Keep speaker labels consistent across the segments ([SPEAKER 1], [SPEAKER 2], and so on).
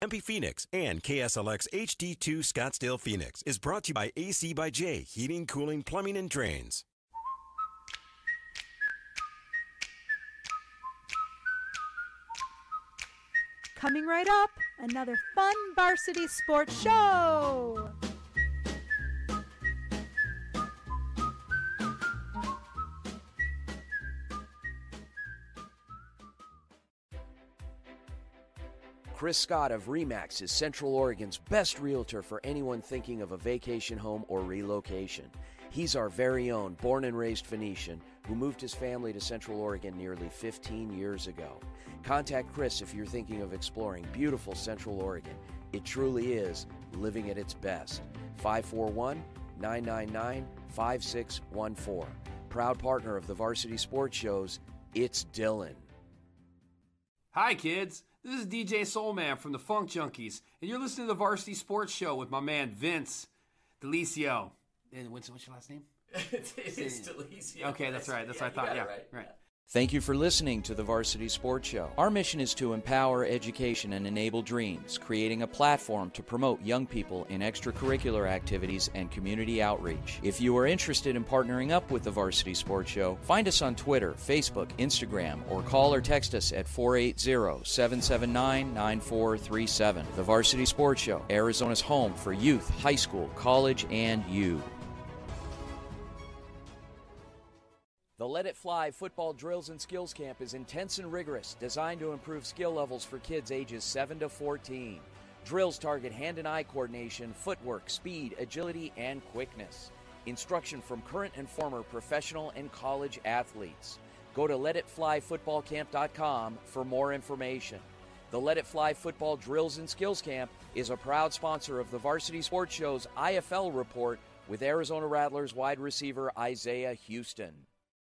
[SPEAKER 1] MP Phoenix and KSLX HD2 Scottsdale Phoenix is brought to you by AC by J, Heating, Cooling, Plumbing, and Drains.
[SPEAKER 2] Coming right up, another fun Varsity Sports Show.
[SPEAKER 3] Chris Scott of RE/MAX is Central Oregon's best realtor for anyone thinking of a vacation home or relocation. He's our very own born and raised Phoenician who moved his family to Central Oregon nearly 15 years ago. Contact Chris if you're thinking of exploring beautiful Central Oregon. It truly is living at its best. 541-999-5614. Proud partner of the Varsity Sports Shows, it's Dylan.
[SPEAKER 4] Hi, kids. This is DJ Soulman from the Funk Junkies, and you're listening to the Varsity Sports Show with my man Vince Delicio. And what's your last name?
[SPEAKER 5] It's Delicio.
[SPEAKER 4] Okay, that's right. That's what I thought. Yeah, right.
[SPEAKER 3] Thank you for listening to the Varsity Sports Show. Our mission is to empower education and enable dreams, creating a platform to promote young people in extracurricular activities and community outreach. If you are interested in partnering up with the Varsity Sports Show, find us on Twitter, Facebook, Instagram, or call or text us at 480-779-9437. The Varsity Sports Show, Arizona's home for youth, high school, college, and you. The Let It Fly football drills and skills camp is intense and rigorous, designed to improve skill levels for kids ages 7 to 14. Drills target hand and eye coordination, footwork, speed, agility, and quickness. Instruction from current and former professional and college athletes. Go to letitflyfootballcamp.com for more information. The Let It Fly football drills and skills camp is a proud sponsor of the Varsity Sports Show's IFL report with Arizona Rattlers wide receiver Isaiah Houston.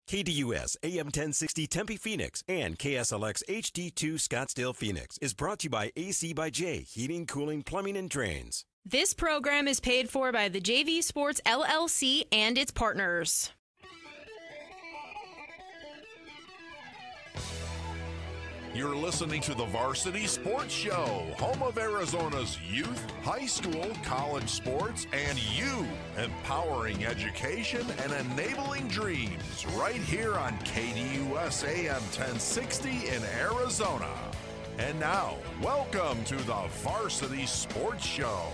[SPEAKER 1] KDUS AM 1060 Tempe Phoenix and KSLX HD2 Scottsdale Phoenix is brought to you by AC by J, Heating, Cooling, Plumbing, and Drains.
[SPEAKER 6] This program is paid for by the JV Sports LLC and its partners.
[SPEAKER 7] You're listening to the Varsity Sports Show, home of Arizona's youth, high school, college sports, and you, empowering education and enabling dreams, right here on KDUS AM 1060 in Arizona. And now, welcome to the Varsity Sports Show.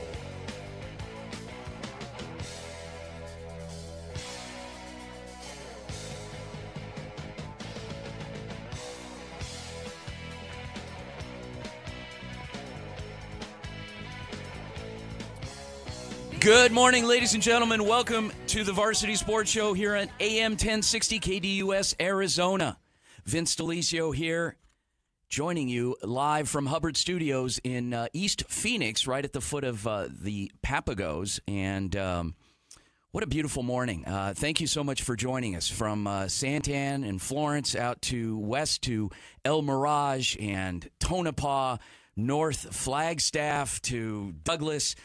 [SPEAKER 3] Good morning, ladies and gentlemen. Welcome to the Varsity Sports Show here at AM 1060 KDUS, Arizona. Vince Delicio here, joining you live from Hubbard Studios in East Phoenix, right at the foot of the Papagos. And what a beautiful morning. Thank you so much for joining us from Santan and Florence out to west to El Mirage and Tonopah, north Flagstaff to Douglas.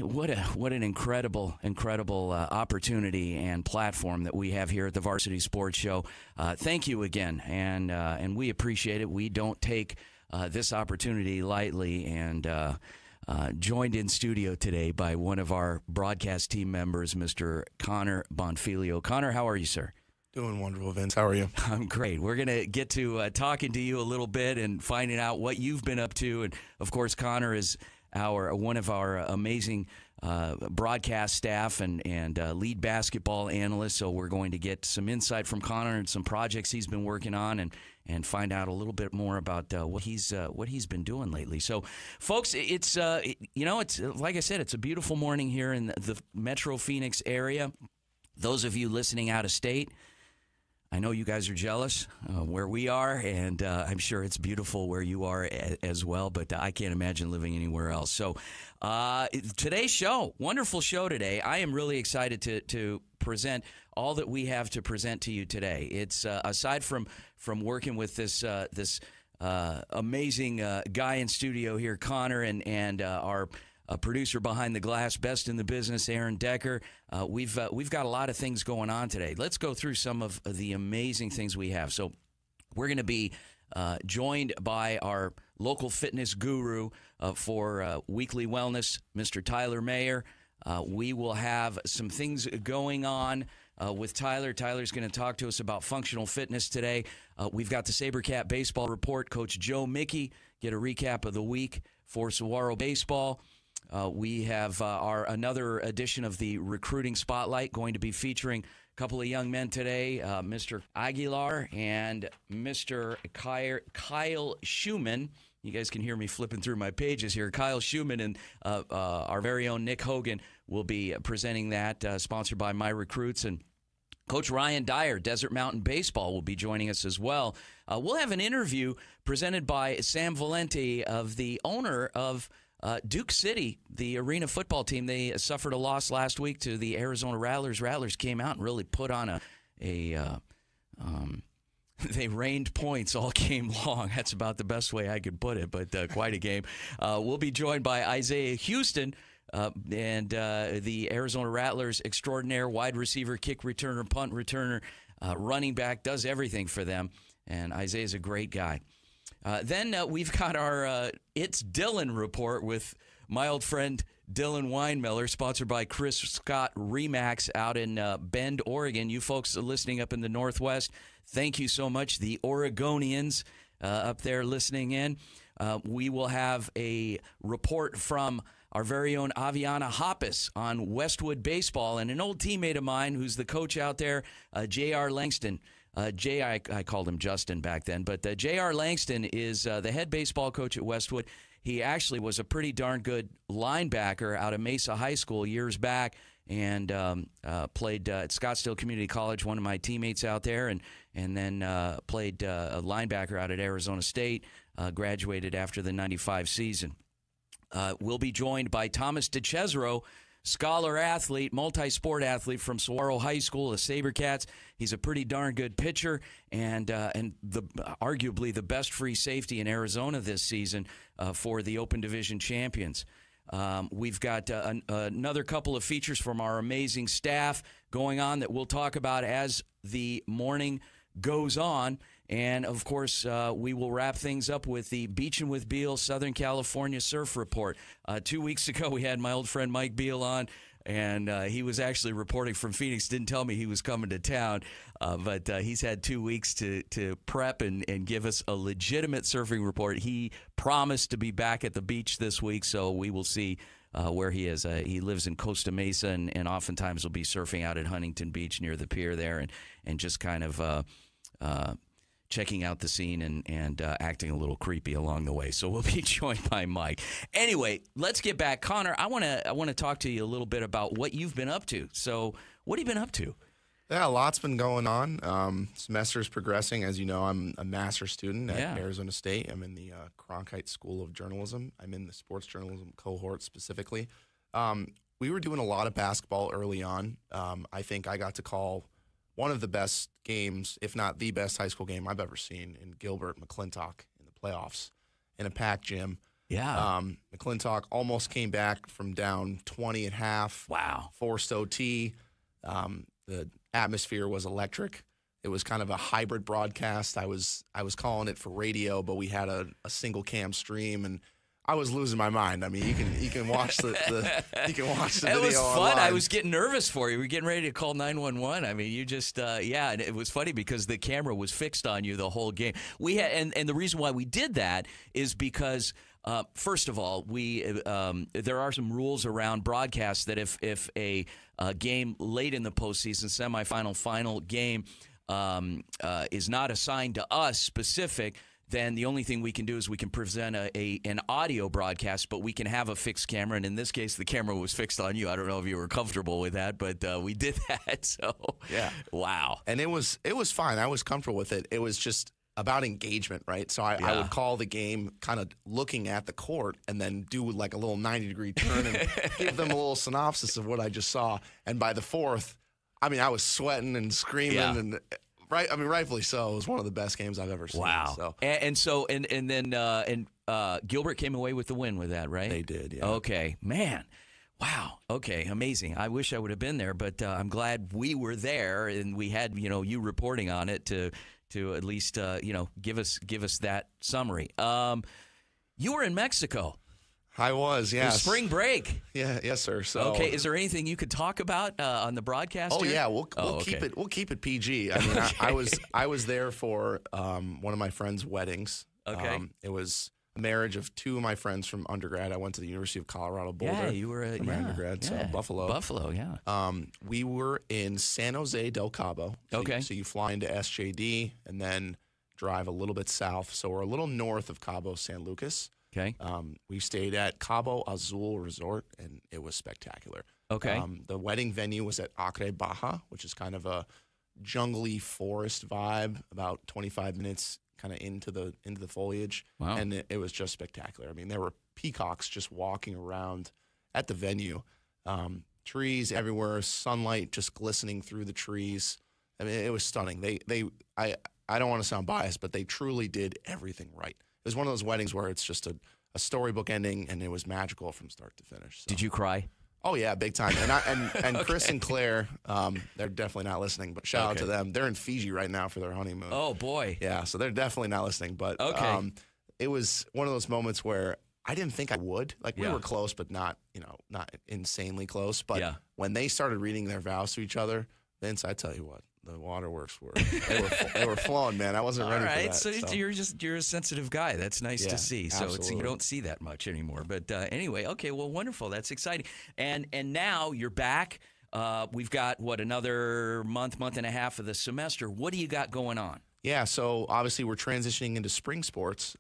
[SPEAKER 3] What an incredible opportunity and platform that we have here at the Varsity Sports Show. Thank you again, and we appreciate it. We don't take this opportunity lightly, and joined in studio today by one of our broadcast team members, Mr. Connor Bonfilio. Connor, how are you, sir?
[SPEAKER 8] Doing wonderful, Vince. How are you?
[SPEAKER 3] I'm great. We're going to get to talking to you a little bit and finding out what you've been up to. And, of course, Connor is one of our amazing broadcast staff and lead basketball analyst. So we're going to get some insight from Connor and some projects he's been working on and find out a little bit more about what he's been doing lately. So, folks, it's like I said, it's a beautiful morning here in the Metro Phoenix area. Those of you listening out of state, I know you guys are jealous where we are, and I'm sure it's beautiful where you are as well, but I can't imagine living anywhere else. So today's show, wonderful show today. I am really excited to present all that we have to present to you today. It's aside from working with this amazing guy in studio here, Connor, and our producer behind the glass, best in the business, Aaron Decker. We've got a lot of things going on today. Let's go through some of the amazing things we have. So we're going to be joined by our local fitness guru for Weekly Wellness, Mr. Tyler Mayer. We will have some things going on with Tyler. Tyler's going to talk to us about functional fitness today. We've got the SaberCat Baseball Report. Coach Joe Mickey, get a recap of the week for Saguaro Baseball. We have another edition of the Recruiting Spotlight going to be featuring a couple of young men today, Mr. Aguilar and Mr. Kyle Schumann. You guys can hear me flipping through my pages here. Kyle Schumann and our very own Nick Hogan will be presenting that, sponsored by My Recruits. And Coach Ryan Dyer, Desert Mountain Baseball, will be joining us as well. We'll have an interview presented by Sam Valenti, of the owner of Duke City, the arena football team. They suffered a loss last week to the Arizona Rattlers. Rattlers came out and really put on they rained points all game long. That's about the best way I could put it, but quite a game. We'll be joined by Isaiah Houston, and the Arizona Rattlers extraordinaire wide receiver, kick returner, punt returner, running back, does everything for them, and Isaiah's a great guy. Then we've got our It's Dylan report with my old friend Dylan Weinmiller, sponsored by Chris Scott Remax out in Bend, Oregon. You folks listening up in the Northwest, thank you so much. The Oregonians up there listening in. We will have a report from our very own Aviana Hoppus on Westwood Baseball, and an old teammate of mine who's the coach out there, J.R. Langston. I called him Justin back then, but J.R. Langston is the head baseball coach at Westwood. He actually was a pretty darn good linebacker out of Mesa High School years back, and played at Scottsdale Community College, one of my teammates out there, and then played a linebacker out at Arizona State, graduated after the 95 season. We'll be joined by Thomas DeCesaro, scholar athlete, multi-sport athlete from Saguaro High School, the SaberCats. He's a pretty darn good pitcher, and arguably the best free safety in Arizona this season for the Open Division champions. We've got another couple of features from our amazing staff going on that we'll talk about as the morning goes on. And, of course, we will wrap things up with the Beachin' with Beal Southern California Surf Report. 2 weeks ago, we had my old friend Mike Beal on, and he was actually reporting from Phoenix. Didn't tell me he was coming to town, but he's had 2 weeks to prep and give us a legitimate surfing report. He promised to be back at the beach this week, so we will see where he is. He lives in Costa Mesa, and oftentimes will be surfing out at Huntington Beach near the pier there, and just kind of checking out the scene and acting a little creepy along the way. So we'll be joined by Mike. Anyway, let's get back. Connor, I want to talk to you a little bit about what you've been up to. So what have you been up to?
[SPEAKER 8] Yeah, a lot's been going on. Semester's progressing. As you know, I'm a master's student at Arizona State. I'm in the Cronkite School of Journalism. I'm in the sports journalism cohort specifically. We were doing a lot of basketball early on. I think I got to call one of the best games, if not the best high school game I've ever seen, in Gilbert-McClintock in the playoffs in a packed gym.
[SPEAKER 3] Yeah.
[SPEAKER 8] McClintock almost came back from down 20 at half.
[SPEAKER 3] Wow.
[SPEAKER 8] Forced OT. The atmosphere was electric. It was kind of a hybrid broadcast. I was calling it for radio, but we had a single cam stream, and I was losing my mind. I mean, you can watch the you can watch the video.
[SPEAKER 3] It was fun.
[SPEAKER 8] Online.
[SPEAKER 3] I was getting nervous for you. We were getting ready to call 911. I mean, you just and it was funny because the camera was fixed on you the whole game. We had and the reason why we did that is because first of all, there are some rules around broadcasts that if a game late in the postseason, semifinal, final game is not assigned to us specific, then the only thing we can do is we can present an audio broadcast, but we can have a fixed camera. And in this case, the camera was fixed on you. I don't know if you were comfortable with that, but we did that. So,
[SPEAKER 8] yeah.
[SPEAKER 3] Wow.
[SPEAKER 8] And it was fine. I was comfortable with it. It was just about engagement, right? So I would call the game kind of looking at the court and then do like a little 90-degree turn and give them a little synopsis of what I just saw. And by the fourth, I mean, I was sweating and screaming and right. I mean, rightfully so. It was one of the best games I've ever seen.
[SPEAKER 3] Wow.
[SPEAKER 8] So.
[SPEAKER 3] And then Gilbert came away with the win with that, right?
[SPEAKER 8] They did, yeah.
[SPEAKER 3] Okay. Man. Wow. Okay. Amazing. I wish I would have been there, but I'm glad we were there and we had, you reporting on it to at least, give us that summary. You were in Mexico.
[SPEAKER 8] I was, yes.
[SPEAKER 3] For spring break.
[SPEAKER 8] Yeah, yes, sir. So,
[SPEAKER 3] okay, is there anything you could talk about on the broadcast?
[SPEAKER 8] Oh
[SPEAKER 3] here?
[SPEAKER 8] yeah, we'll keep it PG. I mean, okay. I was there for one of my friends' weddings.
[SPEAKER 3] Okay,
[SPEAKER 8] it was a marriage of two of my friends from undergrad. I went to the University of Colorado Boulder.
[SPEAKER 3] Yeah, you were
[SPEAKER 8] from undergrad, so Buffalo.
[SPEAKER 3] Buffalo, yeah.
[SPEAKER 8] We were in San Jose del Cabo.
[SPEAKER 3] Okay,
[SPEAKER 8] so you fly into SJD and then drive a little bit south. So we're a little north of Cabo San Lucas.
[SPEAKER 3] Okay.
[SPEAKER 8] We stayed at Cabo Azul Resort, and it was spectacular.
[SPEAKER 3] Okay.
[SPEAKER 8] The wedding venue was at Acre Baja, which is kind of a jungly forest vibe, about 25 minutes kind of into the foliage.
[SPEAKER 3] Wow.
[SPEAKER 8] And it was just spectacular. I mean, there were peacocks just walking around at the venue. Trees everywhere, sunlight just glistening through the trees. I mean, it was stunning. I don't want to sound biased, but they truly did everything right. It was one of those weddings where it's just a storybook ending, and it was magical from start to finish. So.
[SPEAKER 3] Did you cry?
[SPEAKER 8] Oh yeah, big time. And okay. Chris and Claire, they're definitely not listening, but shout out to them. They're in Fiji right now for their honeymoon.
[SPEAKER 3] Oh boy.
[SPEAKER 8] Yeah, so they're definitely not listening. But it was one of those moments where I didn't think I would. Like we were close, but not insanely close. But when they started reading their vows to each other, Vince, I tell you what. The waterworks they were flowing, man. I wasn't ready for that.
[SPEAKER 3] So you're a sensitive guy. That's nice to see. So you don't see that much anymore. But anyway, okay, well, wonderful. That's exciting. And now you're back. We've got another month and a half of the semester. What do you got going on?
[SPEAKER 8] Yeah, so obviously we're transitioning into spring sports.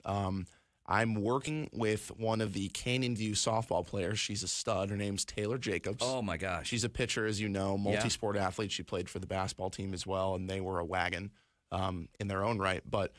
[SPEAKER 8] I'm working with one of the Canyon View softball players. She's a stud. Her name's Taylor Jacobs.
[SPEAKER 3] Oh, my gosh.
[SPEAKER 8] She's a pitcher, as you know, multi-sport athlete. She played for the basketball team as well, and they were a wagon in their own right. But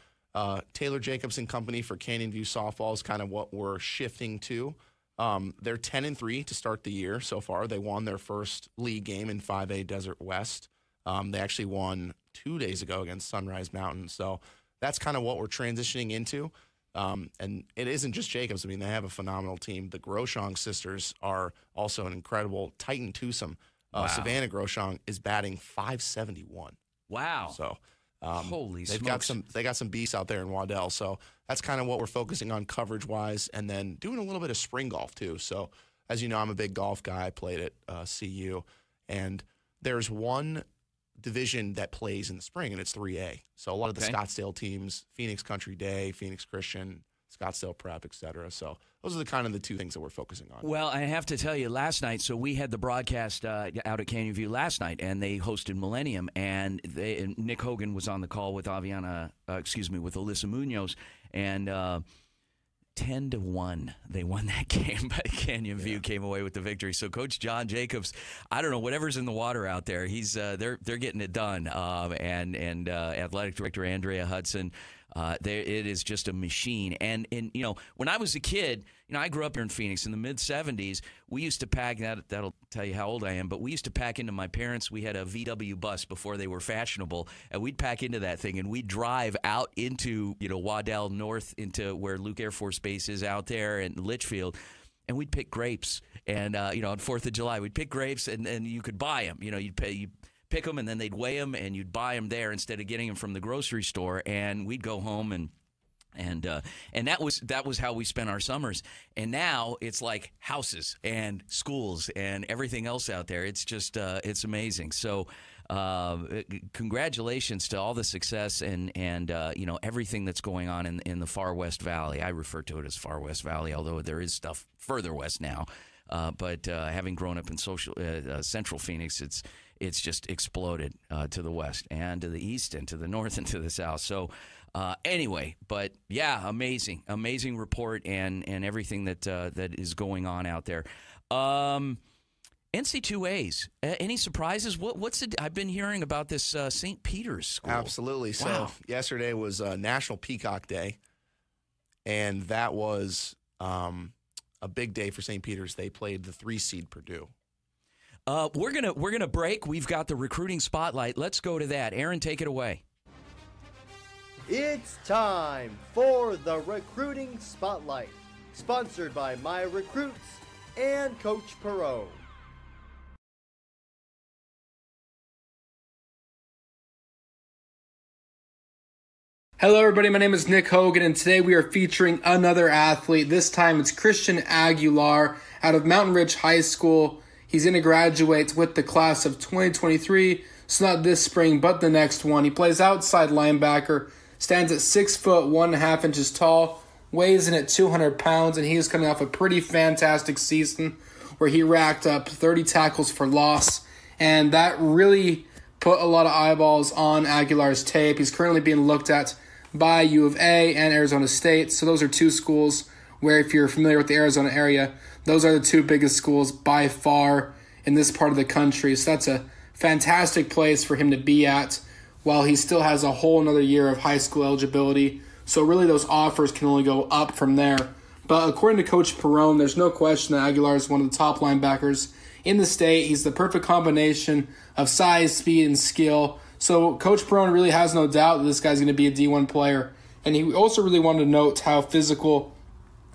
[SPEAKER 8] Taylor Jacobs and company for Canyon View softball is kind of what we're shifting to. They're 10-3 to start the year so far. They won their first league game in 5A Desert West. They actually won 2 days ago against Sunrise Mountain. So that's kind of what we're transitioning into. And it isn't just Jacobs. I mean, they have a phenomenal team. The Groshong sisters are also an incredible Titan twosome.
[SPEAKER 3] Wow.
[SPEAKER 8] Savannah Groshong is batting .571.
[SPEAKER 3] Wow.
[SPEAKER 8] So
[SPEAKER 3] holy
[SPEAKER 8] they've
[SPEAKER 3] smokes.
[SPEAKER 8] they got some beasts out there in Waddell. So that's kind of what we're focusing on coverage-wise, and then doing a little bit of spring golf too. So as you know, I'm a big golf guy. I played at CU, and there's one division that plays in the spring, and it's 3A. So a lot of the Scottsdale teams, Phoenix Country Day, Phoenix Christian, Scottsdale Prep, et cetera. So those are the two things that we're focusing on.
[SPEAKER 3] Well, I have to tell you, last night, so we had the broadcast out at Canyon View last night, and they hosted Millennium, and Nick Hogan was on the call with with Alyssa Munoz, and 10-1, they won that game, but Canyon View came away with the victory. So Coach John Jacobs, I don't know, whatever's in the water out there, he's they're getting it done. And athletic director Andrea Hudson, it is just a machine. And when I was a kid, I grew up here in Phoenix in the mid-'70s. We used to pack, that'll tell you how old I am, but we used to pack into my parents. We had a VW bus before they were fashionable, and we'd pack into that thing, and we'd drive out into, Waddell North into where Luke Air Force Base is out there and Litchfield, and we'd pick grapes. And, on 4th of July, we'd pick grapes, and you could buy them. You'd pick them, and then they'd weigh them, and you'd buy them there instead of getting them from the grocery store, and we'd go home and that was how we spent our summers. And now it's like houses and schools and everything else out there. It's just it's amazing. So congratulations to all the success and everything that's going on in the Far West Valley. I refer to it as Far West Valley, although there is stuff further west now. But having grown up in Central Phoenix, it's just exploded to the west and to the east and to the north and to the south. So anyway, but yeah, amazing report and everything that is going on out there. NC2As, any surprises? I've been hearing about this St. Peter's school.
[SPEAKER 8] Absolutely.
[SPEAKER 3] Wow.
[SPEAKER 8] So yesterday was National Peacock Day, and that was a big day for St. Peter's. They played the 3-seed Purdue.
[SPEAKER 3] We're gonna break. We've got the recruiting spotlight. Let's go to that. Aaron, take it away.
[SPEAKER 9] It's time for the recruiting spotlight, sponsored by My Recruits and Coach Perot.
[SPEAKER 10] Hello everybody, my name is Nick Hogan, and today we are featuring another athlete. This time it's Christian Aguilar out of Mountain Ridge High School. He's going to graduate with the class of 2023, so not this spring, but the next one. He plays outside linebacker, stands at 6 foot 1.5 inches tall, weighs in at 200 pounds, and he is coming off a pretty fantastic season where he racked up 30 tackles for loss, and that really put a lot of eyeballs on Aguilar's tape. He's currently being looked at by U of A and Arizona State. So those are two schools where, if you're familiar with the Arizona area, those are the two biggest schools by far in this part of the country. So that's a fantastic place for him to be at while he still has a whole another year of high school eligibility. So really those offers can only go up from there. But according to Coach Perone, there's no question that Aguilar is one of the top linebackers in the state. He's the perfect combination of size, speed, and skill. So Coach Perone really has no doubt that this guy's going to be a D1 player. And he also really wanted to note how physical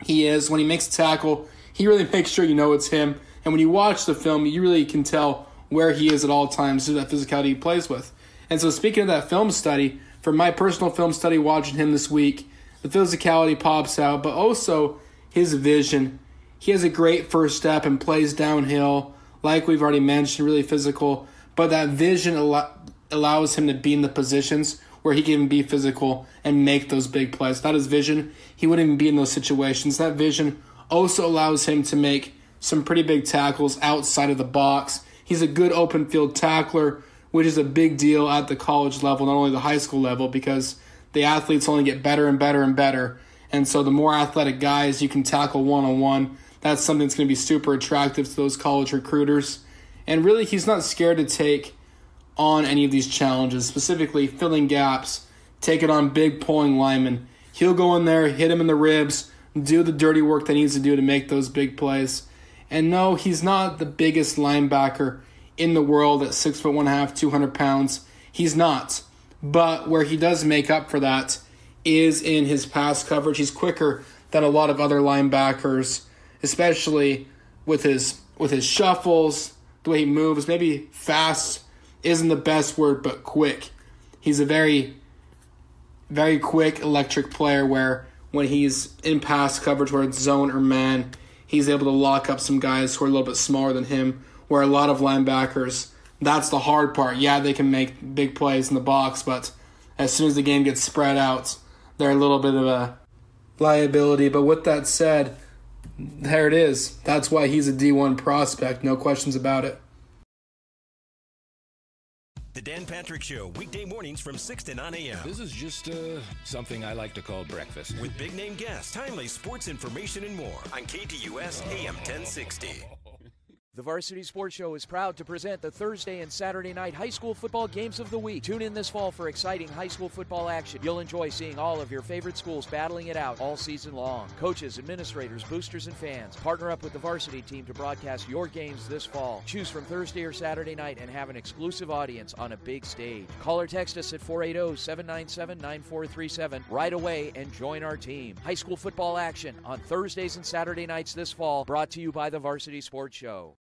[SPEAKER 10] he is. When he makes a tackle, he really makes sure you know it's him. And when you watch the film, you really can tell where he is at all times through that physicality he plays with. And so speaking of that film study, from my personal film study watching him this week, the physicality pops out, but also his vision. He has a great first step and plays downhill, like we've already mentioned, really physical. But that vision allows him to be in the positions where he can even be physical and make those big plays. Without his vision, he wouldn't even be in those situations. That vision also allows him to make some pretty big tackles outside of the box. He's a good open field tackler, which is a big deal at the college level, not only the high school level, because the athletes only get better and better and better. And so the more athletic guys you can tackle one-on-one, that's something that's going to be super attractive to those college recruiters. And really, he's not scared to take on any of these challenges, specifically filling gaps, taking on big pulling linemen. He'll go in there, hit him in the ribs, do the dirty work that he needs to do to make those big plays. And no, he's not the biggest linebacker in the world at 6 foot 1.5, 200 pounds. He's not. But where he does make up for that is in his pass coverage. He's quicker than a lot of other linebackers, especially with his shuffles, the way he moves. Maybe fast isn't the best word, but quick. He's a very, very quick electric player where when he's in pass coverage, where it's zone or man, he's able to lock up some guys who are a little bit smaller than him, where a lot of linebackers, that's the hard part. Yeah, they can make big plays in the box, but as soon as the game gets spread out, they're a little bit of a liability. But with that said, there it is. That's why he's a D1 prospect, no questions about it.
[SPEAKER 1] The Dan Patrick Show, weekday mornings from 6 to 9 a.m.
[SPEAKER 11] This is just something I like to call breakfast.
[SPEAKER 1] With big-name guests, timely sports information, and more on KDUS AM 1060.
[SPEAKER 3] The Varsity Sports Show is proud to present the Thursday and Saturday night high school football games of the week. Tune in this fall for exciting high school football action. You'll enjoy seeing all of your favorite schools battling it out all season long. Coaches, administrators, boosters, and fans, partner up with the Varsity team to broadcast your games this fall. Choose from Thursday or Saturday night and have an exclusive audience on a big stage. Call or text us at 480-797-9437 right away and join our team. High school football action on Thursdays and Saturday nights this fall, brought to you by the Varsity Sports Show.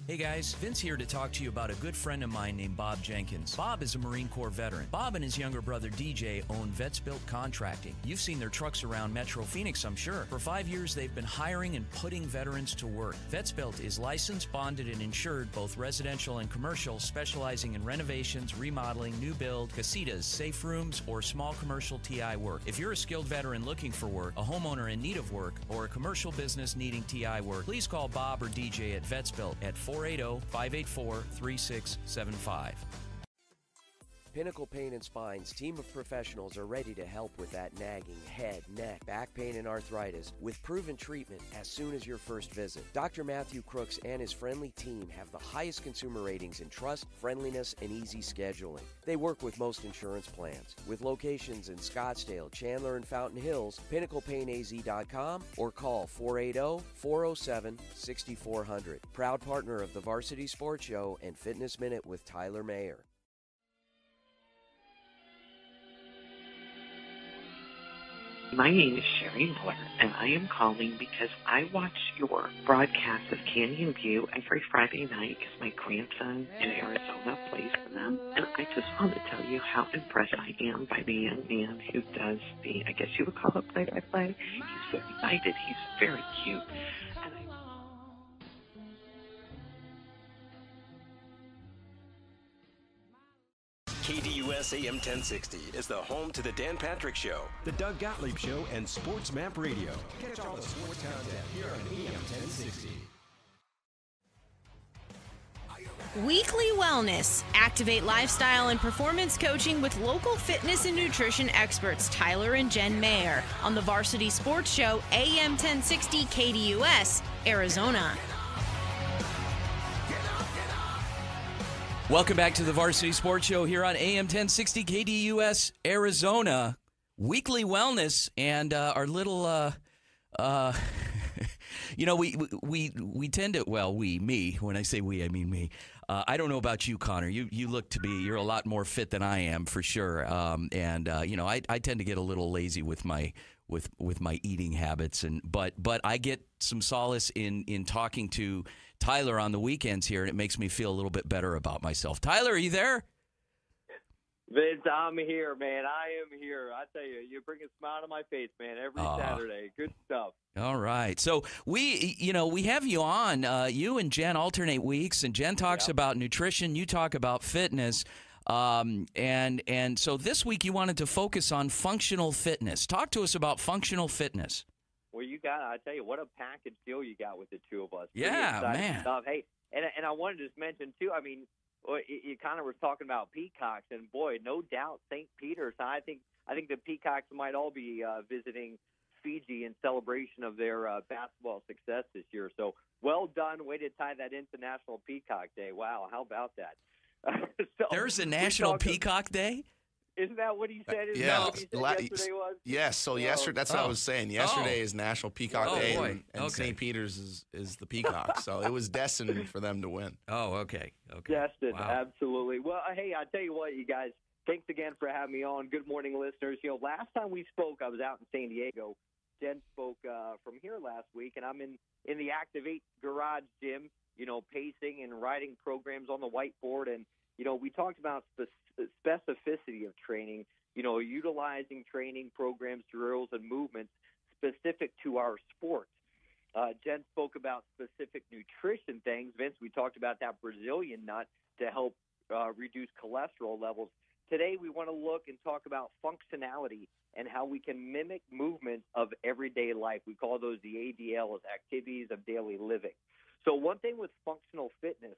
[SPEAKER 3] Hey guys, Vince here to talk to you about a good friend of mine named Bob Jenkins. Bob is a Marine Corps veteran. Bob and his younger brother DJ own Vets Built Contracting. You've seen their trucks around Metro Phoenix, I'm sure. For 5 years, they've been hiring and putting veterans to work. Vets Built is licensed, bonded, and insured, both residential and commercial, specializing in renovations, remodeling, new build, casitas, safe rooms, or small commercial TI work. If you're a skilled veteran looking for work, a homeowner in need of work, or a commercial business needing TI work, please call Bob or DJ at Vets Built at 480-584-3675.
[SPEAKER 12] Pinnacle Pain and Spine's team of professionals are ready to help with that nagging head, neck, back pain, and arthritis with proven treatment as soon as your first visit. Dr. Matthew Crooks and his friendly team have the highest consumer ratings in trust, friendliness, and easy scheduling. They work with most insurance plans. With locations in Scottsdale, Chandler, and Fountain Hills, PinnaclePainAZ.com or call 480-407-6400. Proud partner of the Varsity Sports Show and Fitness Minute with Tyler Mayer.
[SPEAKER 13] My name is Sherry Miller, and I am calling because I watch your broadcast of Canyon View every Friday night because my grandson in Arizona plays for them. And I just want to tell you how impressed I am by the young man who does the, I guess you would call it play-by-play. He's very excited. He's very cute. And
[SPEAKER 1] KDUS AM 1060 is the home to the Dan Patrick Show, the Doug Gottlieb Show, and Sports Map Radio. Catch all the sports content here on AM 1060.
[SPEAKER 6] Weekly Wellness. Activate lifestyle and performance coaching with local fitness and nutrition experts Tyler and Jen Mayer on the Varsity Sports Show, AM 1060 KDUS, Arizona.
[SPEAKER 3] Welcome back to the Varsity Sports Show here on AM 1060 KDUS, Arizona. Weekly Wellness and our little, we tend to, when I say we, I mean me. I don't know about you, Connor. You look to be, you're a lot more fit than I am for sure. I tend to get a little lazy with my eating habits, but I get some solace in talking to Tyler on the weekends here, and it makes me feel a little bit better about myself. Tyler, are you there?
[SPEAKER 14] Vince, I'm here, man. I am here. I tell you bring a smile to my face, man, every Saturday. Good stuff.
[SPEAKER 3] All right. So we have you on. You and Jen alternate weeks, and Jen talks about nutrition. You talk about fitness. And so this week you wanted to focus on functional fitness. Talk to us about functional fitness.
[SPEAKER 14] Well, I tell you, what a package deal you got with the two of us.
[SPEAKER 3] Yeah, man.
[SPEAKER 14] Stuff. Hey, and I wanted to just mention, too, I mean, you kind of were talking about peacocks, and boy, no doubt St. Peter's. I think the peacocks might all be visiting Fiji in celebration of their basketball success this year. So well done. Way to tie that into National Peacock Day. Wow, how about that?
[SPEAKER 3] There's a National Peacock Day?
[SPEAKER 14] Isn't that what he said? Isn't
[SPEAKER 8] Yeah.
[SPEAKER 14] that what he said yesterday was?
[SPEAKER 8] Yes. So yesterday, that's what I was saying. Yesterday is National Peacock Day, and St. Peter's is the peacock. So it was destined for them to win.
[SPEAKER 3] Oh, okay.
[SPEAKER 14] Destined, absolutely. Well, hey, I tell you what, you guys, thanks again for having me on. Good morning, listeners. Last time we spoke, I was out in San Diego. Jen spoke from here last week, and I'm in the Activate Garage gym, pacing and writing programs on the whiteboard. And, we talked about specificity of training, utilizing training programs, drills, and movements specific to our sport. Jen spoke about specific nutrition things. Vince, we talked about that Brazilian nut to help reduce cholesterol levels. Today, we want to look and talk about functionality and how we can mimic movements of everyday life. We call those the ADLs, activities of daily living. So one thing with functional fitness,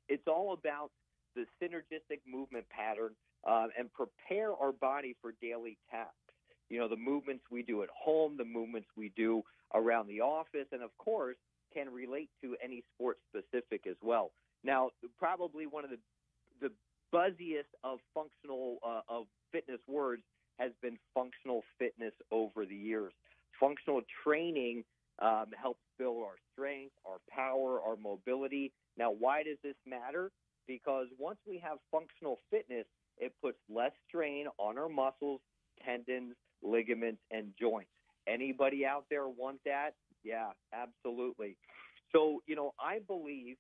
[SPEAKER 14] it's all about the synergistic movement pattern and prepare our body for daily tasks. The movements we do at home, the movements we do around the office, and of course can relate to any sport specific as well. Now, probably one of the buzziest of functional of fitness words has been functional fitness over the years. Functional training helps build our strength, our power, our mobility. Now, why does this matter? Because once we have functional fitness, it puts less strain on our muscles, tendons, ligaments, and joints. Anybody out there want that? Yeah, absolutely. So, I believe,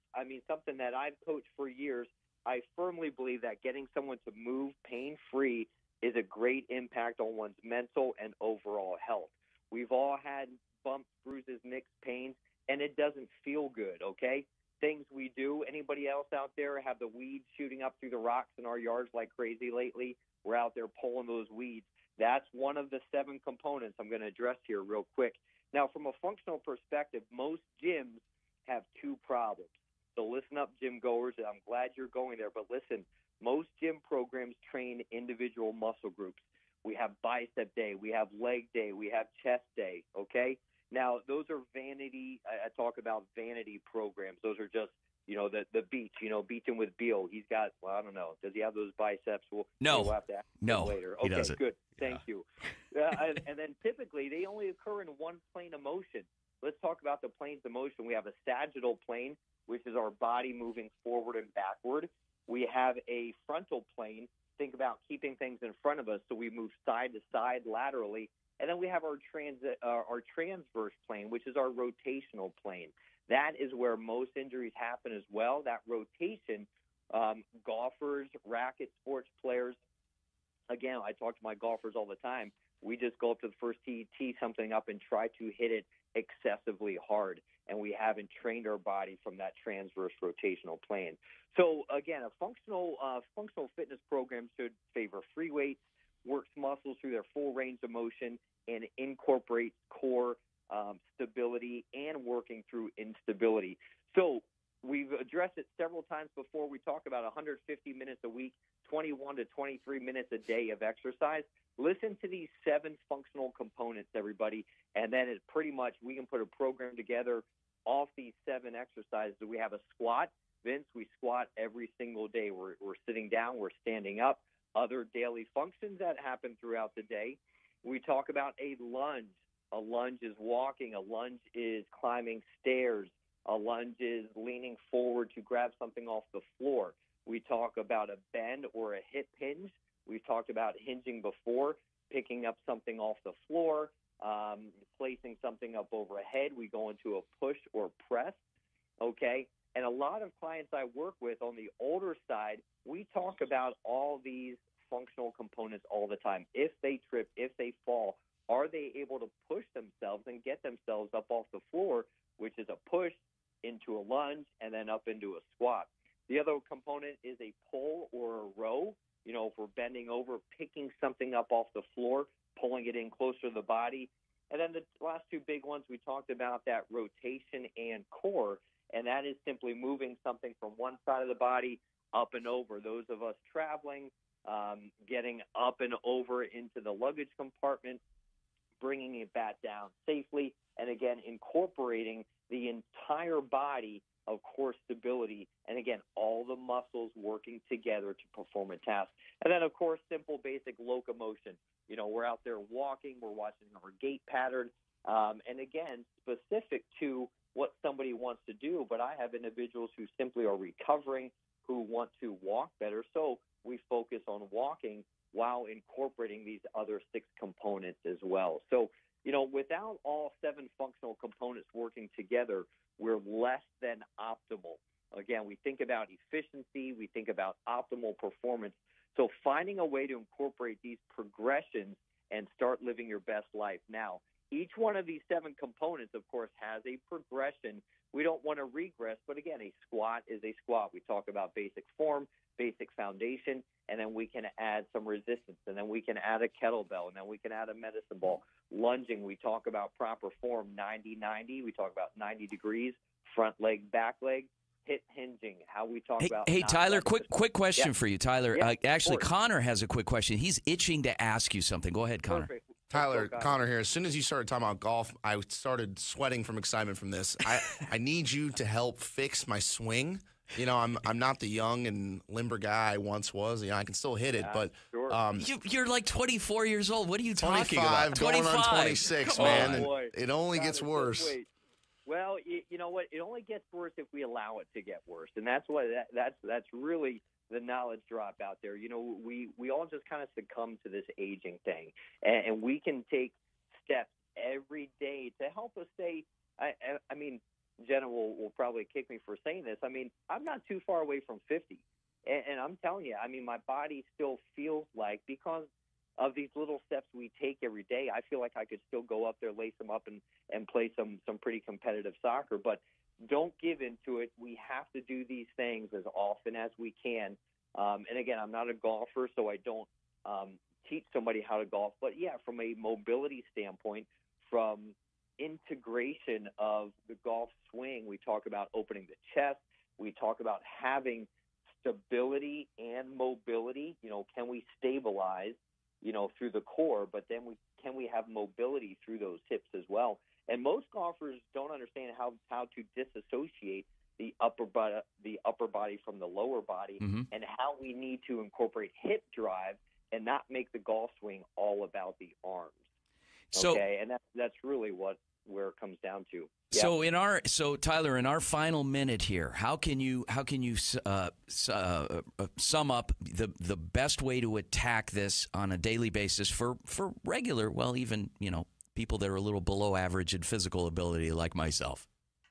[SPEAKER 14] something that I've coached for years, I firmly believe that getting someone to move pain-free is a great impact on one's mental and overall health. We've all had bumps, bruises, nicks, pains, and it doesn't feel good, okay? Things we do. Anybody else out there have the weeds shooting up through the rocks in our yards like crazy lately? We're out there pulling those weeds. That's one of the 7 components I'm going to address here real quick. Now, from a functional perspective, most gyms have 2 problems. So listen up, gym goers. I'm glad you're going there. But listen, most gym programs train individual muscle groups. We have bicep day. We have leg day. We have chest day, okay? Now, those are vanity. I talk about vanity programs. Those are just, the beach, Beaching with Beal. He's got, I don't know. Does he have those biceps? We'll have to ask him later. Okay,
[SPEAKER 3] he doesn't.
[SPEAKER 14] Good. Thank you. And then typically they only occur in one plane of motion. Let's talk about the planes of motion. We have a sagittal plane, which is our body moving forward and backward. We have a frontal plane. Think about keeping things in front of us so we move side to side laterally. And then we have our transverse plane, which is our rotational plane. That is where most injuries happen as well. That rotation, golfers, racket sports players, again, I talk to my golfers all the time. We just go up to the first tee, tee something up, and try to hit it excessively hard. And we haven't trained our body from that transverse rotational plane. So, again, a functional fitness program should favor free weights, works muscles through their full range of motion, and incorporates core stability and working through instability. So we've addressed it several times before. We talk about 150 minutes a week, 21 to 23 minutes a day of exercise. Listen to these 7 functional components, everybody, and then it's pretty much we can put a program together off these 7 exercises. We have a squat. Vince, we squat every single day. We're sitting down, we're standing up. Other daily functions that happen throughout the day. We talk about a lunge. A lunge is walking. A lunge is climbing stairs. A lunge is leaning forward to grab something off the floor. We talk about a bend or a hip hinge. We've talked about hinging before, picking up something off the floor, placing something up overhead. We go into a push or press, okay? And a lot of clients I work with on the older side, we talk about all these functional components all the time. If they trip, if they fall, are they able to push themselves and get themselves up off the floor, which is a push into a lunge and then up into a squat. The other component is a pull or a row. You know, if we're bending over, picking something up off the floor, pulling it in closer to the body. And then the last 2 big ones, we talked about that rotation and core, and that is simply moving something from one side of the body up and over. Those of us traveling, getting up and over into the luggage compartment, bringing it back down safely, and again, incorporating the entire body of core stability, and again, all the muscles working together to perform a task. And then, of course, simple, basic locomotion. You know, we're out there walking, we're watching our gait pattern, and again, specific to what somebody wants to do, but I have individuals who simply are recovering, who want to walk better, so we focus on walking while incorporating these other 6 components as well. So, you know, without all 7 functional components working together, we're less than optimal. Again, we think about efficiency, we think about optimal performance. So finding a way to incorporate these progressions and start living your best life. Now, each one of these 7 components, of course, has a progression. We don't want to regress, but again, a squat is a squat. We talk about basic form, basic foundation, and then we can add some resistance, and then we can add a kettlebell, and then we can add a medicine ball. Lunging, we talk about proper form, 90-90. We talk about 90 degrees, front leg, back leg. Hip hinging, how we talk about.
[SPEAKER 3] Hey, Tyler, quick question for you, Tyler.
[SPEAKER 14] Yeah,
[SPEAKER 3] actually, Connor has a quick question. He's itching to ask you something. Go ahead, Connor.
[SPEAKER 14] Perfect.
[SPEAKER 8] Tyler, Connor here. As soon as you started talking about golf, I started sweating from excitement from this. I need you to help fix my swing. You know, I'm not the young and limber guy I once was. You know, I can still hit it, but
[SPEAKER 3] you're like 24 years old. What are you talking
[SPEAKER 8] 25,
[SPEAKER 3] about?
[SPEAKER 8] going on 26,
[SPEAKER 3] Come
[SPEAKER 8] man.
[SPEAKER 3] on.
[SPEAKER 8] And
[SPEAKER 14] Boy.
[SPEAKER 8] it only gets worse.
[SPEAKER 14] Well, you know what? It only gets worse if we allow it to get worse, and that's what that's really the knowledge drop out there. You know, we all just kind of succumb to this aging thing, and we can take steps every day to help us stay. I mean, Jenna will probably kick me for saying this. I mean, I'm not too far away from 50, and I'm telling you, I mean, my body still feels like, because of these little steps we take every day, I feel like I could still go up there, lace them up, and play some pretty competitive soccer. But don't give into it. We have to do these things as often as we can. And again, I'm not a golfer, so I don't teach somebody how to golf. But yeah, from a mobility standpoint, from integration of the golf swing, we talk about opening the chest. We talk about having stability and mobility. You know, can we stabilize, you know, through the core, but then can we have mobility through those hips as well? And most golfers don't understand how to disassociate the upper body from the lower body, and how we need to incorporate hip drive and not make the golf swing all about the arms.
[SPEAKER 3] So,
[SPEAKER 14] okay, and that's really what where it comes down to.
[SPEAKER 3] So Tyler, in our final minute here, how can you sum up the best way to attack this on a daily basis for regular, well, even people that are a little below average in physical ability like myself?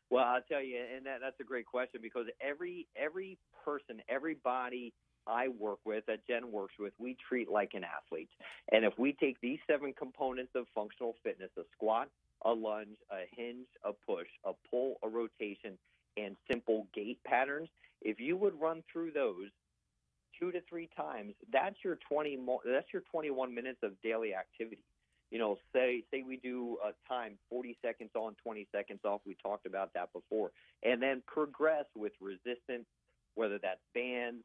[SPEAKER 14] Well, I'll tell you, and that's a great question, because every person, every body I work with, that Jen works with, we treat like an athlete. And if we take these 7 components of functional fitness, a squat, a lunge, a hinge, a push, a pull, a rotation, and simple gait patterns, if you would run through those 2 to 3 times, that's your 21 minutes of daily activity. Say we do a time 40 seconds on, 20 seconds off. We talked about that before. And then progress with resistance, whether that's bands,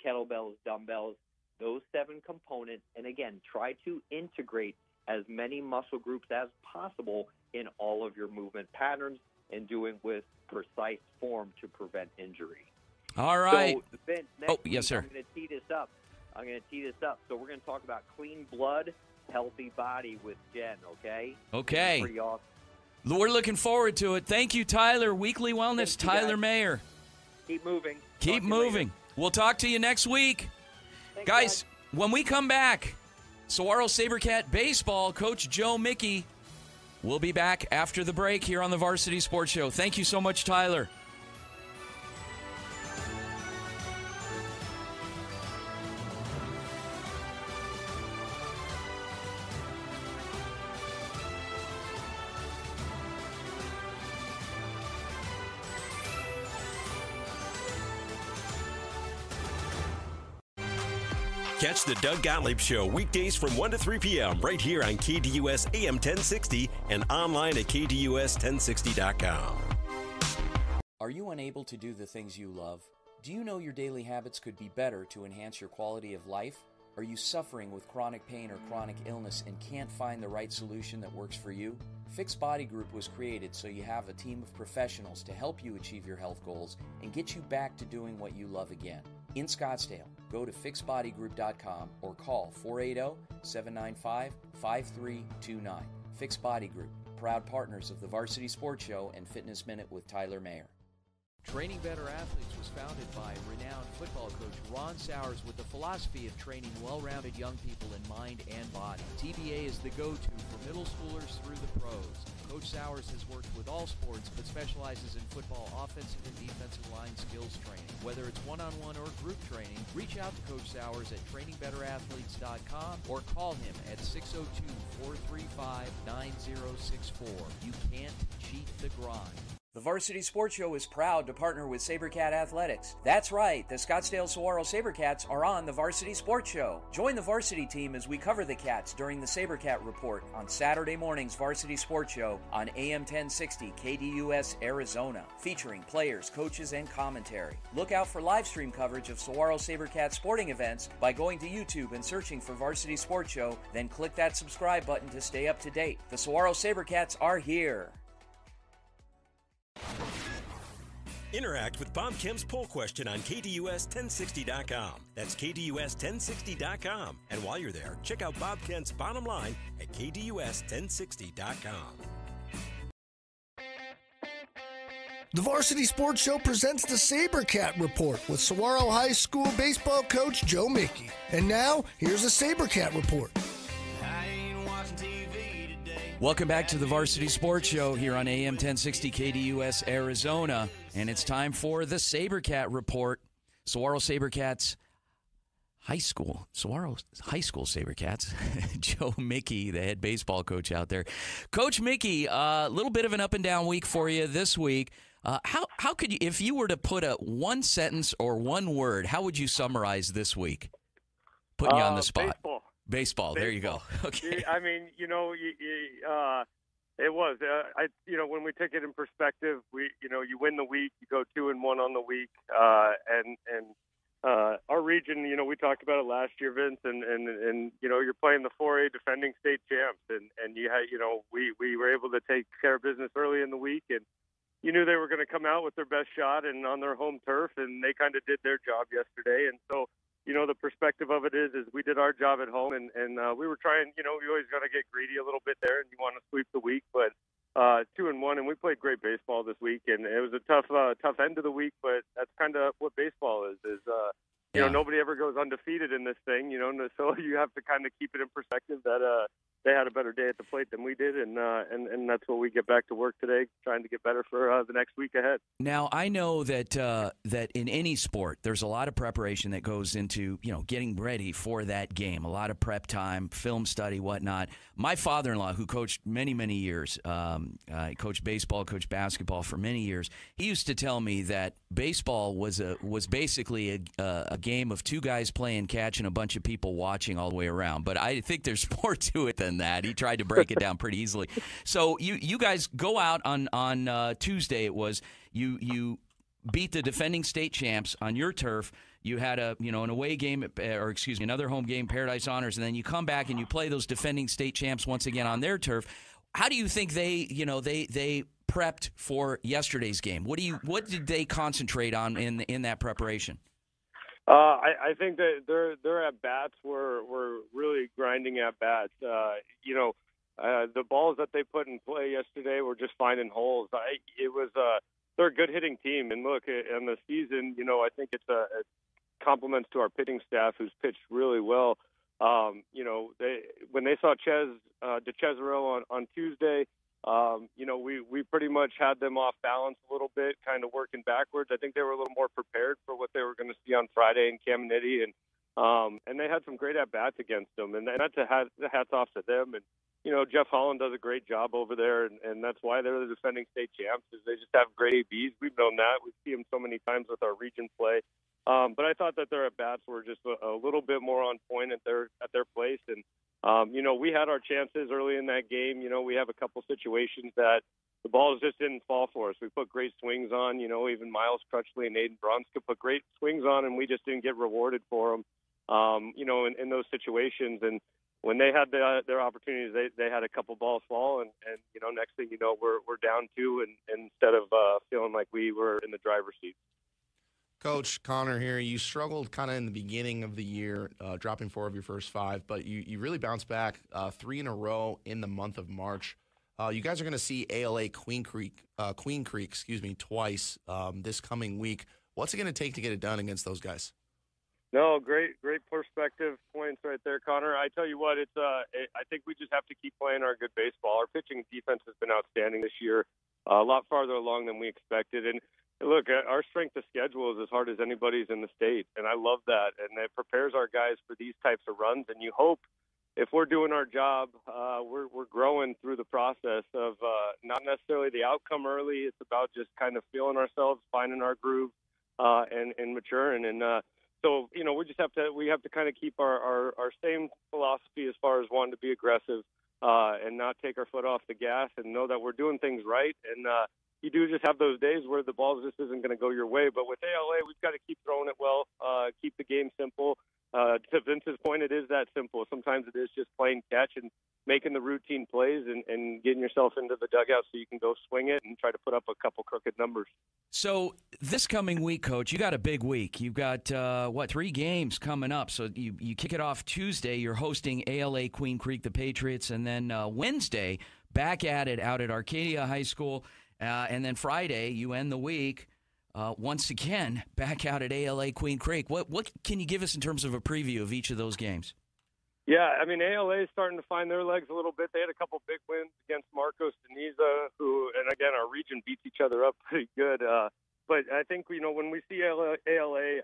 [SPEAKER 14] kettlebells, dumbbells, those 7 components. And again, try to integrate as many muscle groups as possible in all of your movement patterns and doing with precise form to prevent injury.
[SPEAKER 3] All right.
[SPEAKER 14] So, Vince,
[SPEAKER 3] yes, sir.
[SPEAKER 14] I'm going to tee this up. So we're going to talk about clean blood, healthy body with Jen, okay?
[SPEAKER 3] Okay.
[SPEAKER 14] Pretty awesome.
[SPEAKER 3] We're looking forward to it. Thank you, Tyler. Weekly Wellness, Tyler Mayer.
[SPEAKER 14] Keep moving.
[SPEAKER 3] Keep moving. We'll talk to you next week.
[SPEAKER 14] Thanks,
[SPEAKER 3] guys, when we come back, Saguaro SaberCat Baseball Coach Joe Mickey will be back after the break here on the Varsity Sports Show. Thank you so much, Tyler.
[SPEAKER 1] Catch the Doug Gottlieb Show weekdays from 1 to 3 p.m. right here on KDUS AM 1060 and online at KDUS1060.com.
[SPEAKER 3] Are you unable to do the things you love? Do you know your daily habits could be better to enhance your quality of life? Are you suffering with chronic pain or chronic illness and can't find the right solution that works for you? Fix Body Group was created so you have a team of professionals to help you achieve your health goals and get you back to doing what you love again. In Scottsdale, go to fixbodygroup.com or call 480-795-5329. Fix Body Group, proud partners of the Varsity Sports Show and Fitness Minute with Tyler Mayer.
[SPEAKER 15] Training Better Athletes was founded by renowned football coach Ron Sowers with the philosophy of training well-rounded young people in mind and body. TBA is the go-to for middle schoolers through the pros. Coach Sowers has worked with all sports but specializes in football offensive and defensive line skills training. Whether it's one-on-one or group training, reach out to Coach Sowers at trainingbetterAthletes.com or call him at 602-435-9064. You can't cheat the grind.
[SPEAKER 3] The Varsity Sports Show is proud to partner with SaberCat Athletics. That's right, the Scottsdale Saguaro SaberCats are on the Varsity Sports Show. Join the varsity team as we cover the Cats during the SaberCat Report on Saturday morning's Varsity Sports Show on AM 1060 KDUS Arizona, featuring players, coaches, and commentary. Look out for live stream coverage of Saguaro SaberCat sporting events by going to YouTube and searching for Varsity Sports Show, then click that subscribe button to stay up to date. The Saguaro SaberCats are here.
[SPEAKER 1] Interact with Bob Kim's poll question on KDUS1060.com. That's KDUS1060.com. And while you're there, check out Bob Kent's bottom line at KDUS1060.com.
[SPEAKER 16] The Varsity Sports Show presents the SaberCat Report with Saguaro High School baseball coach Joe Mickey. And now, here's the SaberCat Report.
[SPEAKER 3] Welcome back to the Varsity Sports Show here on AM 1060 KDUS Arizona. And it's time for the SaberCat Report. Saguaro SaberCats High School. Saguaro High School SaberCats. Joe Mickey, the head baseball coach out there. Coach Mickey, a little bit of an up and down week for you this week. How could you, if you were to put a one sentence or one word, how would you summarize this week? Putting you on the spot. Baseball. There you go. Okay.
[SPEAKER 17] I mean, it was. When we take it in perspective, you win the week, you go 2-1 on the week, and our region, we talked about it last year, Vince, and you're playing the 4A defending state champs, and we were able to take care of business early in the week, and you knew they were going to come out with their best shot and on their home turf, and they kind of did their job yesterday, and so. The perspective of it is we did our job at home, and we were trying, we always got to get greedy a little bit there, and you want to sweep the week. But, 2-1, and we played great baseball this week, and it was a tough end of the week, but that's kind of what baseball is. You know, nobody ever goes undefeated in this thing, you know, so you have to kind of keep it in perspective that they had a better day at the plate than we did, and that's what we get back to work today, trying to get better for the next week ahead.
[SPEAKER 3] Now, I know that that in any sport, there's a lot of preparation that goes into, you know, getting ready for that game. A lot of prep time, film study, whatnot. My father-in-law, who coached many, many years, coached baseball, coached basketball for many years, he used to tell me that baseball was basically a game of two guys playing catch and a bunch of people watching all the way around. But I think there's more to it than that. He tried to break it down pretty easily. So you guys go out on Tuesday. It was you beat the defending state champs on your turf. You had an away game, another home game, Paradise Honors, and then you come back and you play those defending state champs once again on their turf. How do you think they prepped for yesterday's game? What did they concentrate on in that preparation?
[SPEAKER 17] I think that their at bats were really grinding at bats. The balls that they put in play yesterday were just finding holes. They're a good hitting team, and look, in the season, you know, I think it's a compliments to our pitching staff who's pitched really well. When they saw DeCesarel on Tuesday, we pretty much had them off balance a little bit, kind of working backwards. I think they were a little more prepared for what they were going to see on Friday in Caminiti, and they had some great at bats against them, and that's hats off to them. And you know, Jeff Holland does a great job over there, and that's why they're the defending state champs. Is they just have great ABs. We've known that. We see them so many times with our region play. But I thought that their at bats were just a little bit more on point at their place, and we had our chances early in that game. You know, we have a couple situations that the balls just didn't fall for us. We put great swings on. You know, even Miles Crutchley and Aiden Bronska put great swings on, and we just didn't get rewarded for them. In those situations, and when they had their opportunities, they had a couple balls fall, and next thing you know, we're down two, and instead of feeling like we were in the driver's seat.
[SPEAKER 8] Coach Connor here, you struggled kind of in the beginning of the year, dropping 4 of your first 5, but you really bounced back 3 in a row in the month of March. You guys are going to see ALA Queen Creek, twice this coming week. What's it going to take to get it done against those guys?
[SPEAKER 17] No, great perspective points right there, Connor. I tell you what, I think we just have to keep playing our good baseball. Our pitching defense has been outstanding this year, a lot farther along than we expected. And look, our strength of schedule is as hard as anybody's in the state, and I love that. And it prepares our guys for these types of runs. And you hope, if we're doing our job, we're growing through the process of not necessarily the outcome early. It's about just kind of feeling ourselves, finding our groove, and maturing. And so, we have to kind of keep our same philosophy as far as wanting to be aggressive and not take our foot off the gas, and know that we're doing things right. And you do just have those days where the ball just isn't going to go your way. But with ALA, we've got to keep throwing it well, keep the game simple. To Vince's point, it is that simple. Sometimes it is just playing catch and making the routine plays and getting yourself into the dugout so you can go swing it and try to put up a couple crooked numbers.
[SPEAKER 3] So this coming week, Coach, you got a big week. You've got, 3 games coming up. So you kick it off Tuesday. You're hosting ALA Queen Creek, the Patriots. And then Wednesday, back at it out at Arcadia High School. And then Friday, you end the week once again back out at ALA Queen Creek. What can you give us in terms of a preview of each of those games?
[SPEAKER 17] Yeah, I mean, ALA is starting to find their legs a little bit. They had a couple big wins against Marcos Deniza, and again, our region beats each other up pretty good. But I think, when we see ALA,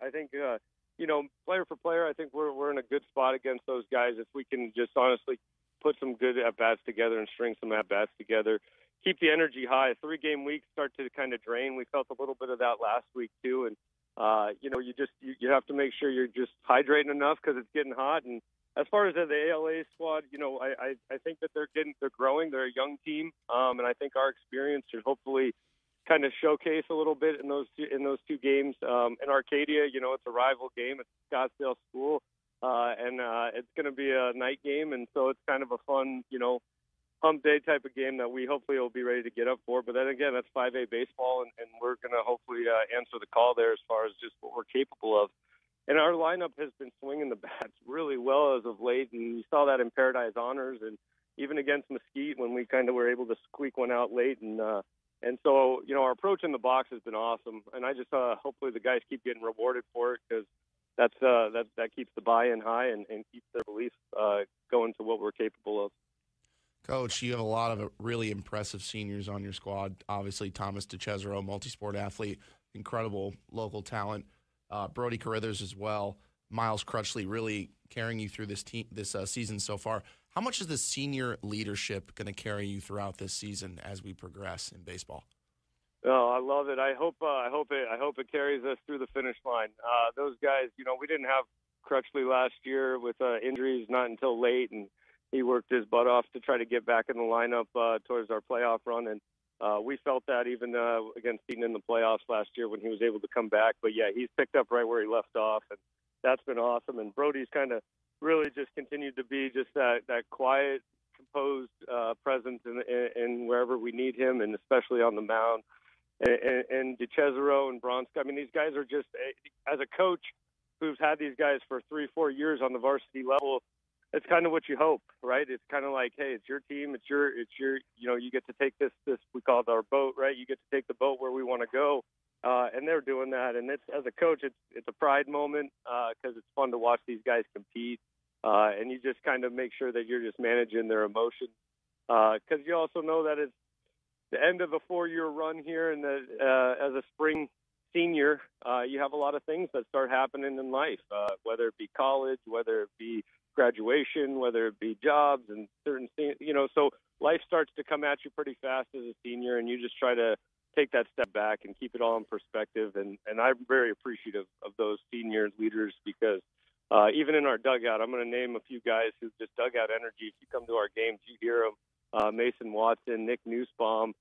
[SPEAKER 17] I think, player for player, I think we're in a good spot against those guys if we can just honestly put some good at-bats together and string some at-bats together. Keep the energy high. 3-game weeks start to kind of drain. We felt a little bit of that last week too, and you have to make sure you're just hydrating enough because it's getting hot. And as far as the ALA squad, I think that they're growing. They're a young team, and I think our experience should hopefully kind of showcase a little bit in those 2 games. In Arcadia, it's a rival game. It's Scottsdale School, and it's going to be a night game, and so it's kind of a fun, hump day type of game that we hopefully will be ready to get up for. But then again, that's 5A baseball, and we're going to hopefully answer the call there as far as just what we're capable of. And our lineup has been swinging the bats really well as of late, and you saw that in Paradise Honors. And, even against Mesquite when we kind of were able to squeak one out late. And so, our approach in the box has been awesome. And I just hopefully the guys keep getting rewarded for it, because that keeps the buy-in high and keeps their belief going to what we're capable of.
[SPEAKER 8] Coach, you have a lot of really impressive seniors on your squad. Obviously, Thomas DeCesaro, multi-sport athlete, incredible local talent. Brody Carithers as well. Miles Crutchley really carrying you through this season so far. How much is the senior leadership going to carry you throughout this season as we progress in baseball?
[SPEAKER 17] Oh, I love it. I hope it carries us through the finish line. Those guys, we didn't have Crutchley last year with injuries, not until late, and he worked his butt off to try to get back in the lineup towards our playoff run, and we felt that even against Eaton in the playoffs last year when he was able to come back. But yeah, he's picked up right where he left off, and that's been awesome. And Brody's kind of really just continued to be just that quiet, composed presence in wherever we need him, and especially on the mound. And DeCesaro and Bronska, I mean, these guys are just, as a coach who's had these guys for 3-4 years on the varsity level, it's kind of what you hope, right? It's kind of like, hey, it's your team, it's your, you get to take this, we call it our boat, right? You get to take the boat where we want to go, and they're doing that. And it's, as a coach, it's a pride moment because it's fun to watch these guys compete, and you just kind of make sure that you're just managing their emotions because you also know that it's the end of a 4-year run here, and as a spring senior, you have a lot of things that start happening in life, whether it be college, whether it be graduation, whether it be jobs and certain things, so life starts to come at you pretty fast as a senior, and you just try to take that step back and keep it all in perspective. And I'm very appreciative of those senior leaders because even in our dugout, I'm going to name a few guys who just dugout energy. If you come to our games, you hear them. Mason Watson, Nick Nussbaum,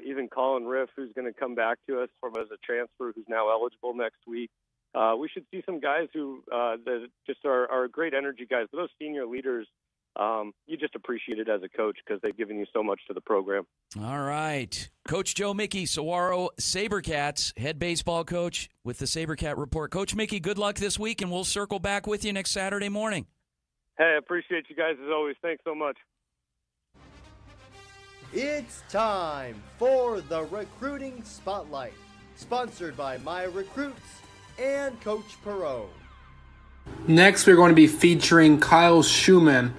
[SPEAKER 17] even Colin Riff, who's going to come back to us as a transfer, who's now eligible next week. We should see some guys who that just are great energy guys. But those senior leaders, you just appreciate it as a coach because they've given you so much to the program.
[SPEAKER 3] All right. Coach Joe Mickey, Saguaro SaberCats, head baseball coach with the SaberCat Report. Coach Mickey, good luck this week, and we'll circle back with you next Saturday morning.
[SPEAKER 17] Hey, I appreciate you guys as always. Thanks so much.
[SPEAKER 9] It's time for the Recruiting Spotlight, sponsored by My Recruits and Coach Perot.
[SPEAKER 10] Next, we're going to be featuring Kyle Schumann,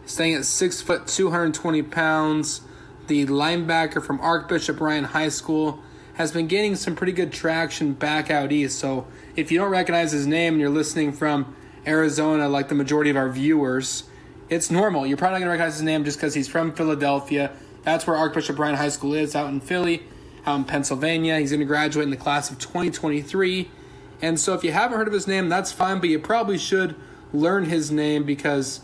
[SPEAKER 10] staying at 6 foot 220 pounds. The linebacker from Archbishop Ryan High School has been gaining some pretty good traction back out east. So if you don't recognize his name and you're listening from Arizona like the majority of our viewers, it's normal. You're probably not going to recognize his name just because he's from Philadelphia. That's where Archbishop Ryan High School is, out in Philly, out in Pennsylvania. He's going to graduate in the class of 2023. And so if you haven't heard of his name, that's fine, but you probably should learn his name because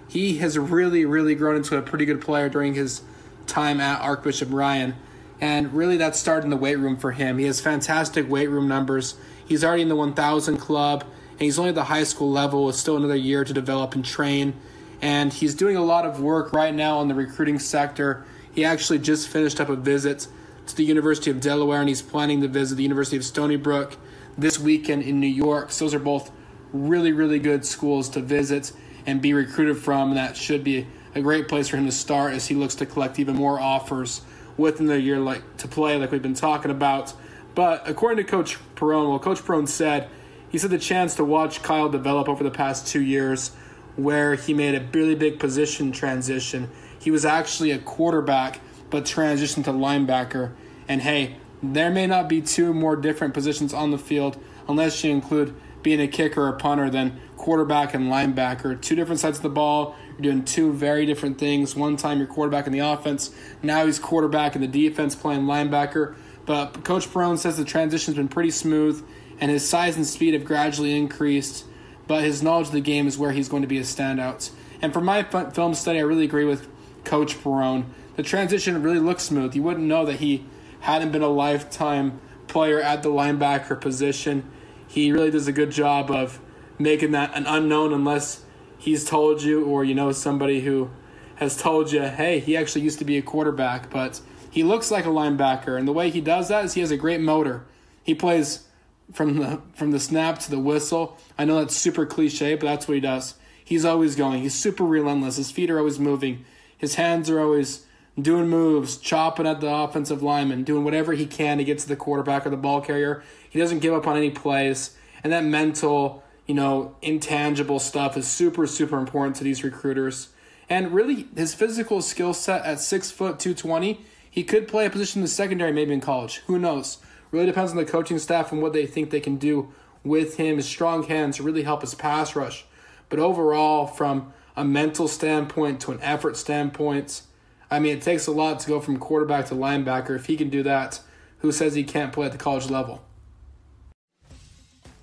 [SPEAKER 10] he has really, really grown into a pretty good player during his time at Archbishop Ryan. And really that started in the weight room for him. He has fantastic weight room numbers. He's already in the 1,000 club, and he's only at the high school level with still another year to develop and train. And he's doing a lot of work right now in the recruiting sector. He actually just finished up a visit to the University of Delaware, and he's planning to visit the University of Stony Brook this weekend in New York. So those are both really, really good schools to visit and be recruited from. And that should be a great place for him to start as he looks to collect even more offers within the year to play like we've been talking about. But according to Coach Perone, Coach Perone said, he said the chance to watch Kyle develop over the past 2 years where he made a really big position transition. He was actually a quarterback but transitioned to linebacker. And hey, there may not be two more different positions on the field unless you include being a kicker or punter than quarterback and linebacker. Two different sides of the ball. You're doing two very different things. One time you're quarterback in the offense. Now he's quarterback in the defense playing linebacker. But Coach Perone says the transition's been pretty smooth and his size and speed have gradually increased. But his knowledge of the game is where he's going to be a standout. And for my film study, I really agree with Coach Perone. The transition really looks smooth. You wouldn't know that he hadn't been a lifetime player at the linebacker position. He really does a good job of making that an unknown unless he's told you or you know somebody who has told you, hey, he actually used to be a quarterback, but he looks like a linebacker. And the way he does that is he has a great motor. He plays from the snap to the whistle. I know that's super cliche, but that's what he does. He's always going. He's super relentless. His feet are always moving. His hands are always doing moves, chopping at the offensive lineman, doing whatever he can to get to the quarterback or the ball carrier. He doesn't give up on any plays. And that mental, intangible stuff is super, super important to these recruiters. And really, his physical skill set at 6 foot 220, he could play a position in the secondary maybe in college. Who knows? Really depends on the coaching staff and what they think they can do with him. His strong hands really help his pass rush. But overall, from a mental standpoint to an effort standpoint, it takes a lot to go from quarterback to linebacker. If he can do that, who says he can't play at the college level?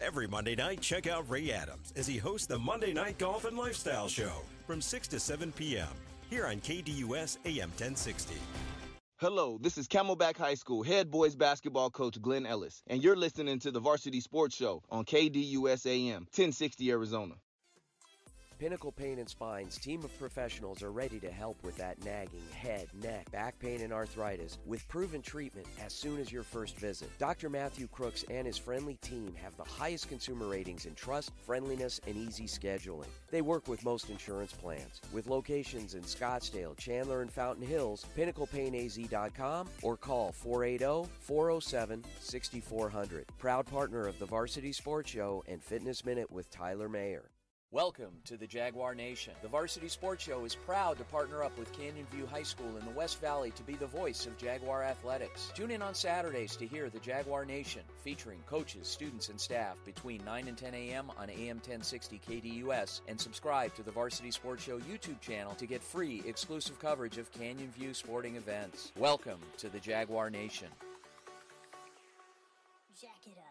[SPEAKER 1] Every Monday night, check out Ray Adams as he hosts the Monday Night Golf and Lifestyle Show from 6 to 7 p.m. here on KDUS AM 1060.
[SPEAKER 18] Hello, this is Camelback High School head boys basketball coach Glenn Ellis, and you're listening to the Varsity Sports Show on KDUS AM 1060 Arizona.
[SPEAKER 12] Pinnacle Pain and Spine's team of professionals are ready to help with that nagging head, neck, back pain, and arthritis with proven treatment as soon as your first visit. Dr. Matthew Crooks and his friendly team have the highest consumer ratings in trust, friendliness, and easy scheduling. They work with most insurance plans. With locations in Scottsdale, Chandler, and Fountain Hills, pinnaclepainaz.com or call 480-407-6400. Proud partner of the Varsity Sports Show and Fitness Minute with Tyler Mayer.
[SPEAKER 15] Welcome to the Jaguar Nation. The Varsity Sports Show is proud to partner up with Canyon View High School in the West Valley to be the voice of Jaguar athletics. Tune in on Saturdays to hear the Jaguar Nation, featuring coaches, students, and staff between 9 and 10 a.m. on AM 1060 KDUS, and subscribe to the Varsity Sports Show YouTube channel to get free exclusive coverage of Canyon View sporting events. Welcome to the Jaguar Nation.
[SPEAKER 19] Jack it up.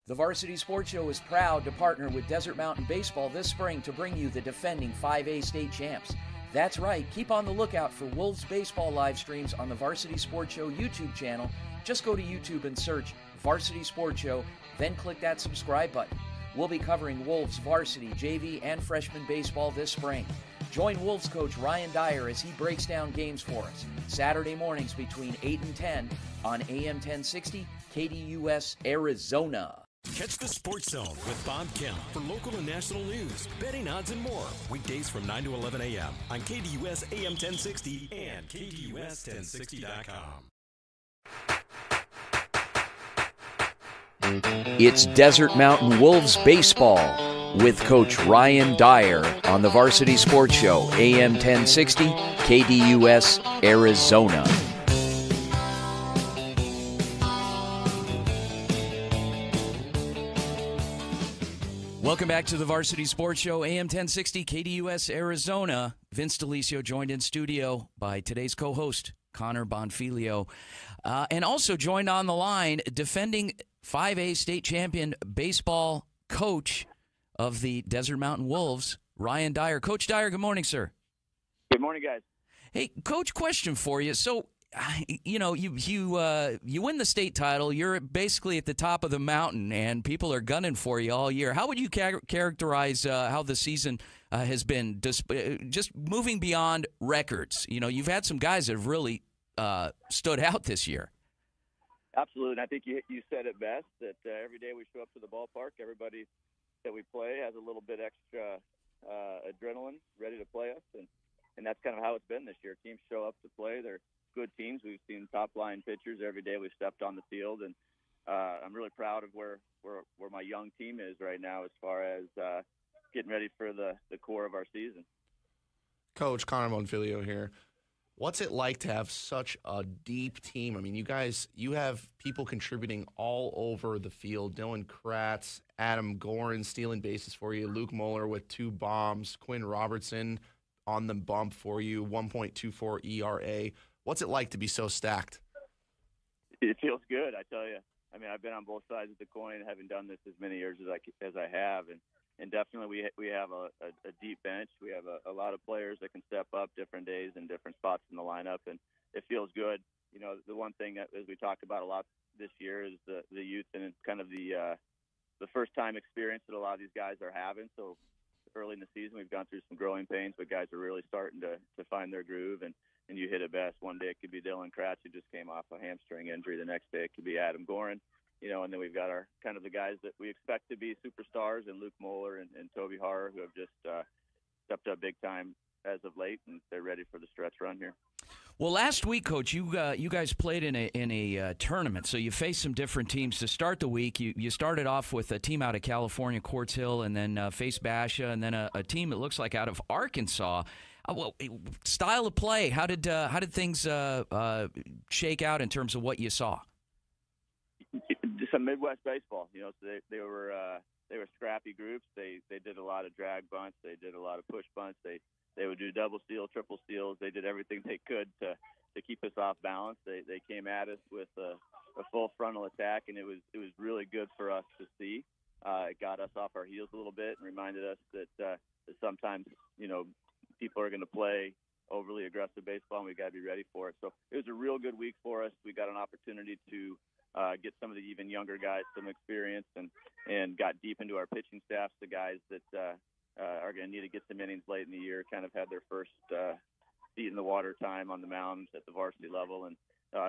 [SPEAKER 15] The Varsity Sports Show is proud to partner with Desert Mountain Baseball this spring to bring you the defending 5A state champs. That's right, keep on the lookout for Wolves baseball live streams on the Varsity Sports Show YouTube channel. Just go to YouTube and search Varsity Sports Show, then click that subscribe button. We'll be covering Wolves varsity, JV, and freshman baseball this spring. Join Wolves coach Ryan Dyer as he breaks down games for us. Saturday mornings between 8 and 10 on AM 1060 KDUS Arizona.
[SPEAKER 1] Catch the Sports Zone with Bob Kemp for local and national news, betting odds, and more. Weekdays from 9 to 11 a.m. on KDUS AM 1060 and KDUS1060.com.
[SPEAKER 15] It's Desert Mountain Wolves baseball with Coach Ryan Dyer on the Varsity Sports Show, AM 1060, KDUS, Arizona. Welcome back to the Varsity Sports Show, AM 1060, KDUS, Arizona. Vince DeLisio joined in studio by today's co-host, Connor Bonfilio. And also joined on the line, defending 5A state champion baseball coach of the Desert Mountain Wolves, Ryan Dyer. Coach Dyer, good morning, sir.
[SPEAKER 20] Good morning, guys.
[SPEAKER 15] Hey, Coach, question for you. So, you win the state title. You're basically at the top of the mountain, and people are gunning for you all year. How would you characterize how the season has been, just moving beyond records? You've had some guys that have really stood out this year.
[SPEAKER 20] Absolutely. And I think you said it best, that every day we show up to the ballpark, everybody that we play has a little bit extra adrenaline ready to play us, and that's kind of how it's been this year. Teams show up to play. They're good teams. We've seen top-line pitchers every day we've stepped on the field, and I'm really proud of where my young team is right now as far as getting ready for the core of our season.
[SPEAKER 8] Coach, Connor Bonfilio here. What's it like to have such a deep team? I mean, you have people contributing all over the field. Dylan Kratz, Adam Gorin stealing bases for you, Luke Mueller with 2 bombs, Quinn Robertson on the bump for you, 1.24 ERA. What's it like to be so stacked?
[SPEAKER 20] It feels good, I tell you. I mean, I've been on both sides of the coin, having done this as many years as I have, and definitely we have a deep bench. We have a lot of players that can step up different days and different spots in the lineup, and it feels good. The one thing that, as we talk about a lot this year, is the youth and kind of the first-time experience that a lot of these guys are having. So early in the season, we've gone through some growing pains, but guys are really starting to find their groove, and you hit it best. One day it could be Dylan Kratz, who just came off a hamstring injury. The next day it could be Adam Gorin. And then we've got our kind of the guys that we expect to be superstars, and Luke Mueller and Toby Harrer, who have just stepped up big time as of late, and they're ready for the stretch run here.
[SPEAKER 3] Well, last week, Coach, you guys played in a tournament, so you faced some different teams to start the week. You started off with a team out of California, Quartz Hill, and then faced Basha, and then a team that looks like out of Arkansas. Well, style of play, how did things shake out in terms of what you saw?
[SPEAKER 20] Just some Midwest baseball, you know. So they were scrappy groups. They did a lot of drag bunts. They did a lot of push bunts. They would do double steal, triple steals. They did everything they could to keep us off balance. They came at us with a full frontal attack, and it was really good for us to see. It got us off our heels a little bit and reminded us that sometimes, you know, people are going to play overly aggressive baseball, and we got to be ready for it. So it was a real good week for us. We got an opportunity to get some of the even younger guys some experience, and got deep into our pitching staffs. The guys that are going to need to get some innings late in the year kind of had their first feet in the water time on the mound at the varsity level, and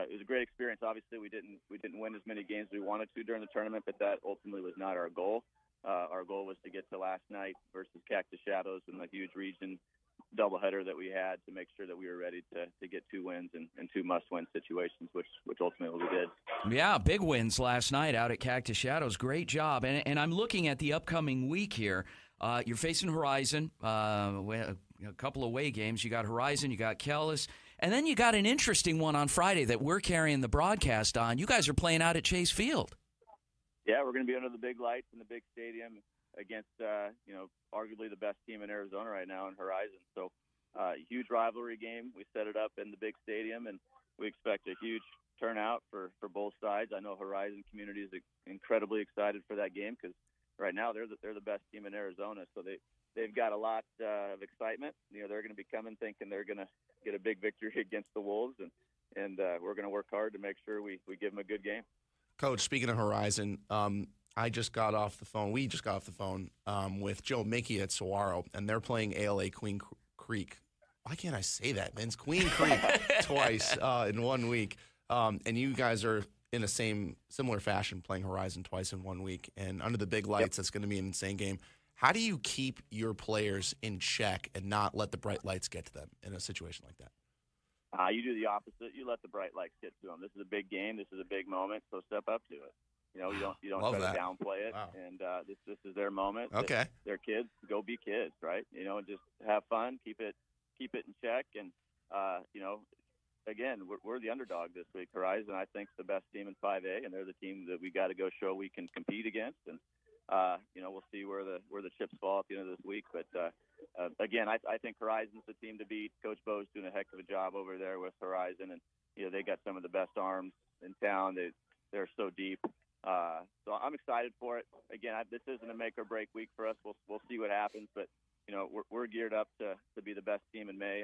[SPEAKER 20] it was a great experience. Obviously, we didn't win as many games as we wanted to during the tournament, but that ultimately was not our goal. Our goal was to get to last night versus Cactus Shadows in the huge region doubleheader that we had, to make sure that we were ready to get 2 wins and 2 must-win situations, which ultimately we did.
[SPEAKER 3] Yeah, big wins last night out at Cactus Shadows. Great job. And I'm looking at the upcoming week here. You're facing Horizon, a couple away games. You got Horizon, you got Kellis, and then you got an interesting one on Friday that we're carrying the broadcast on. You guys are playing out at Chase Field.
[SPEAKER 20] Yeah, we're going to be under the big lights in the big stadium against, arguably the best team in Arizona right now in Horizon. So huge rivalry game. We set it up in the big stadium, and we expect a huge turnout for both sides. I know Horizon community is incredibly excited for that game because right now they're the best team in Arizona. So they've got a lot of excitement. You know, they're going to be coming thinking they're going to get a big victory against the Wolves, and we're going to work hard to make sure we give them a good game.
[SPEAKER 8] Coach, speaking of Horizon, we just got off the phone with Joe Mickey at Saguaro, and they're playing ALA Queen Creek. Why can't I say that, Vince? Queen Creek twice in 1 week. And you guys are in a similar fashion playing Horizon twice in 1 week. And under the big lights, That's going to be an insane game. How do you keep your players in check and not let the bright lights get to them in a situation like that?
[SPEAKER 20] You do the opposite. You let the bright lights get to them. This is a big game. This is a big moment. So step up to it. You know, you don't try to downplay it. Wow. And this is their moment.
[SPEAKER 8] Okay.
[SPEAKER 20] They're kids. Go be kids, right? You know, and just have fun. Keep it in check. And again, we're the underdog this week. Horizon, I think, is the best team in 5A, and they're the team that we got to go show we can compete against. And we'll see where the chips fall at the end of this week. But again, I think Horizon's the team to beat. Coach Bo's doing a heck of a job over there with Horizon, and they got some of the best arms in town. They're so deep. So I'm excited for it. Again, this isn't a make or break week for us. We'll see what happens, but we're geared up to be the best team in May,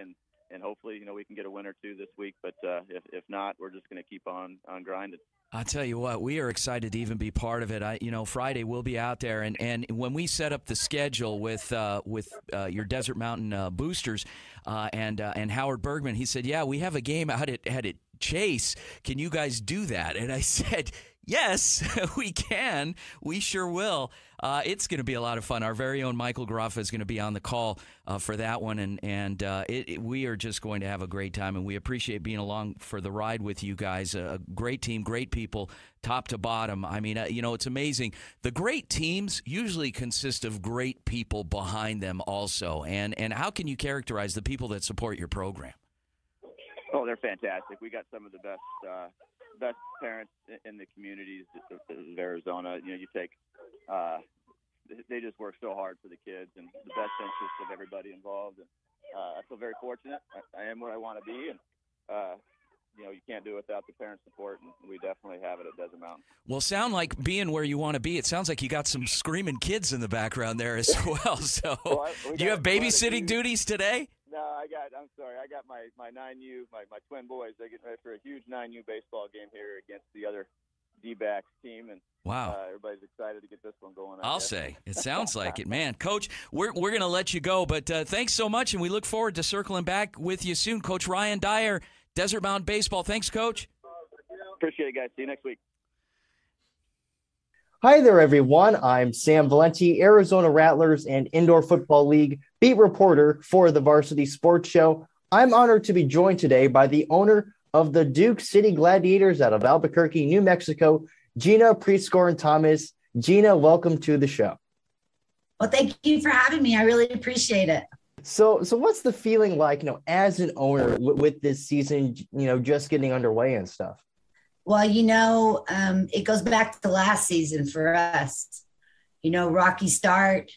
[SPEAKER 20] and hopefully we can get a win or two this week. But if not, we're just going to keep on grinding.
[SPEAKER 3] I'll tell you what, we are excited to even be part of it. Friday we'll be out there, and when we set up the schedule with your Desert Mountain boosters and Howard Bergman, he said, "Yeah, we have a game out at Chase. Can you guys do that?" And I said, "Yes, we can. We sure will." It's going to be a lot of fun. Our very own Michael Garoffa is going to be on the call for that one, and we are just going to have a great time, and we appreciate being along for the ride with you guys. A great team, great people, top to bottom. I mean, it's amazing. The great teams usually consist of great people behind them also, and how can you characterize the people that support your program?
[SPEAKER 20] Oh, they're fantastic. We got some of the best parents in the communities of Arizona. You take they just work so hard for the kids and the best interest of everybody involved. And I feel very fortunate. I am where I want to be, and you can't do it without the parent support, and we definitely have it at Desert Mountain.
[SPEAKER 3] Well, sound like being where you want to be. It sounds like you got some screaming kids in the background there as well. So, do you have babysitting duties today?
[SPEAKER 20] No, I'm sorry. I got my 9U, my twin boys. They're getting ready for a huge 9U baseball game here against the other D-backs team, and
[SPEAKER 3] wow,
[SPEAKER 20] everybody's excited to get this one going.
[SPEAKER 3] I'll say it sounds like it, man. Coach, we're going to let you go, but thanks so much, and we look forward to circling back with you soon. Coach Ryan Dyer, Desert Mountain Baseball. Thanks, Coach.
[SPEAKER 20] Appreciate it, guys. See you next week.
[SPEAKER 9] Hi there, everyone. I'm Sam Valenti, Arizona Rattlers and Indoor Football League beat reporter for the Varsity Sports Show. I'm honored to be joined today by the owner of the Duke City Gladiators out of Albuquerque, New Mexico, Gina Prieskorn-Thomas. Gina, welcome to the show.
[SPEAKER 19] Well, thank you for having me. I really appreciate it.
[SPEAKER 9] So what's the feeling like, as an owner with this season, just getting underway and stuff?
[SPEAKER 19] Well, it goes back to last season for us. Rocky start,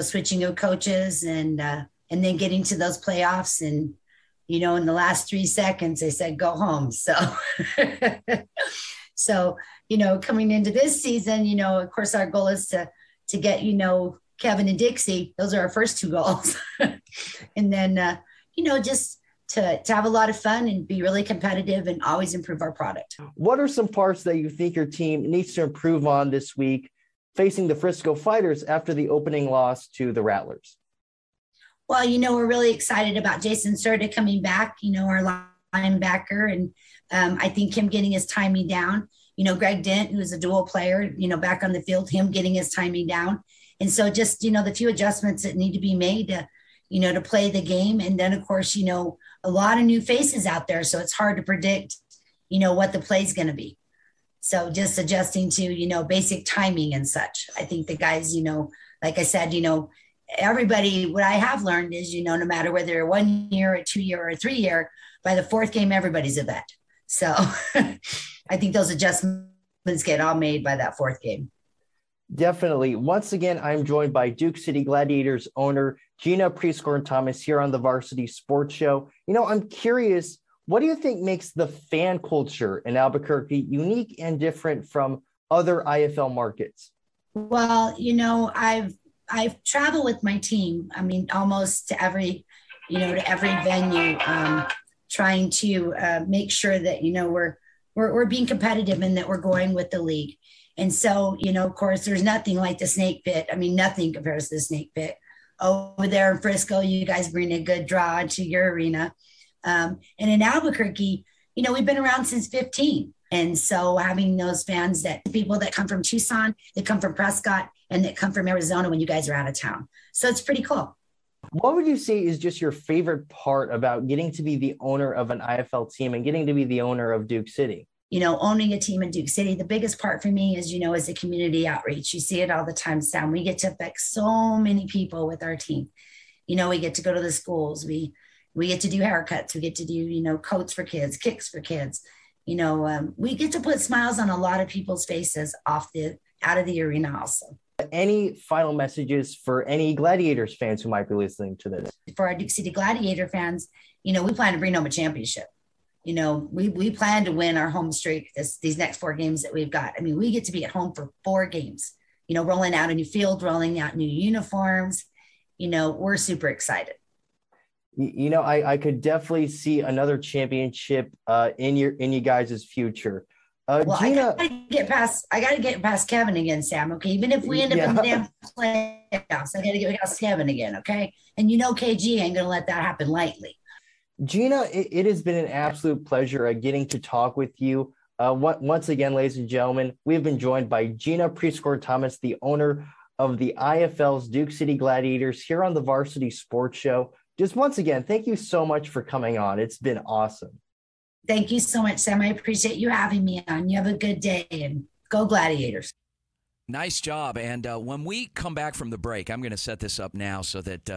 [SPEAKER 19] switching of coaches and then getting to those playoffs. And, in the last 3 seconds, they said, go home. So, coming into this season, of course, our goal is to get, Kevin and Dixie. Those are our first 2 goals. And then, just to have a lot of fun and be really competitive and always improve our product.
[SPEAKER 9] What are some parts that you think your team needs to improve on this week facing the Frisco Fighters after the opening loss to the Rattlers?
[SPEAKER 19] Well, we're really excited about Jason Serta coming back, our linebacker, and I think him getting his timing down. Greg Dent, who's a dual player, back on the field, him getting his timing down. And so just, the few adjustments that need to be made to play the game. And then, of course, a lot of new faces out there. So it's hard to predict, what the play is going to be. So just adjusting to, basic timing and such. I think the guys, like I said, everybody, what I have learned is, no matter whether you're 1 year, a 2 year, or a 3 year, by the 4th game, everybody's a vet. So I think those adjustments get all made by that 4th game.
[SPEAKER 9] Definitely. Once again, I'm joined by Duke City Gladiators owner Gina Prieskorn-Thomas here on the Varsity Sports Show. I'm curious, what do you think makes the fan culture in Albuquerque unique and different from other IFL markets?
[SPEAKER 19] Well, I've traveled with my team. I mean, almost to every venue, trying to make sure that we're being competitive and that we're going with the league. And so, of course, there's nothing like the Snake Pit. I mean, nothing compares to the Snake Pit. Over there in Frisco, you guys bring a good draw to your arena. And in Albuquerque, we've been around since 15. And so having those fans, people that come from Tucson, that come from Prescott, and that come from Arizona when you guys are out of town. So it's pretty cool.
[SPEAKER 9] What would you say is just your favorite part about getting to be the owner of an IFL team and getting to be the owner of Duke City?
[SPEAKER 19] Owning a team in Duke City, the biggest part for me is, is the community outreach. You see it all the time, Sam. We get to affect so many people with our team. We get to go to the schools. We get to do haircuts. We get to do, coats for kids, kicks for kids. We get to put smiles on a lot of people's faces out of the arena also.
[SPEAKER 9] Any final messages for any Gladiators fans who might be listening to this?
[SPEAKER 19] For our Duke City Gladiator fans, we plan to bring home a championship. We plan to win our home streak these next 4 games that we've got. I mean, we get to be at home for 4 games, rolling out a new field, rolling out new uniforms. We're super excited.
[SPEAKER 9] I could definitely see another championship in you guys' future. Gina,
[SPEAKER 19] I gotta get past Kevin again, Sam. Okay, even if we end up in the damn playoffs, I gotta get past Kevin again. Okay, and KG ain't gonna let that happen lightly.
[SPEAKER 9] Gina, it has been an absolute pleasure getting to talk with you. Once again, ladies and gentlemen, we have been joined by Gina Prieskorn-Thomas, the owner of the IFL's Duke City Gladiators, here on the Varsity Sports Show. Just once again, thank you so much for coming on. It's been awesome.
[SPEAKER 19] Thank you so much, Sam. I appreciate you having me on. You have a good day and go Gladiators.
[SPEAKER 3] Nice job. And when we come back from the break, I'm going to set this up now so that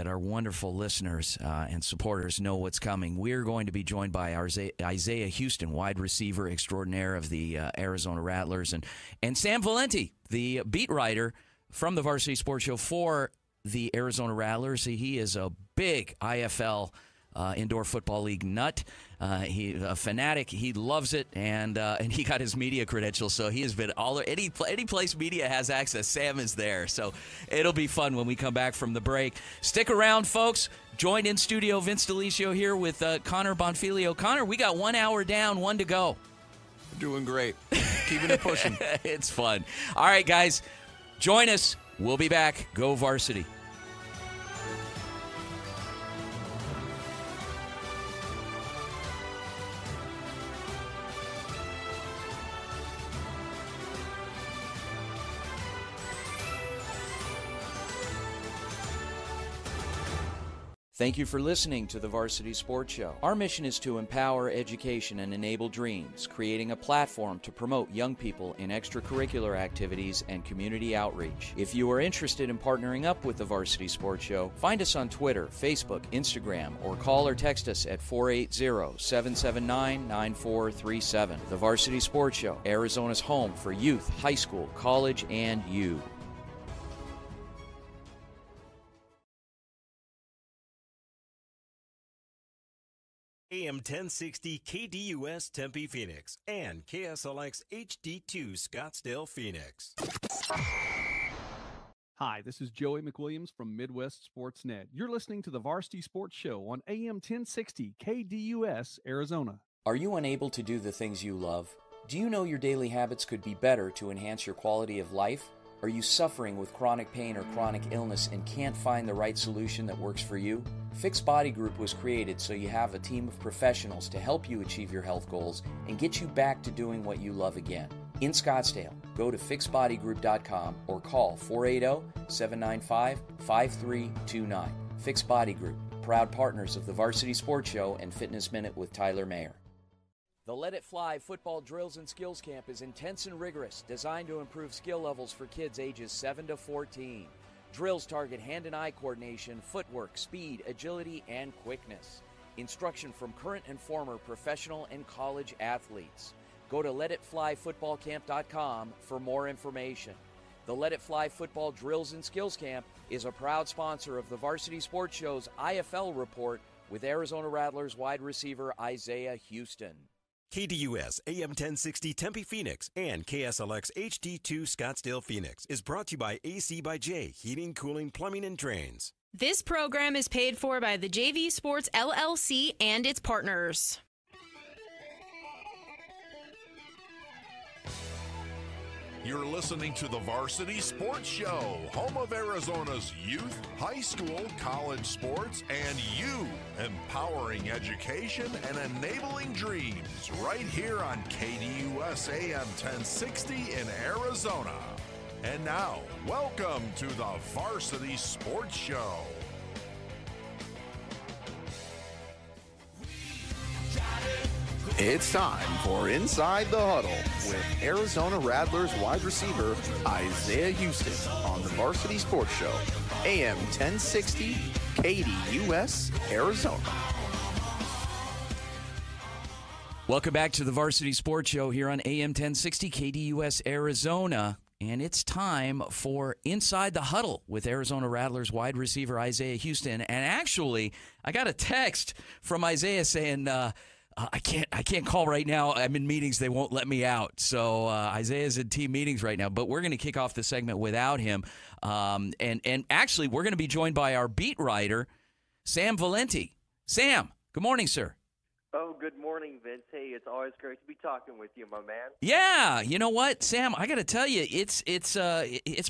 [SPEAKER 3] our wonderful listeners and supporters know what's coming. We're going to be joined by Isaiah Houston, wide receiver extraordinaire of the Arizona Rattlers, and Sam Valenti, the beat writer from the Varsity Sports Show for the Arizona Rattlers. He is a big IFL Indoor Football League nut. He's a fanatic. He loves it, and he got his media credentials, so he has been any place media has access, Sam is there. So it'll be fun when we come back from the break. Stick around, folks. Join in studio Vince Delisio here with Connor Bonfilio. Connor, we got 1 hour down, 1 to go.
[SPEAKER 8] Doing great. Keeping it pushing.
[SPEAKER 3] It's fun. All right, guys, join us. We'll be back. Go Varsity.
[SPEAKER 15] Thank you for listening to the Varsity Sports Show. Our mission is to empower education and enable dreams, creating a platform to promote young people in extracurricular activities and community outreach. If you are interested in partnering up with the Varsity Sports Show, find us on Twitter, Facebook, Instagram, or call or text us at 480-779-9437. The Varsity Sports Show, Arizona's home for youth, high school, college, and you.
[SPEAKER 1] AM 1060 KDUS Tempe Phoenix and KSLX HD2 Scottsdale Phoenix.
[SPEAKER 21] Hi, this is Joey McWilliams from Midwest Sportsnet. You're listening to the Varsity Sports Show on AM 1060 KDUS Arizona.
[SPEAKER 15] Are you unable to do the things you love? Do you know your daily habits could be better to enhance your quality of life? Are you suffering with chronic pain or chronic illness and can't find the right solution that works for you? Fix Body Group was created so you have a team of professionals to help you achieve your health goals and get you back to doing what you love again. In Scottsdale, go to fixbodygroup.com or call 480-795-5329. Fix Body Group, proud partners of the Varsity Sports Show and Fitness Minute with Tyler Mayer. The Let It Fly Football Drills and Skills Camp is intense and rigorous, designed to improve skill levels for kids ages 7 to 14. Drills target hand and eye coordination, footwork, speed, agility, and quickness. Instruction from current and former professional and college athletes. Go to LetItFlyFootballCamp.com for more information. The Let It Fly Football Drills and Skills Camp is a proud sponsor of the Varsity Sports Show's IFL Report with Arizona Rattlers wide receiver Isaiah Houston.
[SPEAKER 1] KDUS AM 1060 Tempe Phoenix and KSLX HD2 Scottsdale Phoenix is brought to you by AC by J, Heating, Cooling, Plumbing, and Drains.
[SPEAKER 6] This program is paid for by the JV Sports LLC and its partners.
[SPEAKER 7] You're listening to the Varsity Sports Show, home of Arizona's youth, high school, college sports, and you, empowering education and enabling dreams, right here on KDUS AM 1060 in Arizona. And now, welcome to the Varsity Sports Show.
[SPEAKER 22] It's time for Inside the Huddle with Arizona Rattlers wide receiver Isaiah Houston on the Varsity Sports Show, AM 1060, KDUS, Arizona.
[SPEAKER 3] Welcome back to the Varsity Sports Show here on AM 1060, KDUS, Arizona. And it's time for Inside the Huddle with Arizona Rattlers wide receiver Isaiah Houston. And actually, I got a text from Isaiah saying, I can't call right now. I'm in meetings. They won't let me out. So Isaiah's in team meetings right now. But we're going to kick off the segment without him. And actually, we're going to be joined by our beat writer, Sam Valenti. Sam, good morning, sir.
[SPEAKER 23] Oh, good morning, Vince. Hey, it's always great to be talking with you, my man.
[SPEAKER 3] Yeah, you know what, Sam? I got to tell you, it's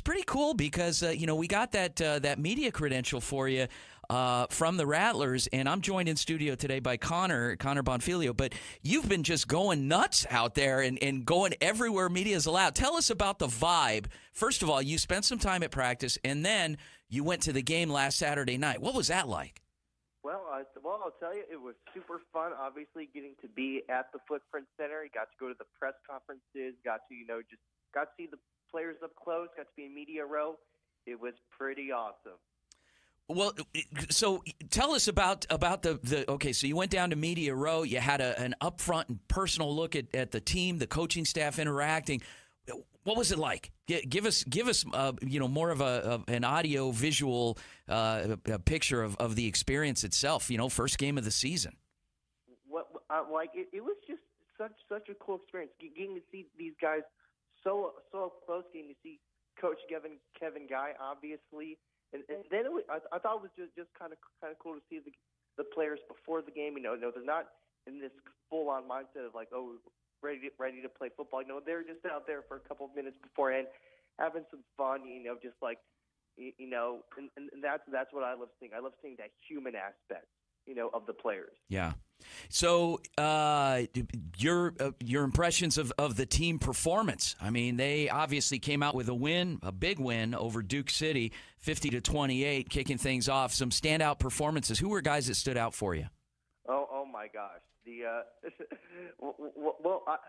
[SPEAKER 3] pretty cool because we got that media credential for you from the Rattlers, and I'm joined in studio today by Connor Bonfilio. But you've been just going nuts out there and going everywhere media is allowed. Tell us about the vibe. First of all, you spent some time at practice, and then you went to the game last Saturday night. What was that like?
[SPEAKER 23] Well, I'll tell you, it was super fun. Obviously, getting to be at the Footprint Center, you got to go to the press conferences, got to see the players up close, got to be in media row. It was pretty awesome.
[SPEAKER 3] Well, so tell us about the okay, so you went down to media row. You had an upfront and personal look at the team, the coaching staff interacting. What was it like? Give us more of an audio visual picture of the experience itself. First game of the season.
[SPEAKER 23] It was just such a cool experience getting to see these guys so close, getting to see Coach Kevin Guy, obviously, and then I thought it was just kind of cool to see the players before the game. They're not in this full on mindset of like, oh, ready to play football. They're just out there for a couple of minutes beforehand, having some fun. And that's what I love seeing. I love seeing that human aspect.
[SPEAKER 14] of the players.
[SPEAKER 3] Yeah. So your impressions of the team performance. I mean, they obviously came out with a big win over Duke City, 50-28, kicking things off. Some standout performances. Who were guys that stood out for you?
[SPEAKER 14] Oh my gosh.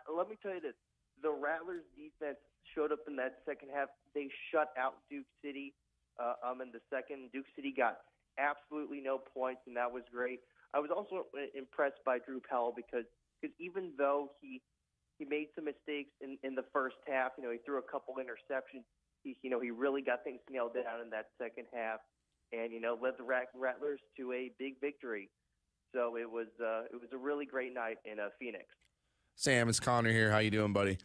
[SPEAKER 14] Let me tell you this. The Rattlers defense showed up in that second half. They shut out Duke City in the second. Duke City got absolutely no points, and that was great. I was also impressed by Drew Powell because even though he made some mistakes in the first half, he threw a couple interceptions. He really got things nailed down in that second half, and led the Rattlers to a big victory. So it was a really great night in Phoenix.
[SPEAKER 8] Sam, it's Connor here. How you doing, buddy?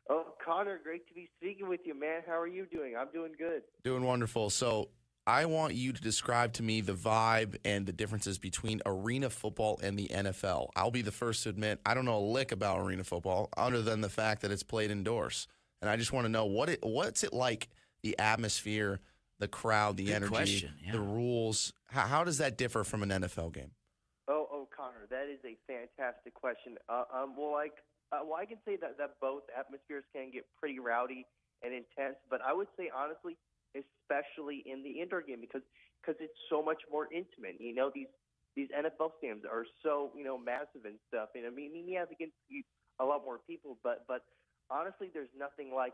[SPEAKER 14] Oh, Connor, great to be speaking with you, man. How are you doing? I'm doing good.
[SPEAKER 8] Doing wonderful. So I want you to describe to me the vibe and the differences between arena football and the NFL. I'll be the first to admit I don't know a lick about arena football other than the fact that it's played indoors. And I just want to know what's it like, the atmosphere, the crowd, the
[SPEAKER 3] Good
[SPEAKER 8] energy,
[SPEAKER 3] question, yeah.
[SPEAKER 8] the rules. How does that differ from an NFL game?
[SPEAKER 14] Oh, Connor, that is a fantastic question. I can say that both atmospheres can get pretty rowdy and intense, but I would say honestly, especially in the indoor game, because it's so much more intimate. These NFL stadiums are so massive and stuff. And I mean, yeah, they can see a lot more people, but honestly, there's nothing like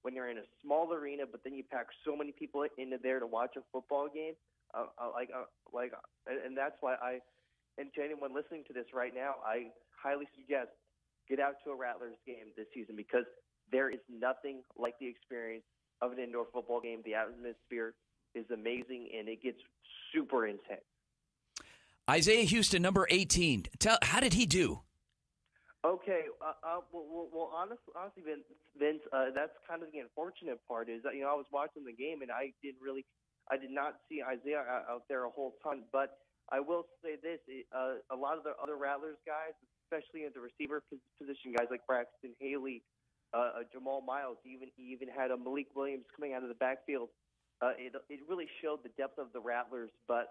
[SPEAKER 14] when you're in a small arena, but then you pack so many people into there to watch a football game. And that's why and to anyone listening to this right now, I highly suggest get out to a Rattlers game this season because there is nothing like the experience of an indoor football game. The atmosphere is amazing, and it gets super intense.
[SPEAKER 3] Isaiah Houston, number 18. How did he do?
[SPEAKER 14] Okay. Well, honestly, Vince, that's kind of the unfortunate part is that, I was watching the game, and I did not see Isaiah out there a whole ton, but I will say this, a lot of the other Rattlers guys, especially in the receiver position, guys like Braxton Haley, Jamal Miles, he even had a Malik Williams coming out of the backfield. It really showed the depth of the Rattlers, but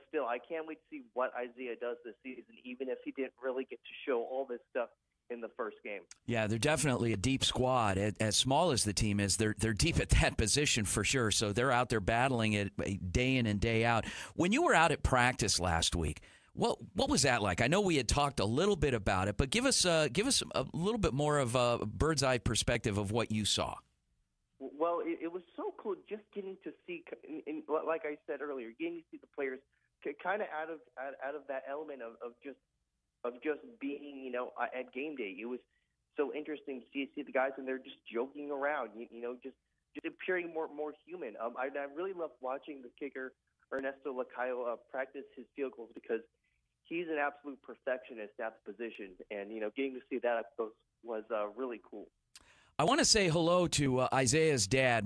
[SPEAKER 14] still, I can't wait to see what Isaiah does this season, even if he didn't really get to show all this stuff in the first game.
[SPEAKER 3] Yeah, they're definitely a deep squad. As small as the team is, they're deep at that position for sure. So they're out there battling it day in and day out. When you were out at practice last week, what was that like? I know we had talked a little bit about it, but give us a little bit more of a bird's eye perspective of what you saw.
[SPEAKER 14] Well, it was so cool just getting to see, like I said earlier, getting to see the players kind of out of that element of just being, at game day. It was so interesting to see the guys and they're just joking around, just appearing more human. I really loved watching the kicker Ernesto Lacayo practice his field goals because he's an absolute perfectionist at the position, and getting to see that up close was really cool.
[SPEAKER 3] I want to say hello to Isaiah's dad,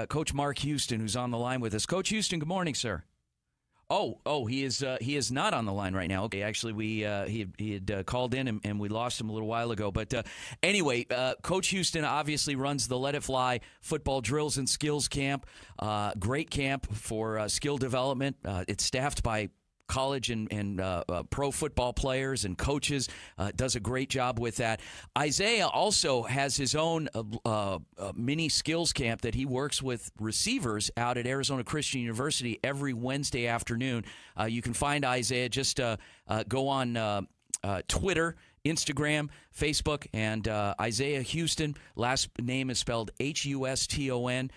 [SPEAKER 3] Coach Mark Houston, who's on the line with us. Coach Houston, good morning, sir. Oh, he is not on the line right now. Okay, actually, he had called in and we lost him a little while ago. But anyway, Coach Houston obviously runs the Let It Fly football drills and skills camp. Great camp for skill development. It's staffed by college and pro football players and coaches, does a great job with that. Isaiah also has his own mini skills camp that he works with receivers out at Arizona Christian University every Wednesday afternoon. You can find Isaiah, just go on Twitter, Instagram, Facebook, and Isaiah Houston. Last name is spelled Huston.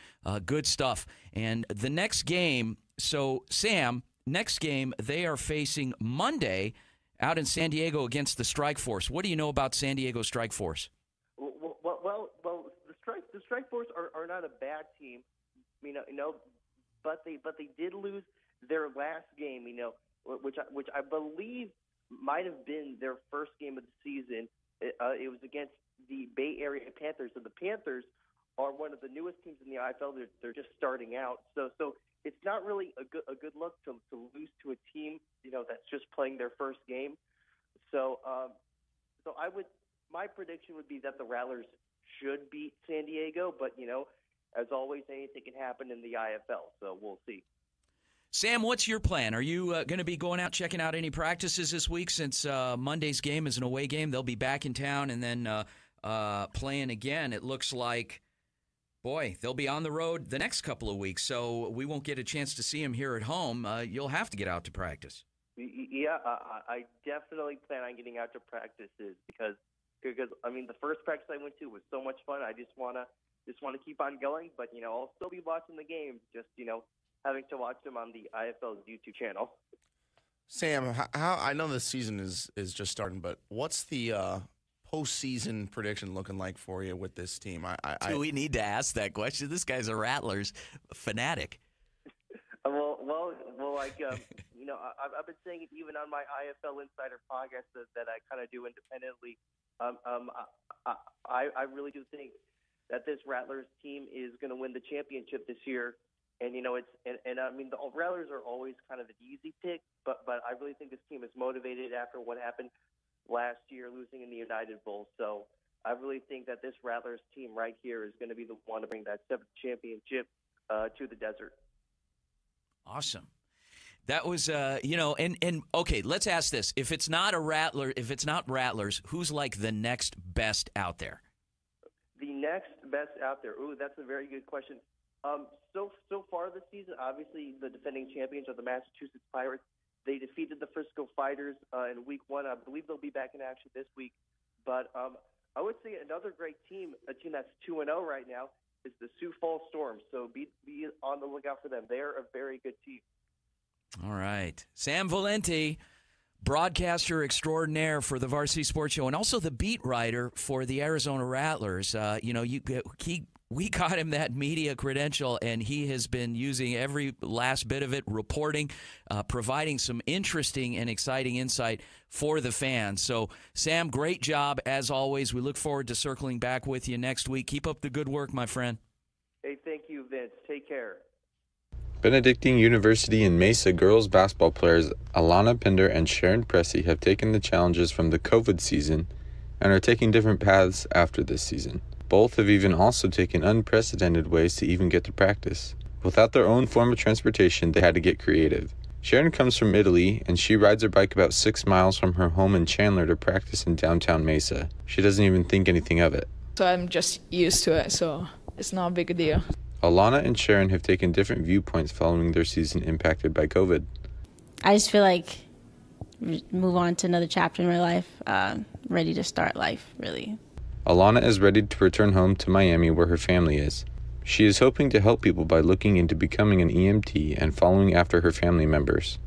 [SPEAKER 3] Good stuff. And the next game, so Sam, next game, they are facing Monday out in San Diego against the Strike Force. What do you know about San Diego Strike Force?
[SPEAKER 14] Well, the Strike Force are not a bad team, but they did lose their last game, which I believe might have been their first game of the season. It was against the Bay Area Panthers. So the Panthers are one of the newest teams in the IFL. They're just starting out. So it's not really a good look to lose to a team, that's just playing their first game. So my prediction would be that the Rattlers should beat San Diego, but as always, anything can happen in the IFL. So we'll see.
[SPEAKER 3] Sam, what's your plan? Are you going to be going out, checking out any practices this week since Monday's game is an away game? They'll be back in town and then playing again. It looks like, boy, they'll be on the road the next couple of weeks, so we won't get a chance to see them here at home. You'll have to get out to practice.
[SPEAKER 23] Yeah, I definitely plan on getting out to practices because I mean the first practice I went to was so much fun. I just wanna keep on going, but I'll still be watching the game. Just having to watch them on the IFL's YouTube channel.
[SPEAKER 8] Sam, how I know this season is just starting, but what's the postseason prediction looking like for you with this team?
[SPEAKER 3] Do we need to ask that question? This guy's a Rattlers fanatic.
[SPEAKER 23] Well, like I've been saying it even on my IFL Insider podcast that I kind of do independently. I really do think that this Rattlers team is going to win the championship this year. And I mean the Rattlers are always kind of an easy pick, but I really think this team is motivated after what happened last year, losing in the United Bowl. So I really think that this Rattlers team right here is going to be the one to bring that 7th championship to the desert.
[SPEAKER 3] Awesome. That was, and okay, let's ask this: if it's not Rattlers, who's like the next best out there?
[SPEAKER 23] The next best out there. Ooh, that's a very good question. So far this season, obviously the defending champions are the Massachusetts Pirates. They defeated the Frisco Fighters in Week 1. I believe they'll be back in action this week. But I would say another great team, a team that's 2-0 right now, is the Sioux Falls Storm. So be on the lookout for them. They're a very good team. All
[SPEAKER 3] right. Sam Valenti, broadcaster extraordinaire for the Varsity Sports Show and also the beat writer for the Arizona Rattlers. We got him that media credential, and he has been using every last bit of it, reporting, providing some interesting and exciting insight for the fans. So, Sam, great job, as always. We look forward to circling back with you next week. Keep up the good work, my friend.
[SPEAKER 23] Hey, thank you, Vince. Take care.
[SPEAKER 2] Benedictine University and Mesa girls basketball players Alana Pinder and Sharon Pressey have taken the challenges from the COVID season and are taking different paths after this season. Both have even also taken unprecedented ways to even get to practice. Without their own form of transportation, they had to get creative. Sharon comes from Italy, and she rides her bike about 6 miles from her home in Chandler to practice in downtown Mesa. She doesn't even think anything of it.
[SPEAKER 4] So I'm just used to it, so it's not a big deal.
[SPEAKER 2] Alana and Sharon have taken different viewpoints following their season impacted by COVID.
[SPEAKER 5] I just feel like move on to another chapter in my life, ready to start life, really.
[SPEAKER 2] Alana is ready to return home to Miami where her family is. She is hoping to help people by looking into becoming an EMT and following after her family members.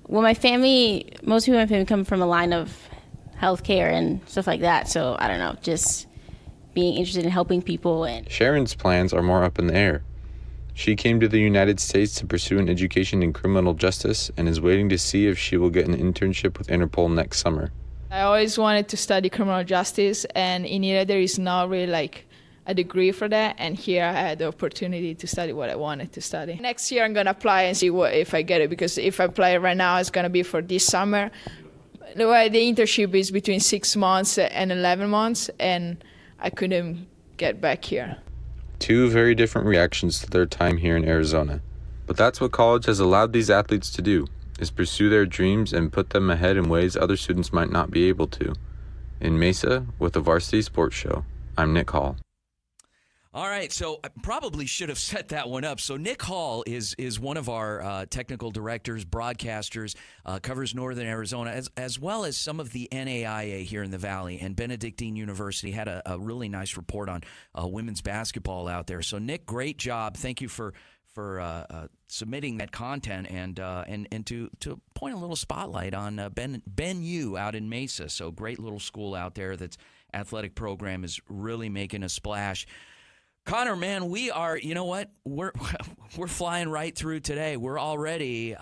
[SPEAKER 5] Well, most people in my family come from a line of healthcare and stuff like that, so I don't know, just being interested in helping people. And
[SPEAKER 2] Sharon's plans are more up in the air. She came to the United States to pursue an education in criminal justice and is waiting to see if she will get an internship with Interpol next summer.
[SPEAKER 4] I always wanted to study criminal justice, and in Italy there is not really like a degree for that, and here I had the opportunity to study what I wanted to study. Next year I'm going to apply and see if I get it, because if I apply right now it's going to be for this summer. The internship is between 6 months and 11 months, and I couldn't get back here.
[SPEAKER 2] Two very different reactions to their time here in Arizona. But that's what college has allowed these athletes to do, is pursue their dreams and put them ahead in ways other students might not be able to. In Mesa, with the Varsity Sports Show, I'm Nick Hall.
[SPEAKER 3] All right, so I probably should have set that one up. So Nick Hall is one of our technical directors, broadcasters, covers Northern Arizona, as well as some of the NAIA here in the Valley. And Benedictine University had a really nice report on women's basketball out there. So Nick, great job. Thank you for submitting that content and to point a little spotlight on Ben U out in Mesa. So great little school out there. That's athletic program is really making a splash. Connor, man, we are, you know what? We're flying right through today. We're already,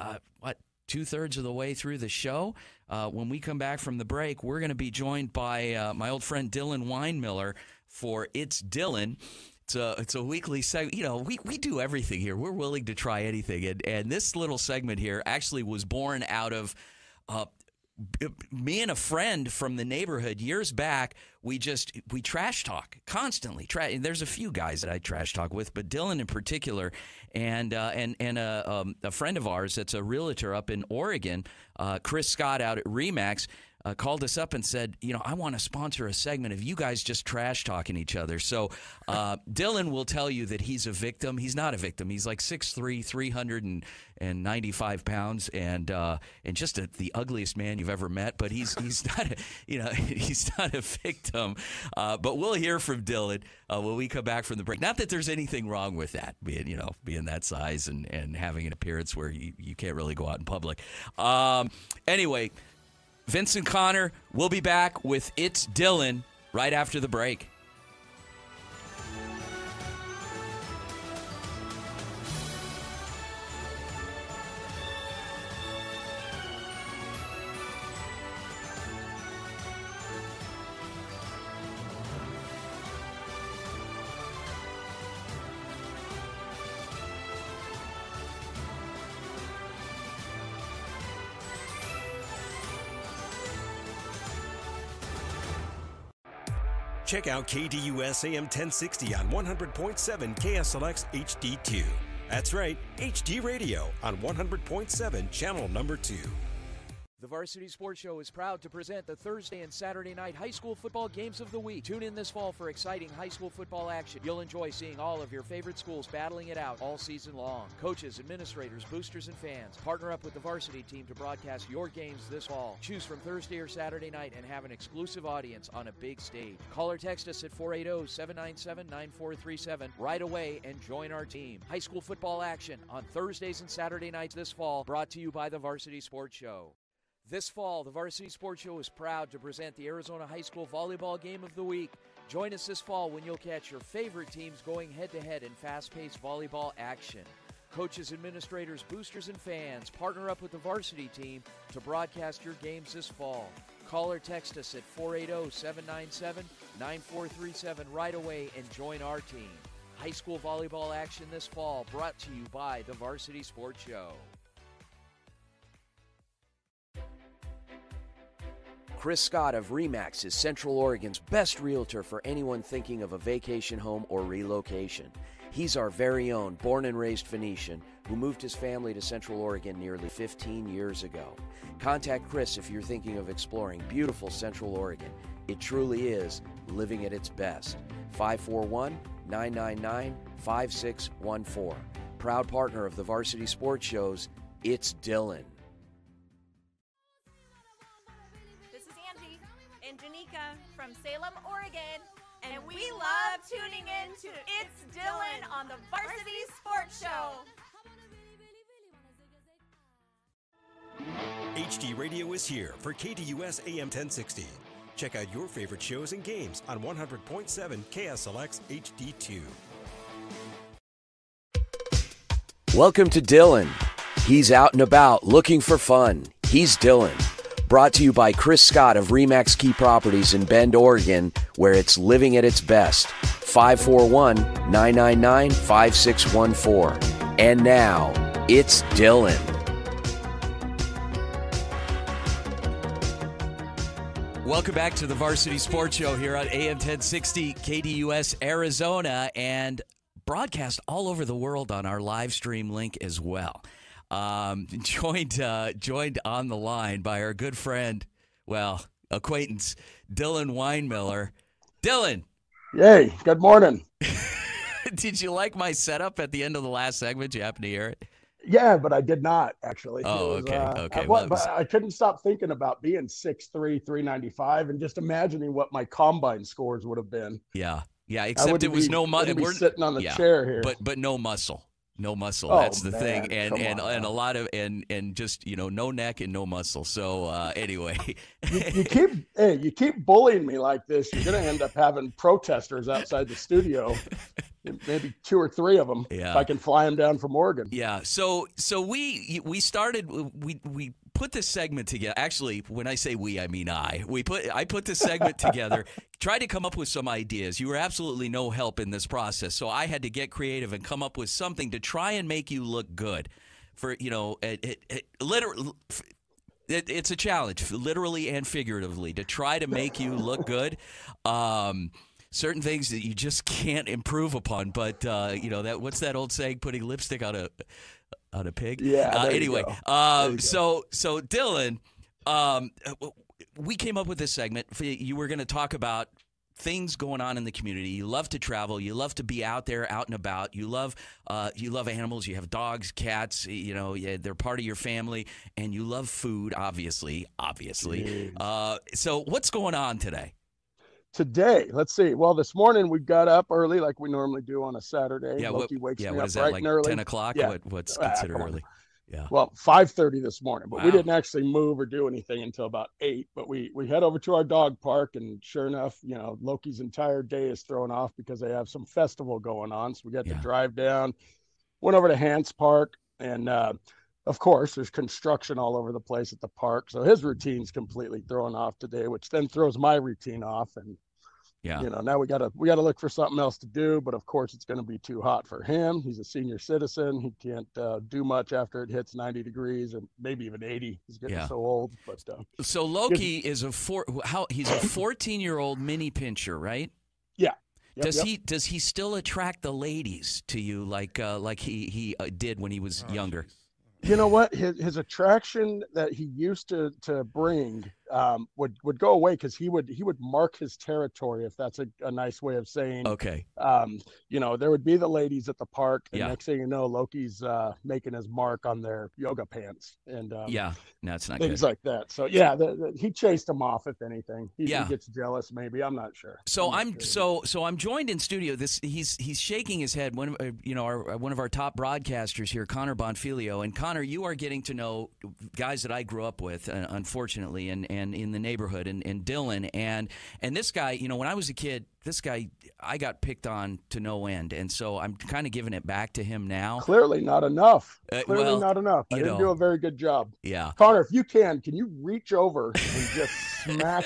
[SPEAKER 3] 2/3 of the way through the show. When we come back from the break, we're going to be joined by my old friend Dylan Weinmiller for It's Dylan. It's a weekly segment. You know, we do everything here. We're willing to try anything. And this little segment here actually was born out of me and a friend from the neighborhood years back, we trash talk constantly. There's a few guys that I trash talk with, but Dylan in particular, and a friend of ours that's a realtor up in Oregon, Chris Scott out at Remax, called us up and said, I want to sponsor a segment of you guys just trash talking each other. So Dylan will tell you that he's a victim. He's not a victim. He's like 6'3", 395 pounds, and just the ugliest man you've ever met. But he's not he's not a victim. But we'll hear from Dylan when we come back from the break. Not that there's anything wrong with that, being that size and having an appearance where you can't really go out in public. Anyway. Vincent Connor will be back with It's Dylan right after the break.
[SPEAKER 1] Check out KDUS AM 1060 on 100.7 KSLX HD2. That's right, HD radio on 100.7 channel number 2.
[SPEAKER 15] The Varsity Sports Show is proud to present the Thursday and Saturday night high school football games of the week. Tune in this fall for exciting high school football action. You'll enjoy seeing all of your favorite schools battling it out all season long. Coaches, administrators, boosters, and fans, partner up with the Varsity team to broadcast your games this fall. Choose from Thursday or Saturday night and have an exclusive audience on a big stage. Call or text us at 480-797-9437 right away and join our team. High school football action on Thursdays and Saturday nights this fall, brought to you by the Varsity Sports Show. This fall, the Varsity Sports Show is proud to present the Arizona High School Volleyball Game of the Week. Join us this fall when you'll catch your favorite teams going head-to-head in fast-paced volleyball action. Coaches, administrators, boosters, and fans, partner up with the Varsity team to broadcast your games this fall. Call or text us at 480-797-9437 right away and join our team. High school volleyball action this fall, brought to you by the Varsity Sports Show. Chris Scott of Remax is Central Oregon's best realtor for anyone thinking of a vacation home or relocation. He's our very own born and raised Phoenician who moved his family to Central Oregon nearly 15 years ago. Contact Chris if you're thinking of exploring beautiful Central Oregon. It truly is living at its best. 541-999-5614. Proud partner of the Varsity Sports Shows, It's Dylan.
[SPEAKER 11] From Salem, Oregon, and we love tuning in to It's Dylan on the Varsity Sports Show.
[SPEAKER 1] HD Radio is here for KDUS AM 1060. Check out your favorite shows and games on 100.7 KSLX HD2.
[SPEAKER 12] Welcome to Dylan. He's out and about looking for fun. He's Dylan. Brought to you by Chris Scott of Remax Key Properties in Bend, Oregon, where it's living at its best. 541-999-5614. And now, it's Dylan.
[SPEAKER 3] Welcome back to the Varsity Sports Show here on AM 1060 KDUS Arizona, and broadcast all over the world on our live stream link as well. Joined on the line by our good friend, acquaintance, Dylan Weinmiller. Dylan!
[SPEAKER 13] Yay, good morning.
[SPEAKER 3] Did you like my setup at the end of the last segment? Did you happen to hear it?
[SPEAKER 13] Yeah, but I did not, actually.
[SPEAKER 3] Oh, okay.
[SPEAKER 13] But I couldn't stop thinking about being 6'3", 395, and just imagining what my combine scores would have been.
[SPEAKER 3] Yeah, except it was no muscle.
[SPEAKER 13] We're sitting on the chair here.
[SPEAKER 3] But no muscle. No muscle.
[SPEAKER 13] Oh,
[SPEAKER 3] that's the
[SPEAKER 13] man,
[SPEAKER 3] thing, and a lot of and just no neck and no muscle. So anyway,
[SPEAKER 13] you keep bullying me like this. You're gonna end up having protesters outside the studio, maybe 2 or 3 of them.
[SPEAKER 3] Yeah.
[SPEAKER 13] If I can fly them down from Oregon.
[SPEAKER 3] Yeah. So we started. We put this segment together. Actually, when I say we, I mean I. I put this segment together. Tried to come up with some ideas. You were absolutely no help in this process, so I had to get creative and come up with something to try and make you look good. For literally, it's a challenge, literally and figuratively, to try to make you look good. Certain things that you just can't improve upon, but what's that old saying? Putting lipstick on a pig.
[SPEAKER 13] Yeah.
[SPEAKER 3] Anyway, so Dylan, we came up with this segment. You were going to talk about things going on in the community. You love to travel. You love to be out there, out and about. You love animals. You have dogs, cats. They're part of your family, and you love food. Obviously. So what's going on today?
[SPEAKER 13] Today, let's see. Well, this morning we got up early like we normally do on a Saturday.
[SPEAKER 3] Yeah,
[SPEAKER 13] Loki wakes me
[SPEAKER 3] what
[SPEAKER 13] up
[SPEAKER 3] is that,
[SPEAKER 13] bright
[SPEAKER 3] like
[SPEAKER 13] and early.
[SPEAKER 3] 10 o'clock?
[SPEAKER 13] Yeah.
[SPEAKER 3] What's considered early? Yeah.
[SPEAKER 13] Well, 5:30 this morning, but we
[SPEAKER 3] Wow.
[SPEAKER 13] didn't actually move or do anything until about 8. But we head over to our dog park, and sure enough, Loki's entire day is thrown off because they have some festival going on. So we got to drive down, went over to Hance Park, and of course, there's construction all over the place at the park. So his routine's completely thrown off today, which then throws my routine off. And now we gotta look for something else to do. But of course, it's going to be too hot for him. He's a senior citizen. He can't do much after it hits 90 degrees or maybe even 80. He's getting so old. But
[SPEAKER 3] so Loki is he's a 14-year-old mini pincher, right?
[SPEAKER 13] Yeah.
[SPEAKER 3] Does he still attract the ladies to you like he did when he was younger?
[SPEAKER 13] You know what? His attraction that he used to bring would go away because he would mark his territory, if that's a nice way of saying.
[SPEAKER 3] Okay.
[SPEAKER 13] There would be the ladies at the park, and next thing you know, Loki's making his mark on their yoga pants, and
[SPEAKER 3] no, it's not
[SPEAKER 13] things
[SPEAKER 3] good.
[SPEAKER 13] like that. So he chased them off, if anything. He gets jealous, maybe. I'm not sure.
[SPEAKER 3] So I'm joined in studio. He's shaking his head. One of our top broadcasters here, Connor Bonfilio, and Connor, you are getting to know guys that I grew up with, unfortunately, and in the neighborhood, and Dylan, and this guy. When I was a kid, this guy, I got picked on to no end, and so I'm kind of giving it back to him now.
[SPEAKER 13] Clearly not enough.
[SPEAKER 3] Well,
[SPEAKER 13] I didn't do a very good job.
[SPEAKER 3] Yeah.
[SPEAKER 13] Connor, if you can you reach over and just smack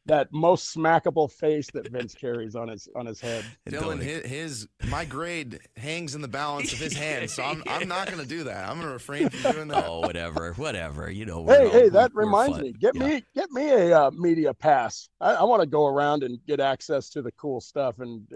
[SPEAKER 13] that most smackable face that Vince carries on his head?
[SPEAKER 8] Dylan, my grade hangs in the balance of his hand, so I'm not going to do that. I'm going to refrain from doing that.
[SPEAKER 3] Oh, whatever.
[SPEAKER 13] Hey, that reminds me. Get me a media pass. I want to go around and get access to the cool stuff and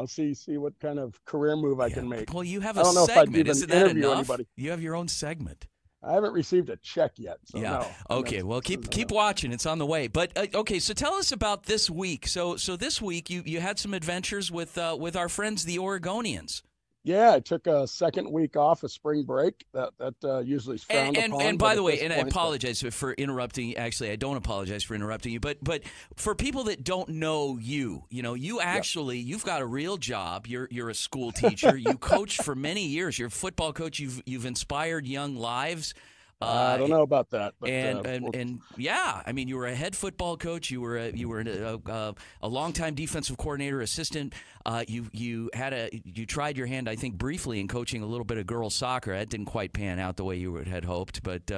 [SPEAKER 13] see what kind of career move I can make.
[SPEAKER 3] Well, you have
[SPEAKER 13] I don't know
[SPEAKER 3] segment.
[SPEAKER 13] if I'd
[SPEAKER 3] Isn't
[SPEAKER 13] even
[SPEAKER 3] that
[SPEAKER 13] interview
[SPEAKER 3] enough?
[SPEAKER 13] anybody.
[SPEAKER 3] You have your own segment.
[SPEAKER 13] I haven't received a check yet. So
[SPEAKER 3] yeah.
[SPEAKER 13] No.
[SPEAKER 3] Okay. Well, keep watching. It's on the way. But okay. So tell us about this week. So this week you had some adventures with our friends the Oregonians.
[SPEAKER 13] Yeah, I took a second week off of spring break. That usually is frowned upon.
[SPEAKER 3] And by the way, I apologize for interrupting. Actually, I don't apologize for interrupting you. But for people that don't know you, you actually you've got a real job. You're a school teacher. You coached for many years. You're a football coach. You've inspired young lives.
[SPEAKER 13] I don't know about that. But,
[SPEAKER 3] and yeah, I mean, you were a head football coach. You were a longtime defensive coordinator, assistant. You tried your hand, I think, briefly in coaching a little bit of girls soccer. That didn't quite pan out the way you had hoped. But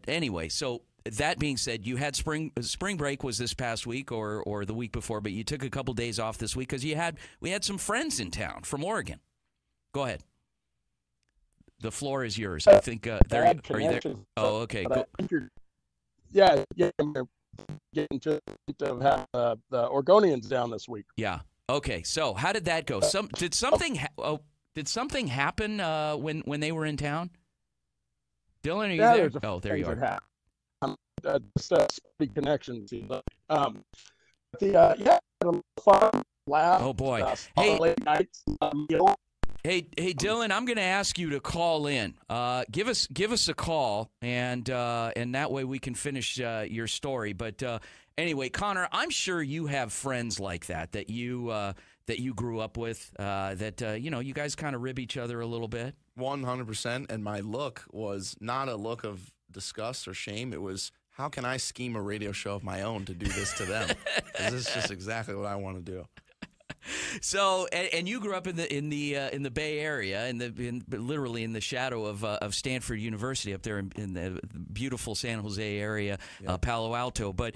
[SPEAKER 3] anyway, so that being said, you had spring break was this past week or the week before, but you took a couple days off this week because we had some friends in town from Oregon. Go ahead. The floor is yours. I think. Are you there? Oh, okay.
[SPEAKER 13] Yeah. I'm getting to have the Oregonians down this week.
[SPEAKER 3] Yeah. Okay. So how did that go? Did something happen when they were in town? Dylan, are you there? Oh, there you are.
[SPEAKER 13] Just speak connections. Fun laugh.
[SPEAKER 3] Oh boy.
[SPEAKER 13] Late nights.
[SPEAKER 3] Hey, Dylan, I'm going to ask you to call in. Give us a call, and that way we can finish your story. But anyway, Connor, I'm sure you have friends like that you grew up with. You guys kind of rib each other a little bit.
[SPEAKER 8] 100%. And my look was not a look of disgust or shame. It was, how can I scheme a radio show of my own to do this to them? Because this is just exactly what I want to do.
[SPEAKER 3] So, and you grew up in the Bay Area, literally in the shadow of Stanford University up there in the beautiful San Jose area, Palo Alto. But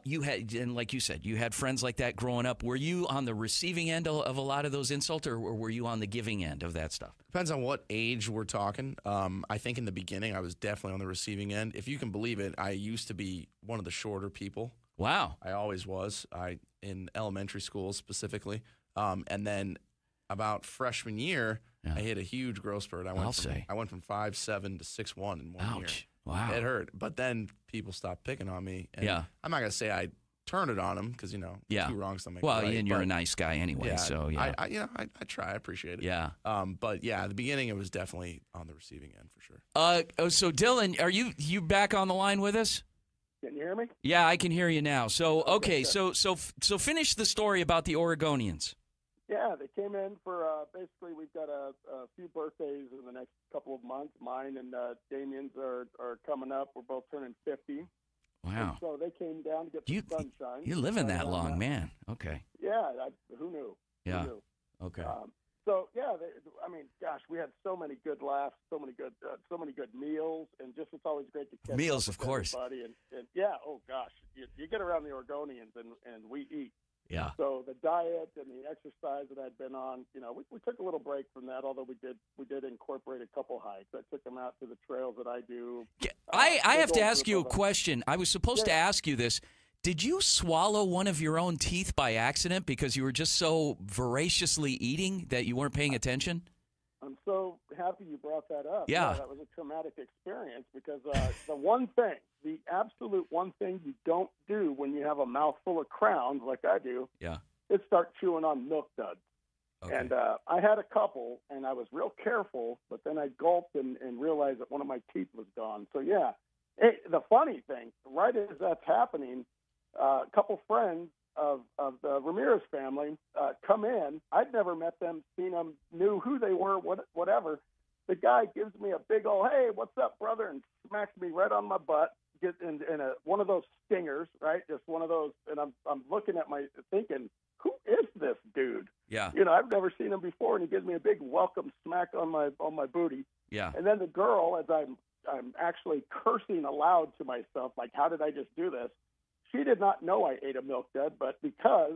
[SPEAKER 3] you had, and like you said, you had friends like that growing up. Were you on the receiving end of a lot of those insults, or were you on the giving end of that stuff?
[SPEAKER 8] Depends on what age we're talking. I think in the beginning I was definitely on the receiving end. If you can believe it, I used to be one of the shorter people.
[SPEAKER 3] Wow.
[SPEAKER 8] I always was. In elementary school specifically. And then about freshman year, I hit a huge growth spurt. I went from 5'7" to 6'1" in 1 year.
[SPEAKER 3] Wow.
[SPEAKER 8] It hurt. But then people stopped picking on me. And
[SPEAKER 3] Yeah.
[SPEAKER 8] I'm not going to say I turned it on them because, two wrongs don't make a right.
[SPEAKER 3] Well, and you're a nice guy anyway, so yeah.
[SPEAKER 8] I try. I appreciate it.
[SPEAKER 3] Yeah.
[SPEAKER 8] But yeah, at the beginning, it was definitely on the receiving end for sure.
[SPEAKER 3] So Dylan, are you back on the line with us?
[SPEAKER 10] Can you hear me?
[SPEAKER 3] Yeah, I can hear you now. So, okay, so finish the story about the Oregonians.
[SPEAKER 10] Yeah, they came in for basically we've got a few birthdays in the next couple of months. Mine and Damien's are coming up. We're both turning 50.
[SPEAKER 3] Wow.
[SPEAKER 10] And so they came down to get the sunshine.
[SPEAKER 3] You're living that long, man. Okay.
[SPEAKER 10] Yeah, who knew?
[SPEAKER 3] Yeah.
[SPEAKER 10] Who knew?
[SPEAKER 3] Okay.
[SPEAKER 10] So yeah, gosh, we had so many good laughs, so many good meals, and just it's always great to catch
[SPEAKER 3] meals,
[SPEAKER 10] up
[SPEAKER 3] of
[SPEAKER 10] with
[SPEAKER 3] course.
[SPEAKER 10] everybody. And yeah, oh gosh, you get around the Oregonians and we eat.
[SPEAKER 3] Yeah.
[SPEAKER 10] So the diet and the exercise that I'd been on, we took a little break from that. Although we did incorporate a couple hikes. I took them out to the trails that I do.
[SPEAKER 3] I have to ask you a question. I was supposed to ask you this. Did you swallow one of your own teeth by accident because you were just so voraciously eating that you weren't paying attention?
[SPEAKER 10] I'm so happy you brought that up.
[SPEAKER 3] Yeah.
[SPEAKER 10] That was a traumatic experience because the absolute one thing you don't do when you have a mouthful of crowns like I do, is start chewing on milk duds. Okay. And I had a couple, and I was real careful, but then I gulped and realized that one of my teeth was gone. So, yeah, the funny thing, right as that's happening, a couple friends of the Ramirez family come in. I'd never met them, seen them, knew who they were, whatever. The guy gives me a big old, hey, what's up, brother, and smacks me right on my butt, get in one of those stingers, right, just one of those, and I'm looking at thinking, who is this dude?
[SPEAKER 3] Yeah.
[SPEAKER 10] I've never seen him before, and he gives me a big welcome smack on my booty.
[SPEAKER 3] Yeah.
[SPEAKER 10] And then the girl, as I'm actually cursing aloud to myself, like, how did I just do this? She did not know I ate a milk dud, but because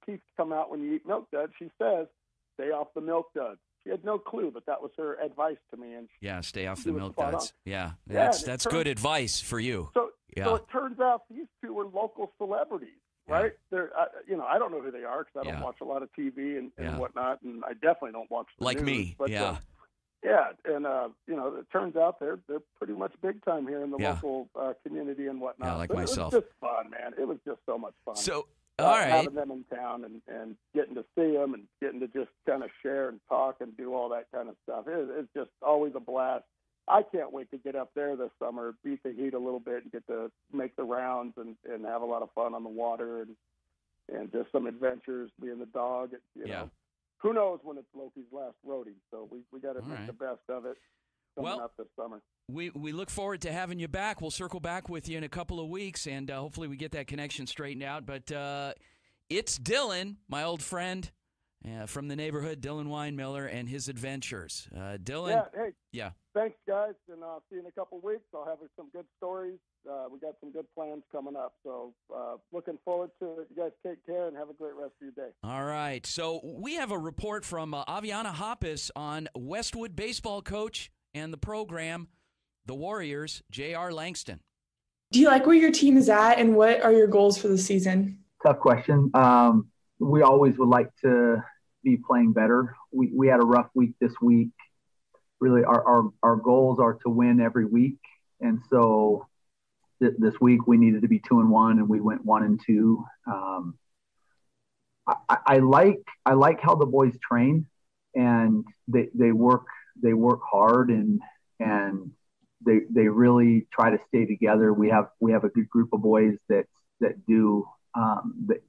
[SPEAKER 10] teeth come out when you eat milk duds, she says, stay off the milk duds. She had no clue, but that was her advice to me. And
[SPEAKER 3] stay off the milk duds. Yeah, that's good advice for you.
[SPEAKER 10] So it turns out these two were local celebrities, right? They're, I don't know who they are because I don't watch a lot of TV and whatnot, and I definitely don't watch the news,
[SPEAKER 3] me.
[SPEAKER 10] But, and it turns out they're pretty much big time here in the local community and whatnot.
[SPEAKER 3] Yeah, like
[SPEAKER 10] so
[SPEAKER 3] myself.
[SPEAKER 10] It was just fun, man. It was just so much fun.
[SPEAKER 3] So, all right,
[SPEAKER 10] having them in town and getting to see them and getting to just kind of share and talk and do all that kind of stuff. It's just always a blast. I can't wait to get up there this summer, beat the heat a little bit, and get to make the rounds and have a lot of fun on the water and just some adventures, being the dog. Know. Who knows when it's Loki's last roadie? So we got to make the best of it coming up this summer.
[SPEAKER 3] We look forward to having you back. We'll circle back with you in a couple of weeks, and hopefully we get that connection straightened out. But it's Dylan, my old friend from the neighborhood, Dylan Weinmiller, and his adventures. Dylan.
[SPEAKER 10] Yeah. Thanks, guys, and I'll see you in a couple of weeks. I'll have some good stories. We got some good plans coming up. So looking forward to it. You guys take care and have a great rest of your day.
[SPEAKER 3] All right. So we have a report from Aviana Hoppus on Westwood baseball coach and the program, the Warriors, J.R. Langston.
[SPEAKER 16] Do you like where your team is at, and what are your goals for the season?
[SPEAKER 17] Tough question. We always would like to be playing better. We had a rough week this week. Really, our goals are to win every week, and so this week we needed to be 2-1, and we went 1-2. I like how the boys train, and they work hard, and they really try to stay together. We have a good group of boys that do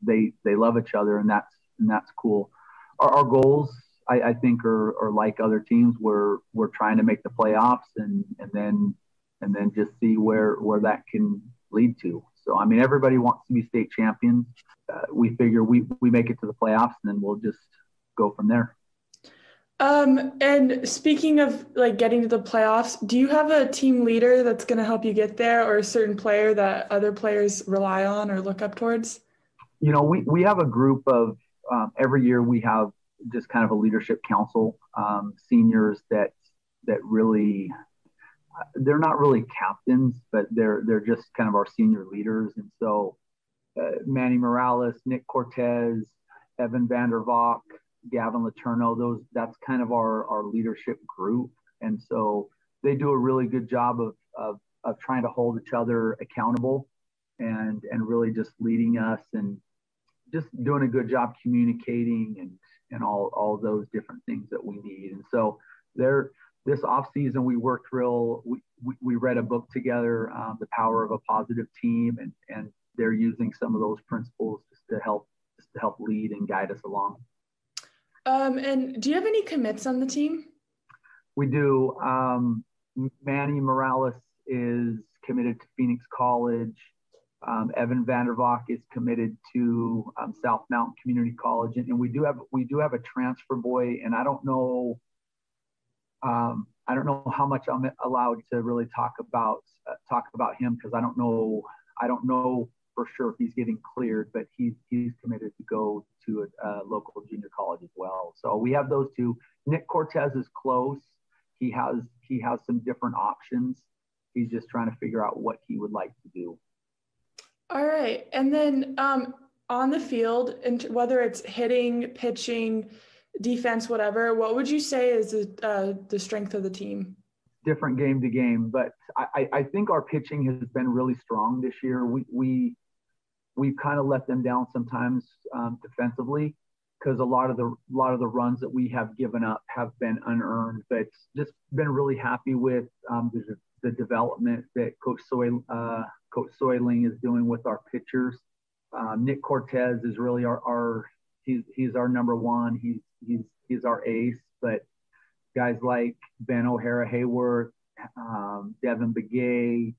[SPEAKER 17] they love each other, and that's cool. Our goals, I think, are like other teams. We're trying to make the playoffs and then just see where that can lead to. So, I mean, everybody wants to be state champions. We figure we make it to the playoffs, and then we'll just go from there.
[SPEAKER 16] And speaking of like getting to the playoffs, do you have a team leader that's going to help you get there, or a certain player that other players rely on or look up towards?
[SPEAKER 17] You know, we have a group of every year we have just kind of a leadership council, seniors that really, they're not really captains, but they're just kind of our senior leaders. And so Manny Morales, Nick Cortez, Evan Vandervalk, Gavin Laterno, that's kind of our leadership group. And so they do a really good job of trying to hold each other accountable and really just leading us and just doing a good job communicating and all those different things that we need. And so this off season, we worked we read a book together, The Power of a Positive Team, and they're using some of those principles just to help lead and guide us along.
[SPEAKER 16] And do you have any commits on the team?
[SPEAKER 17] We do. Manny Morales is committed to Phoenix College. Evan Vandervalk is committed to South Mountain Community College, and we do have a transfer boy, and I don't know how much I'm allowed to really talk about him, because I don't know for sure if he's getting cleared, but he's committed to go to a local junior college as well. So we have those two. Nick Cortez is close. He has some different options. He's just trying to figure out what he would like to do.
[SPEAKER 16] All right. And then on the field, and whether it's hitting, pitching, defense, whatever, what would you say is the strength of the team?
[SPEAKER 17] Different game to game, but I think our pitching has been really strong this year. We've kind of let them down sometimes defensively, because a lot of the runs that we have given up have been unearned. But just been really happy with the development that Coach Soiling is doing with our pitchers. Nick Cortez is really he's our number one. He's our ace. But guys like Ben O'Hara Hayworth, Devin Begay,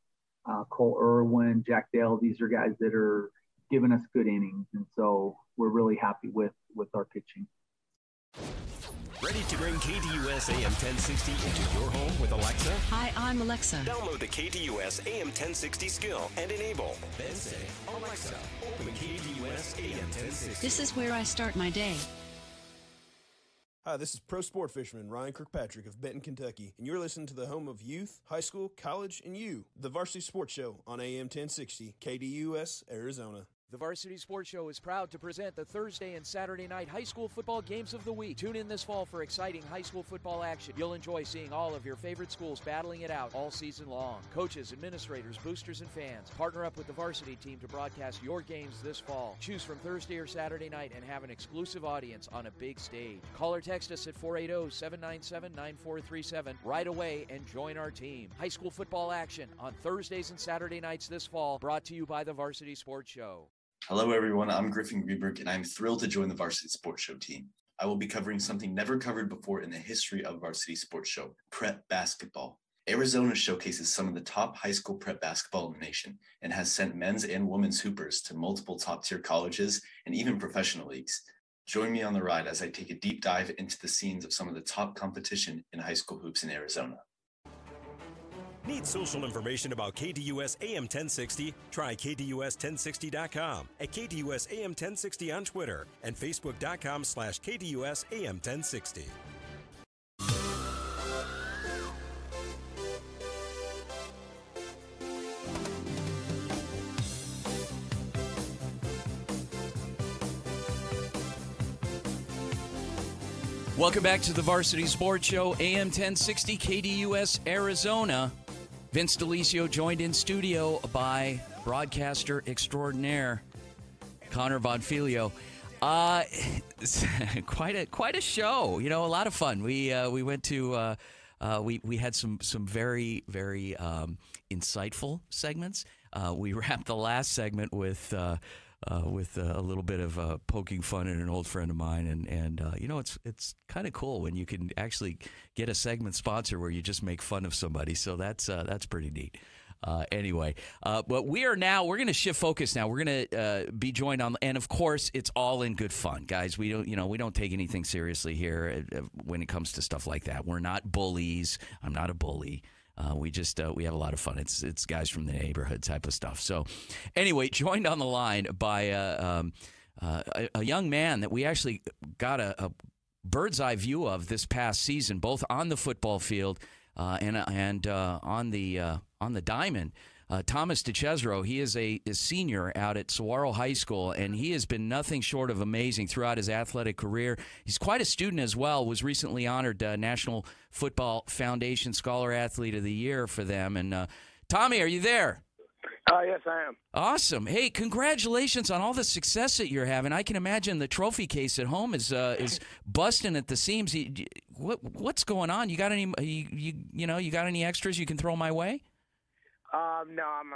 [SPEAKER 17] Cole Irwin, Jack Dale, these are guys that are giving us good innings. And so we're really happy with our pitching.
[SPEAKER 1] Ready to bring KDUS AM 1060 into your home with Alexa?
[SPEAKER 9] Hi, I'm Alexa.
[SPEAKER 1] Download the KDUS AM 1060 skill and enable. Then say, Alexa, open KDUS AM 1060.
[SPEAKER 9] This is where I start my day.
[SPEAKER 18] Hi, this is pro sport fisherman Ryan Kirkpatrick of Benton, Kentucky, and you're listening to the home of youth, high school, college, and you, the Varsity Sports Show on AM 1060, KDUS, Arizona.
[SPEAKER 15] The Varsity Sports Show is proud to present the Thursday and Saturday night high school football games of the week. Tune in this fall for exciting high school football action. You'll enjoy seeing all of your favorite schools battling it out all season long. Coaches, administrators, boosters, and fans, partner up with the Varsity team to broadcast your games this fall. Choose from Thursday or Saturday night and have an exclusive audience on a big stage. Call or text us at 480-797-9437 right away and join our team. High school football action on Thursdays and Saturday nights this fall, brought to you by the Varsity Sports Show.
[SPEAKER 20] Hello, everyone. I'm Griffin Greenberg, and I'm thrilled to join the Varsity Sports Show team. I will be covering something never covered before in the history of Varsity Sports Show, prep basketball. Arizona showcases some of the top high school prep basketball in the nation and has sent men's and women's hoopers to multiple top-tier colleges and even professional leagues. Join me on the ride as I take a deep dive into the scenes of some of the top competition in high school hoops in Arizona.
[SPEAKER 1] Need social information about KDUS AM 1060? Try KDUS1060.com, at KDUS AM 1060 on Twitter, and Facebook.com/KDUS AM 1060.
[SPEAKER 3] Welcome back to the Varsity Sports Show, AM 1060, KDUS, Arizona. Vince DeLisio joined in studio by broadcaster extraordinaire Connor Von Filio. Quite a show. You know, a lot of fun. We went to we had some very insightful segments. We wrapped the last segment with a little bit of poking fun at an old friend of mine, and you know, it's kind of cool when you can actually get a segment sponsor where you just make fun of somebody. So that's pretty neat. Anyway, but we're going to shift focus now. We're going to be joined on, and of course, it's all in good fun, guys. We don't take anything seriously here when it comes to stuff like that. We're not bullies. I'm not a bully. We have a lot of fun. It's guys from the neighborhood type of stuff. So, anyway, joined on the line by a young man that we actually got a bird's eye view of this past season, both on the football field and on the diamond. Thomas DeCesaro, he is a senior out at Saguaro High School, and he has been nothing short of amazing throughout his athletic career. He's quite a student as well, was recently honored National Football Foundation Scholar Athlete of the Year for them. And Tommy, are you there?
[SPEAKER 6] Yes, I am.
[SPEAKER 3] Awesome. Hey, congratulations on all the success that you're having. I can imagine the trophy case at home is busting at the seams. What's going on? You got any you got any extras you can throw my way?
[SPEAKER 6] No, I'm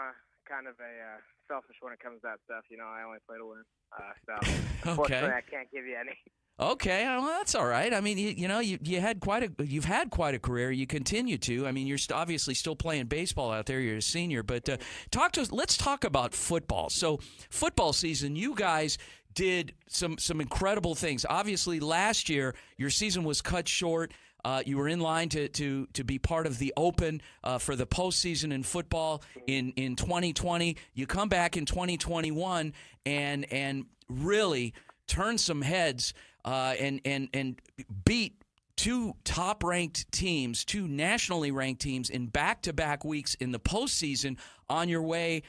[SPEAKER 6] kind of a selfish when it comes to that stuff. I only play to win. So unfortunately, I can't give you any.
[SPEAKER 3] Okay, well, that's all right. I mean, you've had quite a career. You continue to. I mean, you're obviously still playing baseball out there. You're a senior, but talk to us. Let's talk about football. So, football season, you guys did some incredible things. Obviously, last year your season was cut short. You were in line to be part of the Open for the postseason in football in 2020. You come back in 2021 and really turn some heads and beat two top-ranked teams, two nationally ranked teams in back-to-back weeks in the postseason on your way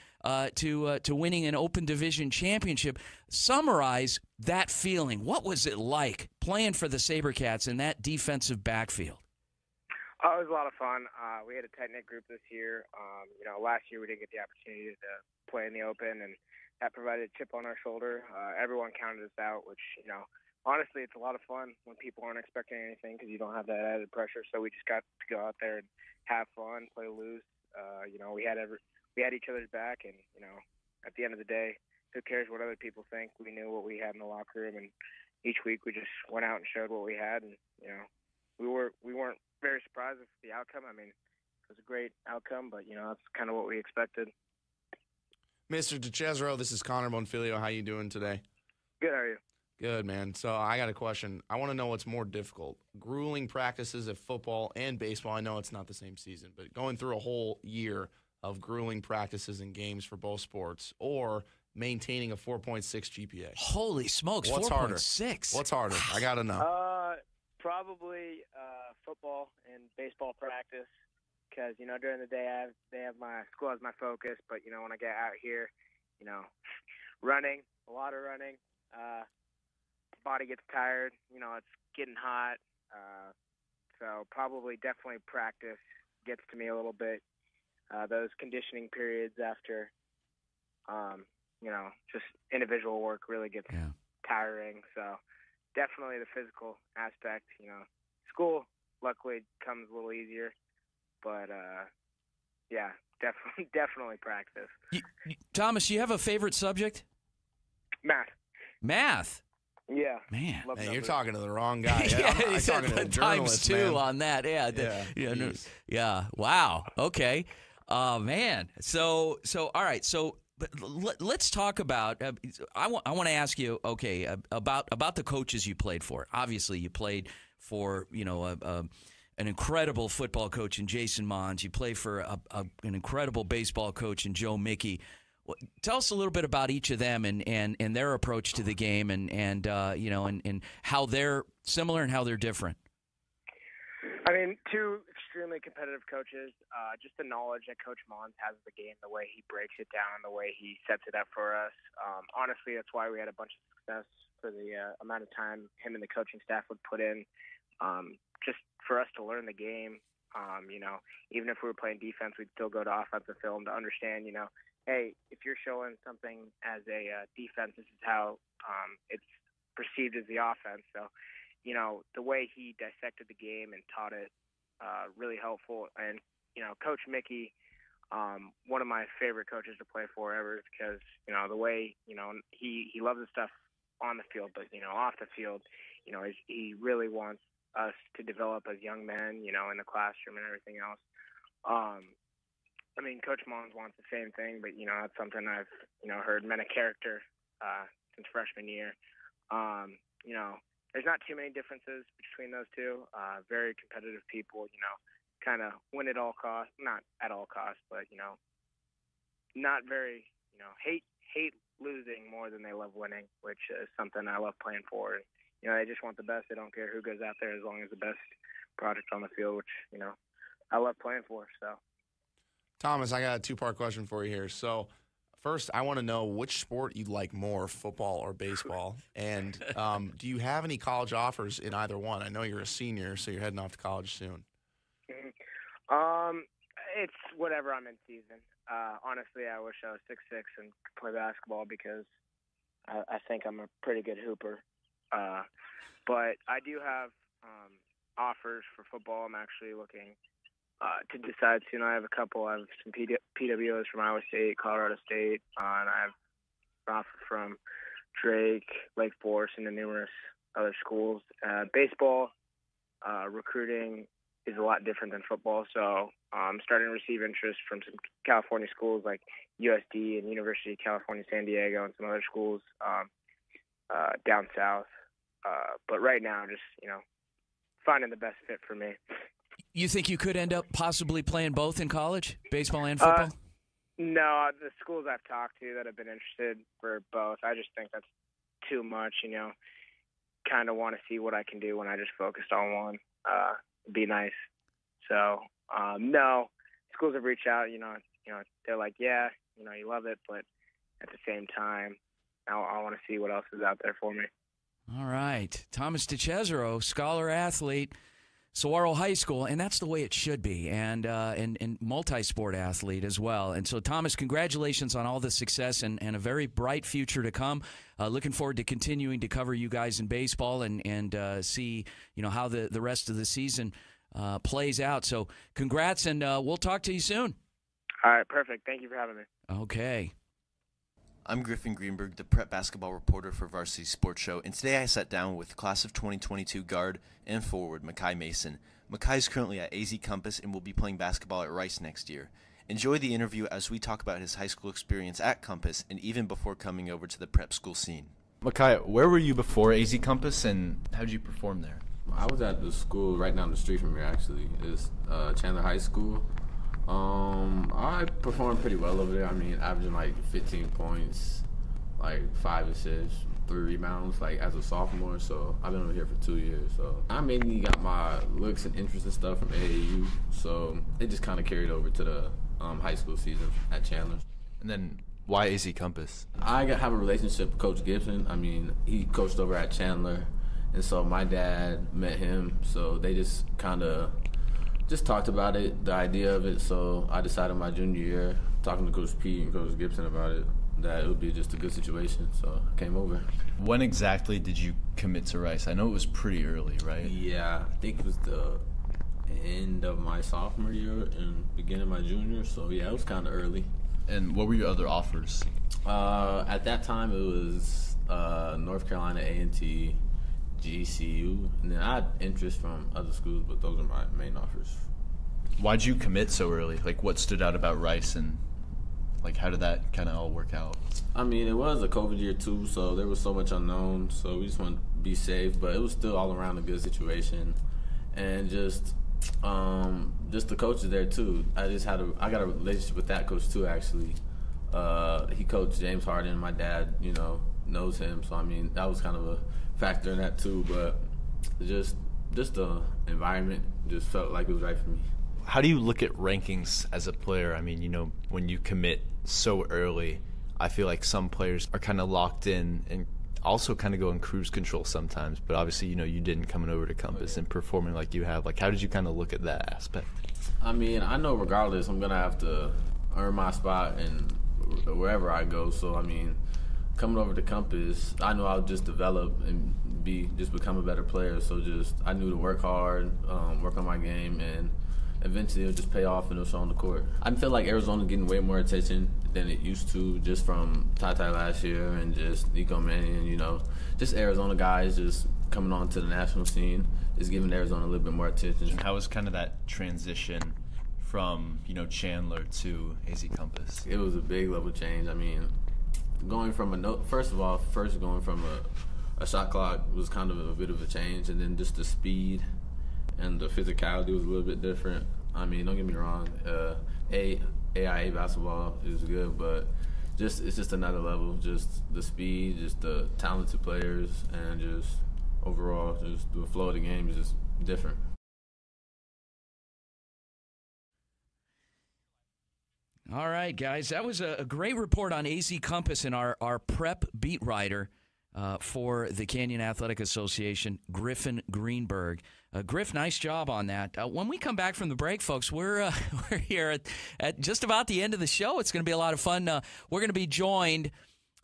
[SPEAKER 3] to winning an Open Division championship. Summarize that feeling. What was it like playing for the SaberCats in that defensive backfield?
[SPEAKER 6] It was a lot of fun. We had a tight-knit group this year. Last year we didn't get the opportunity to play in the Open, and that provided a chip on our shoulder. Everyone counted us out, which, honestly, it's a lot of fun when people aren't expecting anything because you don't have that added pressure. So we just got to go out there and have fun, play loose. We had each other's back, and at the end of the day, who cares what other people think? We knew what we had in the locker room, and each week we just went out and showed what we had, and we weren't very surprised with the outcome. I mean, it was a great outcome, but that's kind of what we expected.
[SPEAKER 8] Mr. DeCesaro, this is Connor Bonfilio. How you doing today?
[SPEAKER 6] Good. How are you?
[SPEAKER 8] Good, man. So I got a question. I want to know what's more difficult, grueling practices of football and baseball. I know it's not the same season, but going through a whole year of grueling practices and games for both sports, or maintaining a 4.6 GPA.
[SPEAKER 3] Holy smokes, 4.6.
[SPEAKER 8] What's harder? I got to know.
[SPEAKER 6] Probably football and baseball practice because, during the day they have my school as my focus, but, when I get out here, running, a lot of running, body gets tired, it's getting hot, so probably definitely practice gets to me a little bit. Those conditioning periods after, just individual work really gets tiring, so definitely the physical aspect. School luckily comes a little easier, but definitely practice.
[SPEAKER 3] Thomas, you have a favorite subject?
[SPEAKER 6] Math. Yeah.
[SPEAKER 3] Man,
[SPEAKER 8] you're talking to the wrong guy.
[SPEAKER 3] I'm
[SPEAKER 8] talking to a journalist,
[SPEAKER 3] times two
[SPEAKER 8] man.
[SPEAKER 3] on that. Yeah. Wow. Okay. Man. So all right. So let's talk about. I want to ask you. Okay. About the coaches you played for. Obviously, you played for an incredible football coach in Jason Mons. You play for an incredible baseball coach in Joe Mickey. Tell us a little bit about each of them and their approach to the game and how they're similar and how they're different.
[SPEAKER 6] I mean, two extremely competitive coaches. Just the knowledge that Coach Mons has of the game, the way he breaks it down, the way he sets it up for us. Honestly, that's why we had a bunch of success for the amount of time him and the coaching staff would put in, just for us to learn the game. Even if we were playing defense, we'd still go to offensive film to understand, hey, if you're showing something as a defense, this is how it's perceived as the offense. So, the way he dissected the game and taught it, really helpful. And, Coach Mickey, one of my favorite coaches to play for ever because, the way, he loves the stuff on the field, but, off the field, he really wants us to develop as young men, in the classroom and everything else. I mean, Coach Mons wants the same thing, but, you know, that's something I've, you know, heard men of character since freshman year. You know, there's not too many differences between those two. Very competitive people, you know, kind of win at all costs. Not at all costs, but, you know, not very, you know, hate losing more than they love winning, which is something I love playing for. You know, they just want the best. They don't care who goes out there as long as the best product on the field, which, you know, I love playing for, so.
[SPEAKER 8] Thomas, I got a two-part question for you here. So, first, I want to know which sport you like more, football or baseball. And do you have any college offers in either one? I know you're a senior, so you're heading off to college soon.
[SPEAKER 6] It's whatever I'm in season. Honestly, I wish I was 6'6" and could play basketball because I think I'm a pretty good hooper. But I do have offers for football. I'm actually looking to decide soon. I have a couple. I have some PWOs from Iowa State, Colorado State, and I have an offer from Drake, Lake Forest, and numerous other schools. Baseball recruiting is a lot different than football, so I'm starting to receive interest from some California schools like USD and University of California, San Diego, and some other schools down south. But right now, just, you know, finding the best fit for me.
[SPEAKER 3] You think you could end up possibly playing both in college, baseball and football?
[SPEAKER 6] No, the schools I've talked to that have been interested for both, I just think that's too much, you know. Kind of want to see what I can do when I just focused on one. Be nice. So, no, schools have reached out, you know, they're like, yeah, you know, you love it, but at the same time, I want to see what else is out there for me.
[SPEAKER 3] All right. Thomas DeCesaro, scholar athlete, Saguaro High School, and that's the way it should be, and multi-sport athlete as well. And so, Thomas, congratulations on all the success and a very bright future to come. Looking forward to continuing to cover you guys in baseball and see, you know, how the rest of the season plays out. So, congrats, and we'll talk to you soon.
[SPEAKER 6] All right, perfect. Thank you for having me.
[SPEAKER 3] Okay.
[SPEAKER 20] I'm Griffin Greenberg, the prep basketball reporter for Varsity Sports Show, and today I sat down with class of 2022 guard and forward Makai Mason. Makai is currently at AZ Compass and will be playing basketball at Rice next year. Enjoy the interview as we talk about his high school experience at Compass and even before coming over to the prep school scene.
[SPEAKER 2] Makai, where were you before AZ Compass, and how did you perform there?
[SPEAKER 7] I was at the school right down the street from here, actually. It's Chandler High School. I performed pretty well over there. I mean, averaging like 15 points, like 5 assists, 3 rebounds, like as a sophomore. So I've been over here for 2 years. So I mainly got my looks and interest and stuff from AAU. So it just kind of carried over to the high school season at Chandler.
[SPEAKER 2] And then why AZ Compass?
[SPEAKER 7] I have a relationship with Coach Gibson. I mean, he coached over at Chandler, and so my dad met him. So they just kind of just talked about it, the idea of it, so I decided my junior year, talking to Coach P and Coach Gibson about it, that it would be just a good situation, so I came over.
[SPEAKER 2] When exactly did you commit to Rice? I know it was pretty early, right?
[SPEAKER 7] Yeah, I think it was the end of my sophomore year and beginning of my junior, so yeah, it was kind of early.
[SPEAKER 2] And what were your other offers?
[SPEAKER 7] At that time, it was North Carolina A&T, GCU, and then I had interest from other schools, but those are my main offers.
[SPEAKER 2] Why'd you commit so early? Like, what stood out about Rice, and like how did that kind of all work out?
[SPEAKER 7] I mean, it was a COVID year too, so there was so much unknown, so we just wanted to be safe, but it was still all around a good situation, and just the coaches there too. I got a relationship with that coach too, actually. He coached James Harden. My dad, you know, knows him, so I mean that was kind of a factor in that too, but just the environment just felt like it was right for me.
[SPEAKER 2] How do you look at rankings as a player? I mean, you know, when you commit so early, I feel like some players are kind of locked in and also kind of go in cruise control sometimes, but obviously, you know, you didn't coming over to Compass and performing like you have. Like, how did you kind of look at that aspect?
[SPEAKER 7] I mean, I know regardless I'm gonna have to earn my spot and wherever I go, so I mean, coming over to Compass, I know I'll just develop and become a better player. So I knew to work hard, work on my game, and eventually it'll just pay off and it'll show on the court. I feel like Arizona's getting way more attention than it used to, just from Ty last year and just Nico Mannion, you know, just Arizona guys just coming on to the national scene is giving Arizona a little bit more attention.
[SPEAKER 2] How was kind of that transition
[SPEAKER 19] from, Chandler to AZ Compass?
[SPEAKER 7] It was a big level change. I mean, going from going from a shot clock was kind of a bit of a change, and then just the speed and the physicality was a little bit different. I mean, don't get me wrong, AIA basketball is good, but it's just another level. Just the speed, just the talented players, and just overall, just the flow of the game is just different.
[SPEAKER 3] All right, guys, that was a great report on AZ Compass and our prep beat writer for the Canyon Athletic Association, Griffin Greenberg. Griff, nice job on that. When we come back from the break, folks, we're here at just about the end of the show. It's going to be a lot of fun. We're going to be joined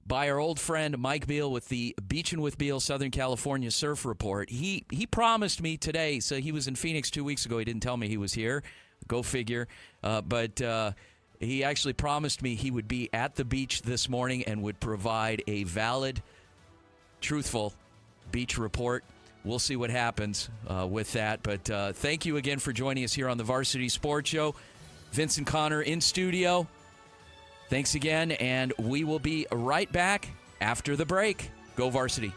[SPEAKER 3] by our old friend Mike Beal with the Beachin' with Beal Southern California Surf Report. He promised me today, so he was in Phoenix 2 weeks ago. He didn't tell me he was here. Go figure. But he actually promised me he would be at the beach this morning and would provide a valid, truthful beach report. We'll see what happens with that. But thank you again for joining us here on the Varsity Sports Show. Vincent Connor in studio. Thanks again, and we will be right back after the break. Go Varsity.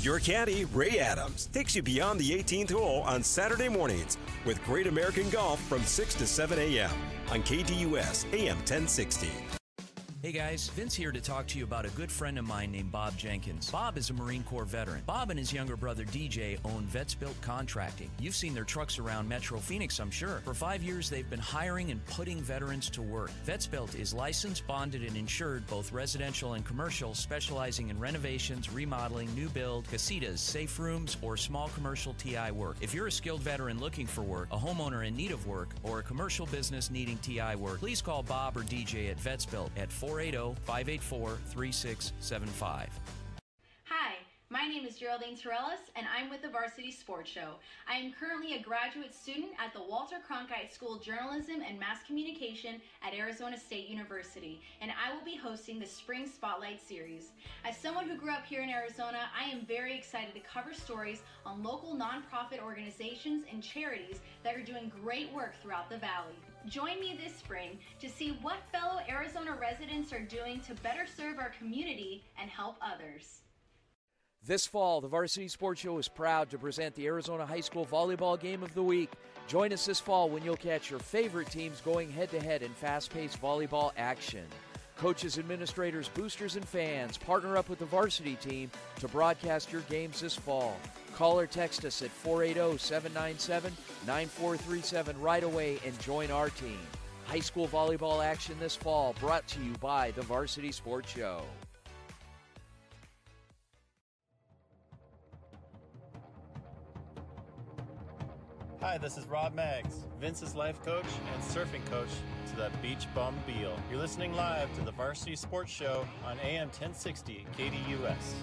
[SPEAKER 1] Your caddy, Ray Adams, takes you beyond the 18th hole on Saturday mornings with Great American Golf from 6 to 7 a.m. on KDUS AM 1060.
[SPEAKER 3] Hey guys, Vince here to talk to you about a good friend of mine named Bob Jenkins. Bob is a Marine Corps veteran. Bob and his younger brother DJ own Vets Built Contracting. You've seen their trucks around Metro Phoenix, I'm sure. For 5 years, they've been hiring and putting veterans to work. Vets Built is licensed, bonded, and insured, both residential and commercial, specializing in renovations, remodeling, new build, casitas, safe rooms, or small commercial TI work. If you're a skilled veteran looking for work, a homeowner in need of work, or a commercial business needing TI work, please call Bob or DJ at Vets Built at 480-584-3675.
[SPEAKER 21] Hi, my name is Geraldine Torellis, and I'm with the Varsity Sports Show. I am currently a graduate student at the Walter Cronkite School of Journalism and Mass Communication at Arizona State University, and I will be hosting the Spring Spotlight Series. As someone who grew up here in Arizona, I am very excited to cover stories on local nonprofit organizations and charities that are doing great work throughout the Valley. Join me this spring to see what fellow Arizona residents are doing to better serve our community and help others.
[SPEAKER 15] This fall, the Varsity Sports Show is proud to present the Arizona High School Volleyball Game of the Week. Join us this fall when you'll catch your favorite teams going head-to-head in fast-paced volleyball action. Coaches, administrators, boosters, and fans partner up with the varsity team to broadcast your games this fall. Call or text us at 480-797-9437 right away and join our team. High school volleyball action this fall, brought to you by the Varsity Sports Show.
[SPEAKER 22] Hi, this is Rob Maggs, Vince's life coach and surfing coach to the Beach Bum Beal. You're listening live to the Varsity Sports Show on AM 1060 KDUS.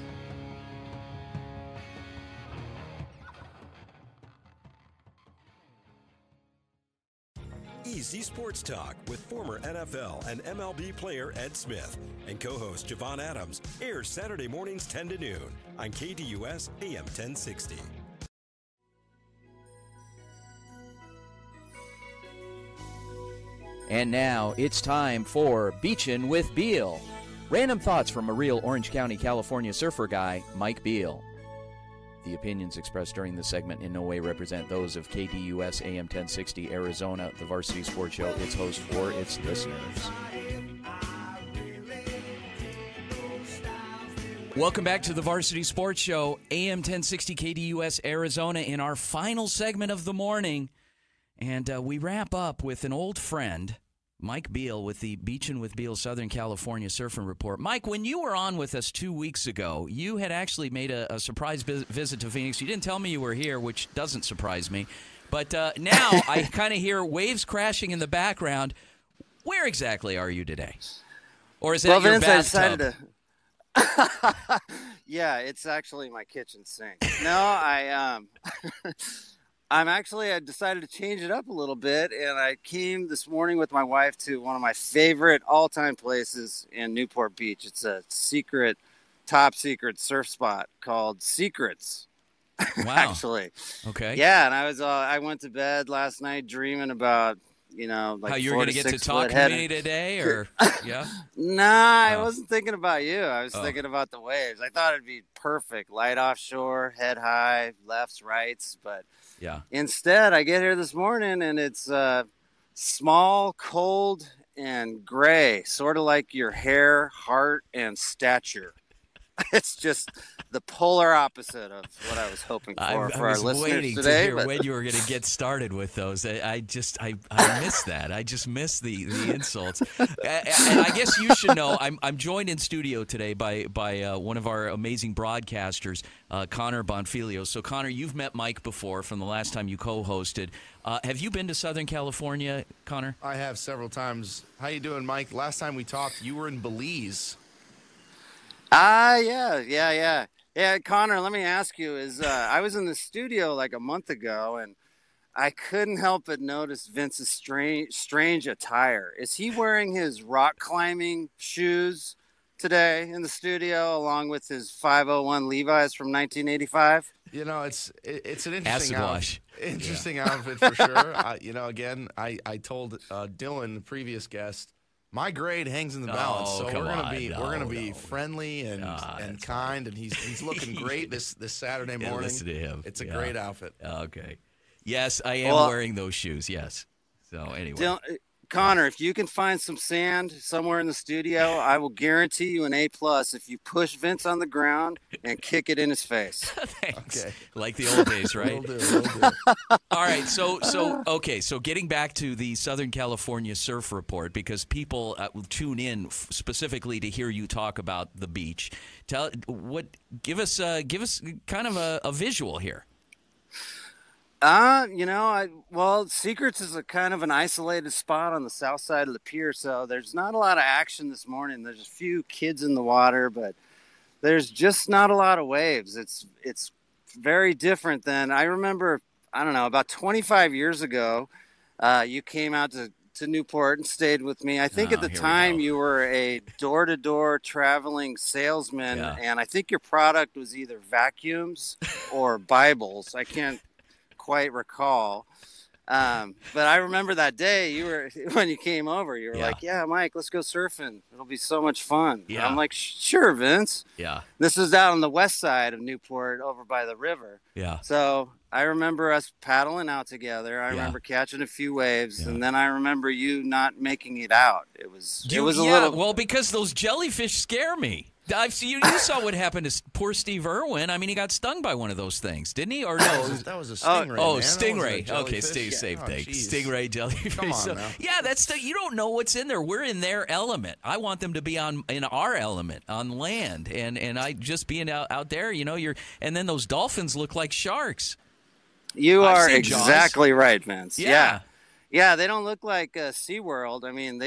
[SPEAKER 1] Easy Sports Talk with former NFL and MLB player Ed Smith and co-host Javon Adams airs Saturday mornings 10 to noon on KDUS AM 1060.
[SPEAKER 15] And now it's time for Beachin' with Beal. Random thoughts from a real Orange County, California surfer guy, Mike Beal. The opinions expressed during this segment in no way represent those of KDUS AM 1060 Arizona, the Varsity Sports Show, its host, or its listeners.
[SPEAKER 3] Welcome back to the Varsity Sports Show, AM 1060 KDUS Arizona, in our final segment of the morning. And we wrap up with an old friend, Mike Beal, with the Beachin' with Beal Southern California Surfing Report. Mike, when you were on with us 2 weeks ago, you had actually made a surprise visit to Phoenix. You didn't tell me you were here, which doesn't surprise me. But now I kind of hear waves crashing in the background. Where exactly are you today? Or is that your
[SPEAKER 5] Vince,
[SPEAKER 3] bathtub?
[SPEAKER 5] Yeah, it's actually my kitchen sink. No, I decided to change it up a little bit, and I came this morning with my wife to one of my favorite all-time places in Newport Beach. It's a top secret surf spot called Secrets.
[SPEAKER 3] Wow.
[SPEAKER 5] Actually.
[SPEAKER 3] Okay.
[SPEAKER 5] Yeah, and I went to bed last night dreaming about, like
[SPEAKER 3] how you're going to get to talk to me today, or yeah?
[SPEAKER 5] Nah, I wasn't thinking about you. I was thinking about the waves. I thought it'd be perfect, light offshore, head high, lefts, rights, but
[SPEAKER 3] yeah.
[SPEAKER 5] Instead, I get here this morning and it's small, cold, and gray, sort of like your hair, heart, and stature. It's just the polar opposite of what I was hoping for our listeners today.
[SPEAKER 3] To hear when you were going to get started with those. I miss that. I just miss the insults. And I guess you should know I'm joined in studio today by one of our amazing broadcasters, Connor Bonfilio. So Connor, you've met Mike before from the last time you co-hosted. Have you been to Southern California, Connor?
[SPEAKER 8] I have several times. How you doing, Mike? Last time we talked, you were in Belize.
[SPEAKER 5] Yeah, Connor, let me ask you, I was in the studio like a month ago, and I couldn't help but notice Vince's strange attire. Is he wearing his rock climbing shoes today in the studio, along with his 501 Levi's from 1985?
[SPEAKER 8] It's an interesting
[SPEAKER 3] Yeah.
[SPEAKER 8] outfit for sure. I told Dylan, the previous guest, my grade hangs in the balance, so we're gonna be friendly and kind, and he's looking great this Saturday morning.
[SPEAKER 3] Listen to him.
[SPEAKER 8] It's a great outfit.
[SPEAKER 3] Okay. Yes, I am wearing those shoes. Yes. So anyway,
[SPEAKER 5] Connor, if you can find some sand somewhere in the studio, I will guarantee you an A+ if you push Vince on the ground and kick it in his face.
[SPEAKER 3] Thanks. Okay. Like the old days, right?
[SPEAKER 8] Will do.
[SPEAKER 3] All right. So getting back to the Southern California Surf Report, because people will tune in specifically to hear you talk about the beach. Give us kind of a visual here.
[SPEAKER 5] Secrets is a kind of an isolated spot on the south side of the pier, so there's not a lot of action this morning. There's a few kids in the water, but there's just not a lot of waves. It's very different than I remember. I don't know, about 25 years ago, you came out to Newport and stayed with me. I think at the time you were a door-to-door traveling salesman, and I think your product was either vacuums or Bibles. I can't quite recall, but I remember that day when you came over, you were like, yeah, Mike, let's go surfing, it'll be so much fun. I'm like, sure, Vince. This is out on the west side of Newport over by the river. So I remember us paddling out together. I remember catching a few waves, and then I remember you not making it out. It was a little,
[SPEAKER 3] well, because those jellyfish scare me. You saw what happened to poor Steve Irwin. I mean, he got stung by one of those things, didn't he? Or no?
[SPEAKER 8] That was a stingray. Oh,
[SPEAKER 3] stingray. Okay, same thing. Stingray, jellyfish.
[SPEAKER 8] Come on now.
[SPEAKER 3] Yeah, you don't know what's in there. We're in their element. I want them to be in our element on land, and I just being out there. And then those dolphins look like sharks.
[SPEAKER 5] You are exactly right, Vince. Yeah, they don't look like SeaWorld. I mean,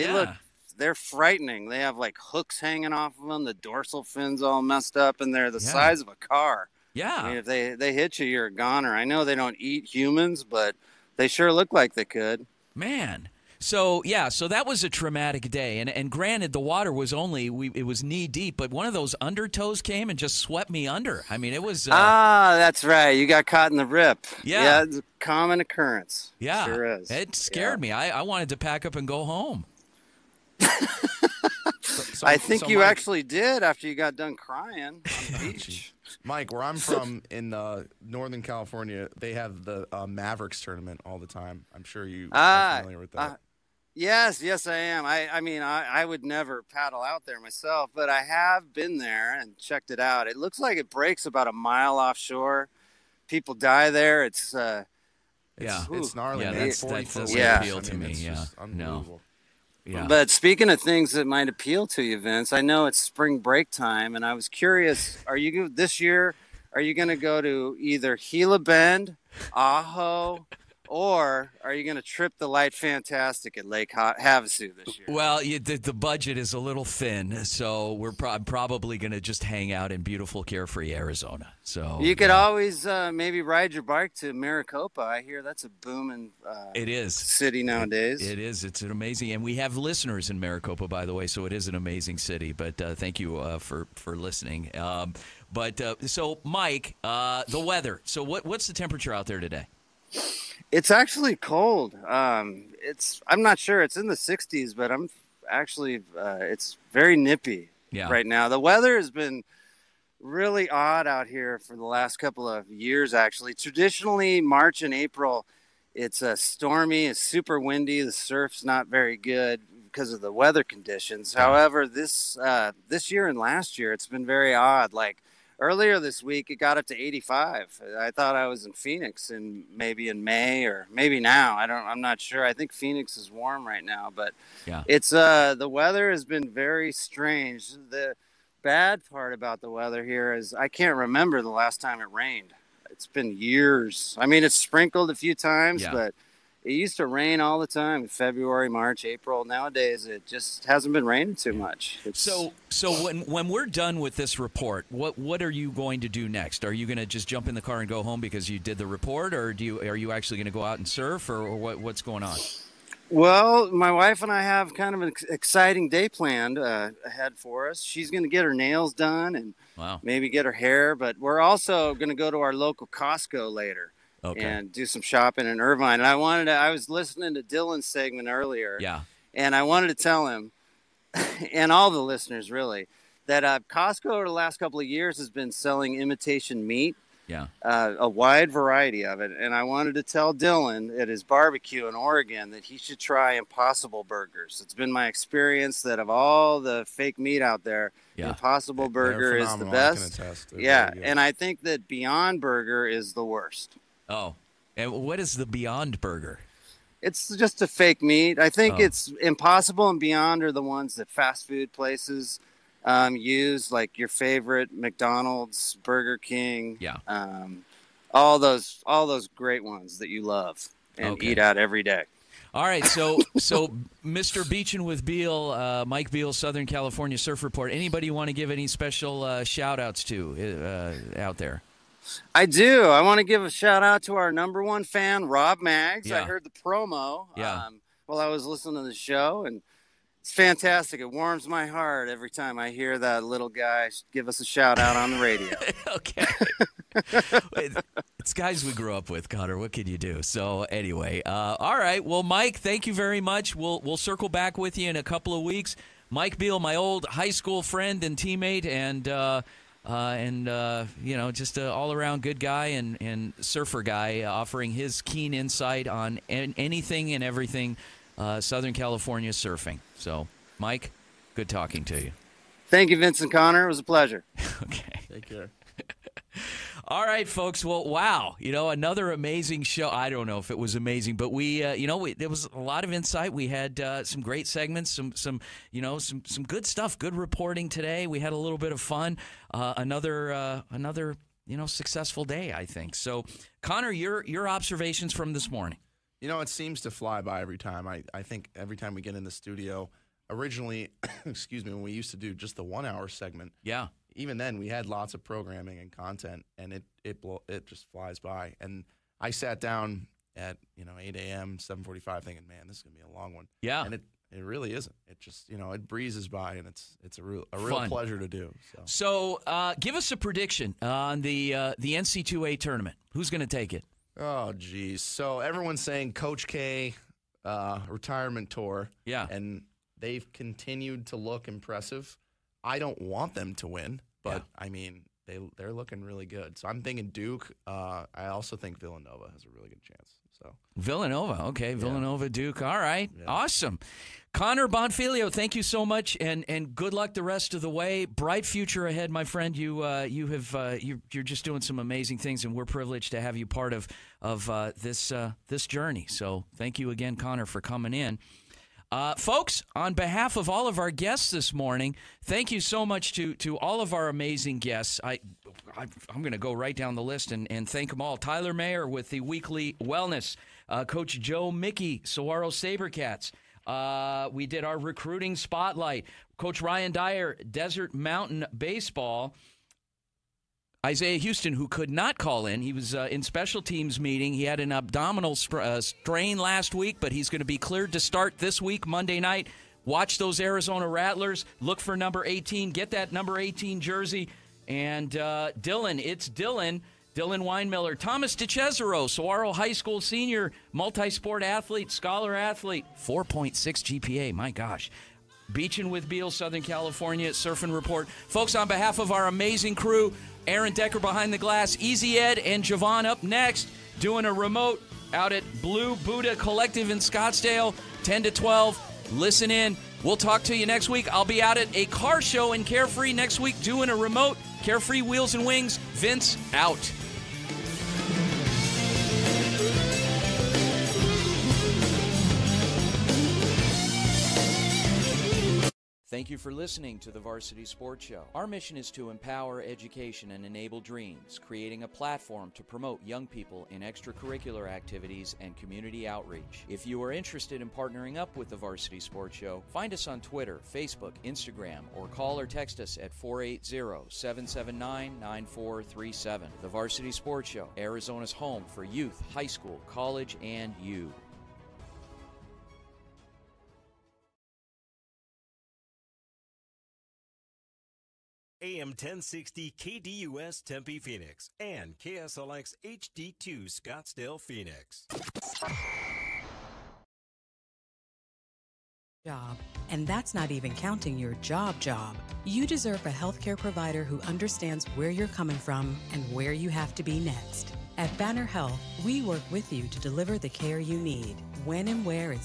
[SPEAKER 5] they're frightening. They have like hooks hanging off of them. The dorsal fins all messed up, and they're the size of a car.
[SPEAKER 3] Yeah.
[SPEAKER 5] I mean, if they hit you, you're a goner. I know they don't eat humans, but they sure look like they could.
[SPEAKER 3] Man. So that was a traumatic day. And granted, the water was it was knee deep, but one of those undertows came and just swept me under. I mean, it was.
[SPEAKER 5] That's right. You got caught in the rip.
[SPEAKER 3] Yeah.
[SPEAKER 5] It's a common occurrence.
[SPEAKER 3] Yeah.
[SPEAKER 5] Sure is.
[SPEAKER 3] It scared me. I wanted to pack up and go home.
[SPEAKER 5] I think you actually did after you got done crying on the beach.
[SPEAKER 8] Mike, where I'm from in Northern California, they have the Mavericks tournament all the time. I'm sure you are familiar with that.
[SPEAKER 5] Yes, I am. I would never paddle out there myself, but I have been there and checked it out. It looks like it breaks about a mile offshore. People die there. It's
[SPEAKER 8] gnarly.
[SPEAKER 3] Yeah,
[SPEAKER 8] man.
[SPEAKER 3] that doesn't appeal to me.
[SPEAKER 8] It's unbelievable.
[SPEAKER 3] Yeah.
[SPEAKER 5] But speaking of things that might appeal to you, Vince, I know it's spring break time, and I was curious, this year, are you going to go to either Gila Bend, Ajo, Or are you going to trip the light fantastic at Lake Havasu this year?
[SPEAKER 3] Well, the budget is a little thin, so we're probably going to just hang out in beautiful, carefree Arizona. So
[SPEAKER 5] you could always maybe ride your bike to Maricopa. I hear that's a booming
[SPEAKER 3] it is
[SPEAKER 5] city nowadays.
[SPEAKER 3] It is. It's an amazing, and we have listeners in Maricopa, by the way, so it is an amazing city. But thank you for listening. So, Mike, the weather. So what's the temperature out there today?
[SPEAKER 5] It's actually cold. I'm not sure. It's in the 60s, but I'm actually it's very nippy right now. The weather has been really odd out here for the last couple of years, actually. Traditionally, March and April, it's stormy, it's super windy. The surf's not very good because of the weather conditions. However, this year and last year, it's been very odd. Like, earlier this week, it got up to 85. I thought I was in Phoenix maybe in May or maybe now. I'm not sure. I think Phoenix is warm right now, but it's the weather has been very strange. The bad part about the weather here is I can't remember the last time it rained. It's been years. I mean, it's sprinkled a few times, but it used to rain all the time in February, March, April. Nowadays, it just hasn't been raining too much.
[SPEAKER 3] So when we're done with this report, what are you going to do next? Are you going to just jump in the car and go home because you did the report, or are you actually going to go out and surf, or what's going on?
[SPEAKER 5] Well, my wife and I have kind of an exciting day planned ahead for us. She's going to get her nails done and maybe get her hair, but we're also going to go to our local Costco later. Okay. And do some shopping in Irvine. And I was listening to Dylan's segment earlier. Yeah. And I wanted to tell him, and all the listeners really, that Costco over the last couple of years has been selling imitation meat. Yeah. A wide variety of it. And I wanted to tell Dylan at his barbecue in Oregon that he should try Impossible Burgers. It's been my experience that of all the fake meat out there, Impossible Burger is the best. Yeah. And I think that Beyond Burger is the worst.
[SPEAKER 3] Oh, and what is the Beyond Burger?
[SPEAKER 5] It's just a fake meat. I think it's Impossible and Beyond are the ones that fast food places use, like your favorite McDonald's, Burger King. Yeah. All those great ones that you love and eat out every day.
[SPEAKER 3] All right, so Mr. Beachin' with Beal, Mike Beal, Southern California Surf Report. Anybody you want to give any special shout-outs to out there?
[SPEAKER 5] I do. I want to give a shout out to our number one fan, Rob Maggs. I heard the promo while I was listening to the show, and it's fantastic. It warms my heart every time I hear that little guy give us a shout out on the radio.
[SPEAKER 3] Okay. It's guys we grew up with, Connor. What can you do? So anyway, all right. Well, Mike, thank you very much. We'll circle back with you in a couple of weeks. Mike Beal, my old high school friend and teammate, and just an all-around good guy and surfer guy, offering his keen insight on anything and everything Southern California surfing. So, Mike, good talking to you.
[SPEAKER 5] Thank you, Vincent Connor. It was a pleasure.
[SPEAKER 3] Okay.
[SPEAKER 8] Take care.
[SPEAKER 3] All right, folks. Well, wow. Another amazing show. I don't know if it was amazing, but there was a lot of insight. We had some great segments, some good stuff, good reporting today. We had a little bit of fun. Another successful day, I think. So, Connor, your observations from this morning.
[SPEAKER 8] It seems to fly by every time. I think every time we get in the studio, originally, when we used to do just the 1 hour segment. Yeah. Even then, we had lots of programming and content, and it just flies by. And I sat down at 8 a.m., 7:45, thinking, man, this is gonna be a long one. Yeah, and it really isn't. It just it breezes by, and it's a real pleasure to do.
[SPEAKER 3] So give us a prediction on the NC2A tournament. Who's gonna take it?
[SPEAKER 8] Oh, geez. So everyone's saying Coach K retirement tour. Yeah, and they've continued to look impressive. I don't want them to win, but I mean, they're looking really good. So I'm thinking Duke. I also think Villanova has a really good chance. So
[SPEAKER 3] Villanova, okay, Villanova, Duke. All right, awesome. Connor Bonfilio, thank you so much, and good luck the rest of the way. Bright future ahead, my friend. You're just doing some amazing things, and we're privileged to have you part of this journey. So thank you again, Connor, for coming in. Folks, on behalf of all of our guests this morning, thank you so much to all of our amazing guests. I'm going to go right down the list and thank them all. Tyler Mayer with the Weekly Wellness. Coach Joe Mickey, Saguaro Sabercats. We did our recruiting spotlight. Coach Ryan Dyer, Desert Mountain Baseball. Isaiah Houston, who could not call in. He was in special teams meeting. He had an abdominal strain last week, but he's going to be cleared to start this week, Monday night. Watch those Arizona Rattlers. Look for number 18. Get that number 18 jersey. And Dylan, it's Dylan Weinmiller. Thomas DeCesaro, Saguaro High School senior, multi-sport athlete, scholar athlete. 4.6 GPA, my gosh. Beachin' with Beal, Southern California, Surfing Report. Folks, on behalf of our amazing crew, Aaron Decker behind the glass, Easy Ed and Javon up next, doing a remote out at Blue Buddha Collective in Scottsdale, 10 to 12. Listen in. We'll talk to you next week. I'll be out at a car show in Carefree next week doing a remote. Carefree Wheels and Wings. Vince, out. Thank you for listening to the Varsity Sports Show. Our mission is to empower education and enable dreams, creating a platform to promote young people in extracurricular activities and community outreach. If you are interested in partnering up with the Varsity Sports Show, find us on Twitter, Facebook, Instagram, or call or text us at 480-779-9437. The Varsity Sports Show, Arizona's home for youth, high school, college, and you.
[SPEAKER 1] AM 1060 KDUS Tempe Phoenix and KSLX HD2 Scottsdale Phoenix.
[SPEAKER 4] Job. And that's not even counting your job. You deserve a healthcare provider who understands where you're coming from and where you have to be next. At Banner Health, we work with you to deliver the care you need, when and where it's